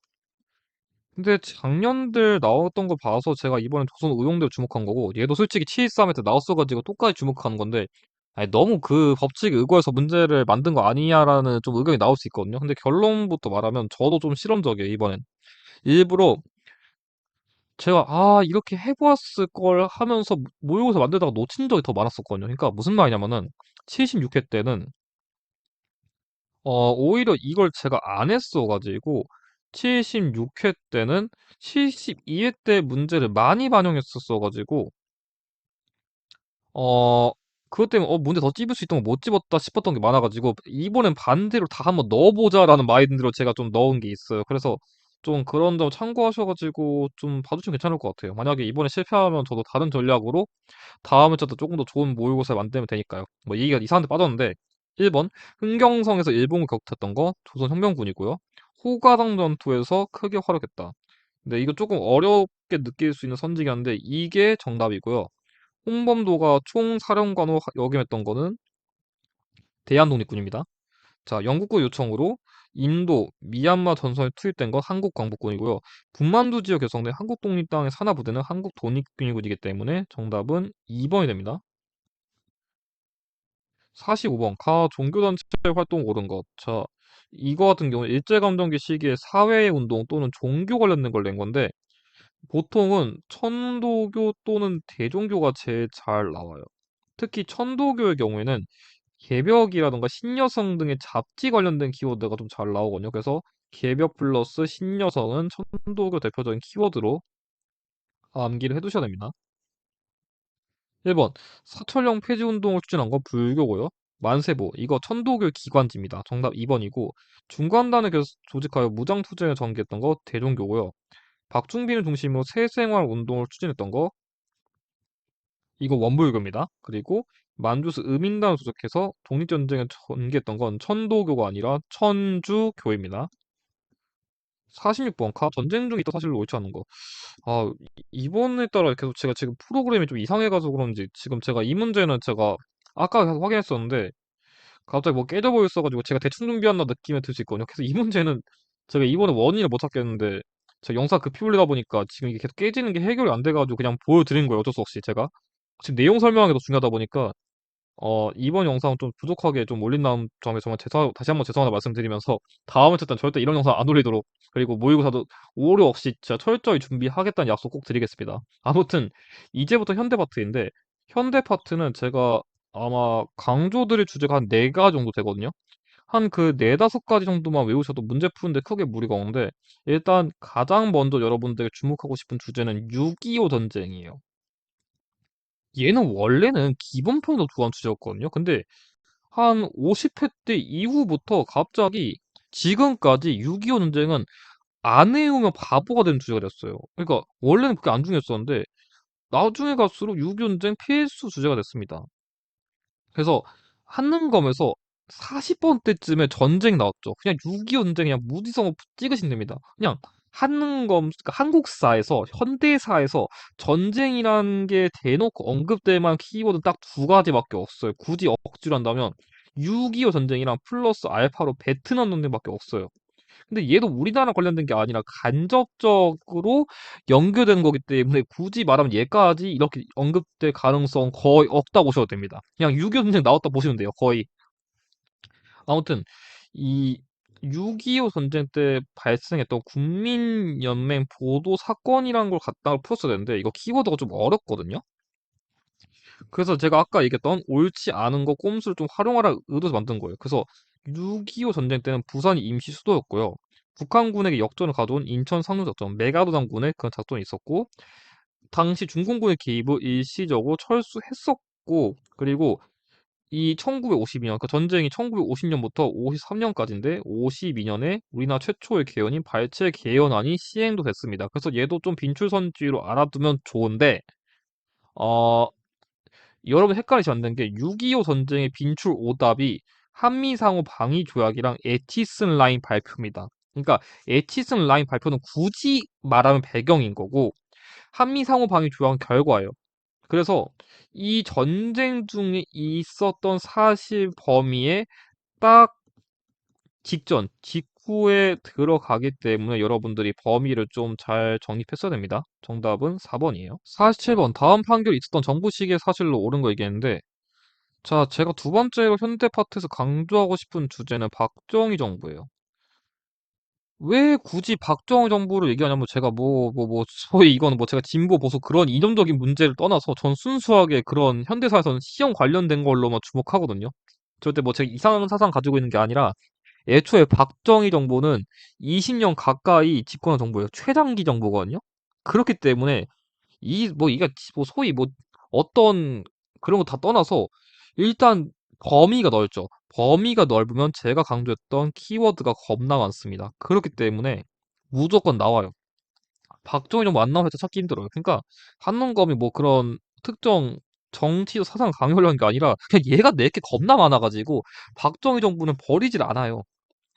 근데 작년들 나왔던 거 봐서 제가 이번에 조선 의용대를 주목한 거고 얘도 솔직히 7.13 때 나왔어가지고 똑같이 주목하는 건데 아니, 너무 그 법칙에 의거해서 문제를 만든 거 아니냐라는 좀 의견이 나올 수 있거든요. 근데 결론부터 말하면 저도 좀 실험적이에요, 이번엔. 일부러 제가 이렇게 해보았을 걸 하면서 모의고사 만들다가 놓친 적이 더 많았었거든요. 그러니까 무슨 말이냐면은 76회 때는 오히려 이걸 제가 안 했어가지고 76회 때는 72회 때 문제를 많이 반영했었어가지고 어 그것 때문에 문제 더 찝을 수 있던 거 못 집었다 싶었던 게 많아가지고 이번엔 반대로 다 한번 넣어보자라는 마인드로 제가 좀 넣은 게 있어요. 그래서 좀 그런 점 참고하셔가지고 좀 봐주시면 괜찮을 것 같아요. 만약에 이번에 실패하면 저도 다른 전략으로 다음에 저도 조금 더 좋은 모의고사 만들면 되니까요. 뭐 얘기가 이상한데 빠졌는데 1번 흥경성에서 일본을 격퇴했던 거 조선혁명군이고요. 호가당 전투에서 크게 활약했다. 근데 이거 조금 어렵게 느낄 수 있는 선지기인데 이게 정답이고요. 홍범도가 총사령관으로 역임했던 거는 대한독립군입니다. 자, 영국군 요청으로 인도, 미얀마 전선에 투입된 건 한국광복군이고요. 군만두 지역 결성된 한국독립당의 산하부대는 한국독립군이기 때문에 정답은 2번이 됩니다. 45번 가 종교단체 활동 옳은 것. 자, 이거 같은 경우는 일제감정기 시기에 사회운동 또는 종교 관련된 걸 낸 건데 보통은 천도교 또는 대종교가 제일 잘 나와요. 특히 천도교의 경우에는 개벽이라던가 신여성 등의 잡지 관련된 키워드가 좀 잘 나오거든요. 그래서 개벽 플러스 신여성은 천도교 대표적인 키워드로 암기를 해두셔야 됩니다. 1번 사철령 폐지 운동을 추진한 건 불교고요. 만세보 이거 천도교 기관지입니다. 정답 2번이고 중간단을 조직하여 무장투쟁을 전개했던 거 대종교고요. 박중빈을 중심으로 새생활 운동을 추진했던 거 이거 원불교입니다. 그리고 만주스 의민단을 조직해서 독립전쟁을 전개했던 건 천도교가 아니라 천주교입니다. 46번 가 전쟁 중에 있다 사실로 옳지 않은 거. 이번에 따라 계속 제가 지금 프로그램이 좀 이상해가지고 그런지 지금 제가 이 문제는 제가 아까 계속 확인했었는데 갑자기 뭐 깨져 보였어가지고 제가 대충 준비한다 느낌이 들 수 있거든요. 그래서 이 문제는 제가 이번에 원인을 못 찾겠는데 제가 영상 급히 올리다 보니까 지금 이게 계속 깨지는 게 해결이 안 돼가지고 그냥 보여드린 거예요. 어쩔 수 없이 제가. 지금 내용 설명하기 더 중요하다 보니까 이번 영상 좀 부족하게 좀 올린 점에 정말 다시 한번 죄송하다 말씀드리면서 다음에 일단 절대 이런 영상 안 올리도록 그리고 모의고사도 오류 없이 진짜 철저히 준비하겠다는 약속 꼭 드리겠습니다. 아무튼 이제부터 현대 파트인데 현대 파트는 제가 아마 강조드릴 주제가 한 4가지 정도 되거든요. 한 그 4-5가지 정도만 외우셔도 문제 푸는데 크게 무리가 없는데 일단 가장 먼저 여러분들에게 주목하고 싶은 주제는 6.25 전쟁이에요. 얘는 원래는 기본편으로 들어간 주제였거든요. 근데 한 50회 때 이후부터 갑자기 지금까지 6.25 전쟁은 안 외우면 바보가 되는 주제가 됐어요. 그러니까 원래는 그게 안 중요했었는데 나중에 갈수록 6.25 전쟁 필수 주제가 됐습니다. 그래서 한능검에서 40번 때쯤에 전쟁 나왔죠. 그냥 6.25 전쟁 그냥 무지성으로 찍으시면 됩니다. 그냥 한능검, 그러니까 한국사에서 현대사에서 전쟁이란 게 대놓고 언급될 만한 키워드 딱 2가지밖에 없어요. 굳이 억지로 한다면 6.25 전쟁이랑 플러스 알파로 베트남 전쟁밖에 없어요. 근데 얘도 우리나라 관련된 게 아니라 간접적으로 연결된 거기 때문에 굳이 말하면 얘까지 이렇게 언급될 가능성 거의 없다고 보셔도 됩니다. 그냥 6.25 전쟁 나왔다 보시면 돼요. 거의. 아무튼 이 6.25 전쟁 때 발생했던 국민연맹 보도 사건이라는 걸 갖다가 풀었어야 되는데 이거 키워드가 좀 어렵거든요. 그래서 제가 아까 얘기했던 옳지 않은 거 꼼수를 좀 활용하라 의도해서 만든 거예요. 그래서 6.25 전쟁 때는 부산이 임시 수도였고요. 북한군에게 역전을 가져온 인천 상륙작전, 메가도 장군의 그런 작전이 있었고, 당시 중공군의 개입을 일시적으로 철수했었고, 그리고 이 1952년, 그 전쟁이 1950년부터 53년까지인데, 52년에 우리나라 최초의 개헌인 발췌 개헌안이 시행도 됐습니다. 그래서 얘도 좀 빈출선지로 알아두면 좋은데, 어, 여러분 헷갈리시면 안 되는 게 6.25 전쟁의 빈출 오답이 한미상호 방위 조약이랑 에티슨 라인 발표입니다. 그러니까 에티슨 라인 발표는 굳이 말하면 배경인 거고 한미상호 방위 조약은 결과예요. 그래서 이 전쟁 중에 있었던 사실 범위에 딱 직후에 들어가기 때문에 여러분들이 범위를 좀 잘 정립했어야 됩니다. 정답은 4번이에요. 47번. 다음 판결이 있었던 정부 시기의 사실로 옳은 거 얘기했는데, 자, 제가 두 번째로 현대파트에서 강조하고 싶은 주제는 박정희 정부예요. 왜 굳이 박정희 정부를 얘기하냐면 제가 소위 이거는 뭐 제가 진보 보수 그런 이념적인 문제를 떠나서 전 순수하게 그런 현대사에서는 시험 관련된 걸로만 주목하거든요. 절대 뭐 제가 이상한 사상 가지고 있는 게 아니라 애초에 박정희 정부는 20년 가까이 집권한 정부예요. 최장기 정부거든요. 그렇기 때문에 이게 뭐 소위 뭐 어떤 그런 거 다 떠나서 일단 범위가 넓죠. 범위가 넓으면 제가 강조했던 키워드가 겁나 많습니다. 그렇기 때문에 무조건 나와요. 박정희 정부 안 나오면 진짜 찾기 힘들어요. 그러니까 한농검이 뭐 그런 특정 정치적 사상 강요를 한 게 아니라 그냥 얘가 내게 겁나 많아가지고 박정희 정부는 버리질 않아요.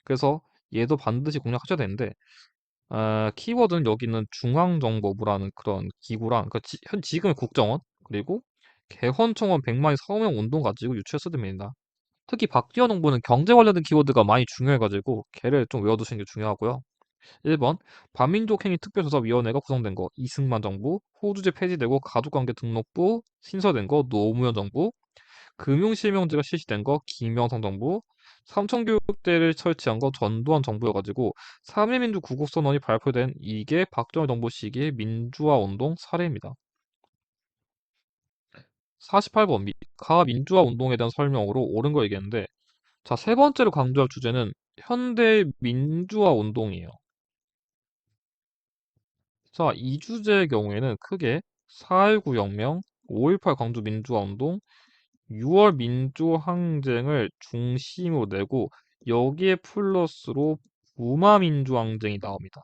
그래서 얘도 반드시 공략하셔야 되는데 키워드는 여기는 중앙정보부라는 그런 기구랑 지금의 국정원 그리고 개헌청원 100만이 서명 운동 가지고 유추해서 됩니다. 특히 박지원 정부는 경제 관련된 키워드가 많이 중요해가지고 걔를 좀 외워두시는 게 중요하고요. 1번 반민족행위 특별조사위원회가 구성된 거 이승만 정부, 호주제 폐지되고 가족관계 등록부 신설된 거 노무현 정부, 금융실명제가 실시된 거 김영삼 정부, 삼청교육대를 설치한 거 전두환 정부여가지고 3.1민주 구국선언이 발표된 이게 박정희 정부 시기의 민주화 운동 사례입니다. 48번 가민주화 운동에 대한 설명으로 옳은 거 얘기했는데 자, 세 번째로 강조할 주제는 현대 민주화 운동이에요. 자, 이 주제의 경우에는 크게 4.19 혁명, 5.18 광주 민주화 운동, 6월 민주항쟁을 중심으로 내고 여기에 플러스로 무마민주항쟁이 나옵니다.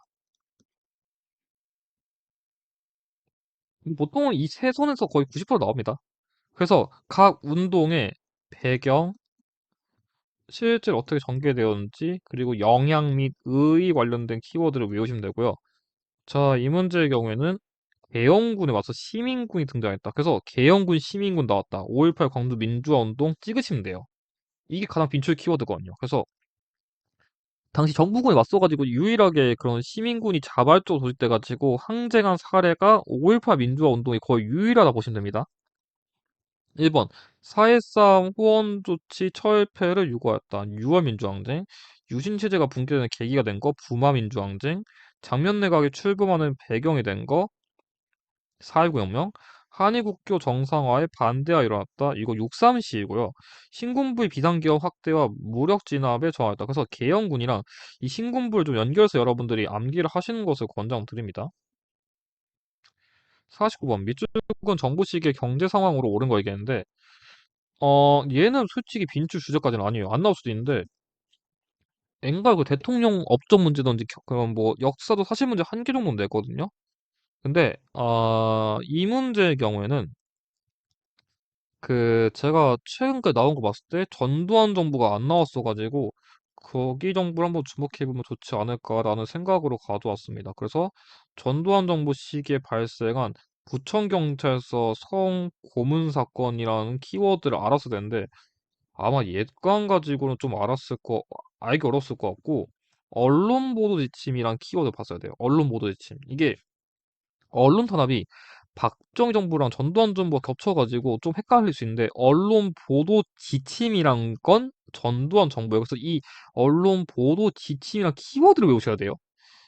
보통은 이 세 선에서 거의 90% 나옵니다. 그래서 각 운동의 배경, 실제로 어떻게 전개되었는지, 그리고 영향 및 의의 관련된 키워드를 외우시면 되고요. 자, 이 문제의 경우에는 계영군에 와서 시민군이 등장했다. 그래서 계영군, 시민군 나왔다. 5.18 광주 민주화 운동 찍으시면 돼요. 이게 가장 빈출 키워드거든요. 그래서 당시 정부군에 맞서가지고 유일하게 그런 시민군이 자발적으로 조직돼가지고 항쟁한 사례가 5.18 민주화 운동이 거의 유일하다 보시면 됩니다. 1번 사회싸움 후원 조치 철폐를 요구하였다. 6월 민주항쟁, 유신체제가 붕괴되는 계기가 된 거, 부마 민주항쟁, 장면 내각이 출범하는 배경이 된 거, 4.19 혁명, 한일국교 정상화에 반대가 일어났다. 이거 6.3 시이고요. 신군부의 비상기업 확대와 무력 진압에 저하했다. 그래서 계영군이랑 이 신군부를 좀 연결해서 여러분들이 암기를 하시는 것을 권장드립니다. 49번 밑줄은 정부 시기의 경제 상황으로 옳은 거 얘기했는데 얘는 솔직히 빈출 주제까지는 아니에요. 안 나올 수도 있는데 엔가 그 대통령 업적 문제든지 그런 뭐 역사도 사실 문제 한 개 정도 냈거든요. 근데 이 문제의 경우에는 제가 최근까지 나온 거 봤을 때 전두환 정부가 안 나왔어가지고 거기 정부를 한번 주목해보면 좋지 않을까라는 생각으로 가져왔습니다. 그래서 전두환 정부 시기에 발생한 부천경찰서 성 고문 사건이라는 키워드를 알았어야 되는데 아마 옛관 가지고는 좀 알기 어렵을 것 같고 언론 보도 지침이란 키워드 봤어야 돼요. 언론 보도 지침. 이게 언론 탄압이 박정희 정부랑 전두환 정부가 겹쳐가지고 좀 헷갈릴 수 있는데 언론 보도 지침이란 건 전두환 정부예요. 그래서 이 언론 보도 지침이란 키워드를 외우셔야 돼요.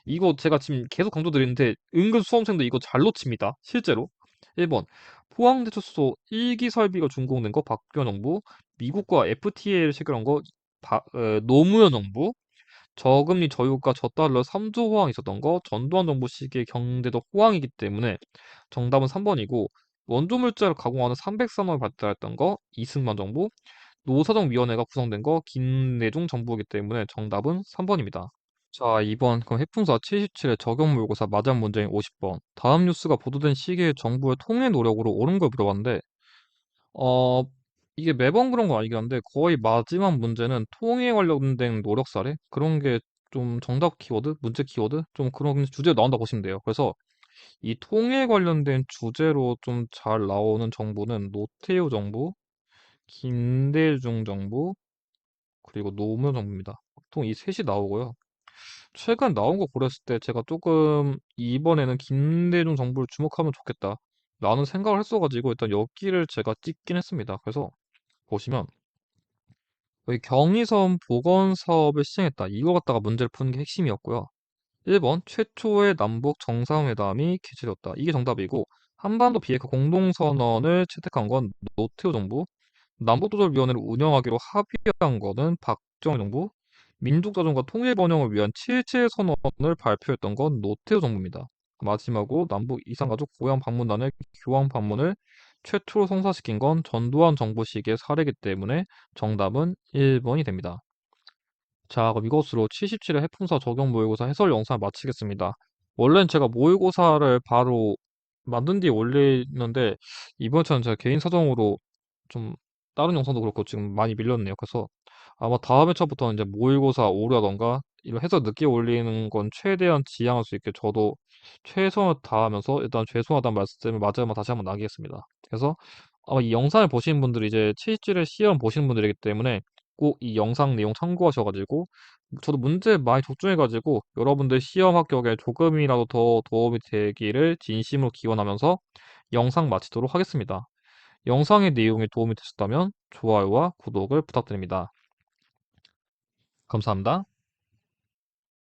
이거 제가 지금 계속 강조드리는데 은근 수험생도 이거 잘 놓칩니다. 실제로. 1번 포항제철소 1기 설비가 준공된 거 박병현 정부, 미국과 FTA를 체결한 거 노무현 정부, 저금리 저유가 저달러 3조 호황이 있었던 거 전두환 정부 시기의 경제적 호황이기 때문에 정답은 3번이고, 원조 물자를 가공하는 303원을 발달했던 거 이승만 정부, 노사정위원회가 구성된 거 김대중 정부이기 때문에 정답은 3번입니다. 자, 2번. 그럼 해풍사 77의 적용 모의고사 맞은 문제인 50번. 다음 뉴스가 보도된 시기에 정부의 통일 노력으로 옳은 걸 물어봤는데, 어, 이게 매번 그런 건 아니긴 한데, 거의 마지막 문제는 통일에 관련된 노력 사례? 그런 게 좀 정답 키워드? 문제 키워드? 좀 그런 주제로 나온다 보시면 돼요. 그래서 이 통일에 관련된 주제로 좀 잘 나오는 정부는 노태우 정부, 김대중 정부, 그리고 노무현 정부입니다. 보통 이 셋이 나오고요. 최근 나온 거 고렸을 때 제가 조금 이번에는 김대중 정부를 주목하면 좋겠다 라는 생각을 했어가지고 일단 여기를 제가 찍긴 했습니다. 그래서 보시면 여기 경의선 복원 사업을 시행했다. 이거 갖다가 문제를 푸는 게 핵심이었고요. 1번 최초의 남북 정상회담이 개최되었다. 이게 정답이고, 한반도 비핵화 공동선언을 채택한 건 노태우 정부, 남북조절위원회를 운영하기로 합의한 거는 박정희 정부, 민족자존과 통일번영을 위한 7.7 선언을 발표했던 건 노태우 정부입니다. 마지막으로 남북 이산가족 고향 방문단의 교황 방문을 최초로 성사시킨 건 전두환 정부 시기의 사례이기 때문에 정답은 1번이 됩니다. 자, 그럼 이것으로 77회 해풍사 적용 모의고사 해설 영상을 마치겠습니다. 원래는 제가 모의고사를 바로 만든 뒤에 올리는데, 이번 차는 제가 개인 사정으로 좀 다른 영상도 그렇고 지금 많이 밀렸네요. 그래서 아마 다음 회차부터는 이제 모의고사 오류라던가 이런 해설 늦게 올리는 건 최대한 지양할 수 있게 저도 최선을 다하면서 일단 죄송하다는 말씀을 마지막으로 다시 한번 남기겠습니다. 그래서 아마 이 영상을 보시는 분들이 이제 77회 시험 보시는 분들이기 때문에 꼭 이 영상 내용 참고하셔가지고, 저도 문제 많이 적중해가지고 여러분들 시험 합격에 조금이라도 더 도움이 되기를 진심으로 기원하면서 영상 마치도록 하겠습니다. 영상의 내용이 도움이 되셨다면 좋아요와 구독을 부탁드립니다. 감사합니다.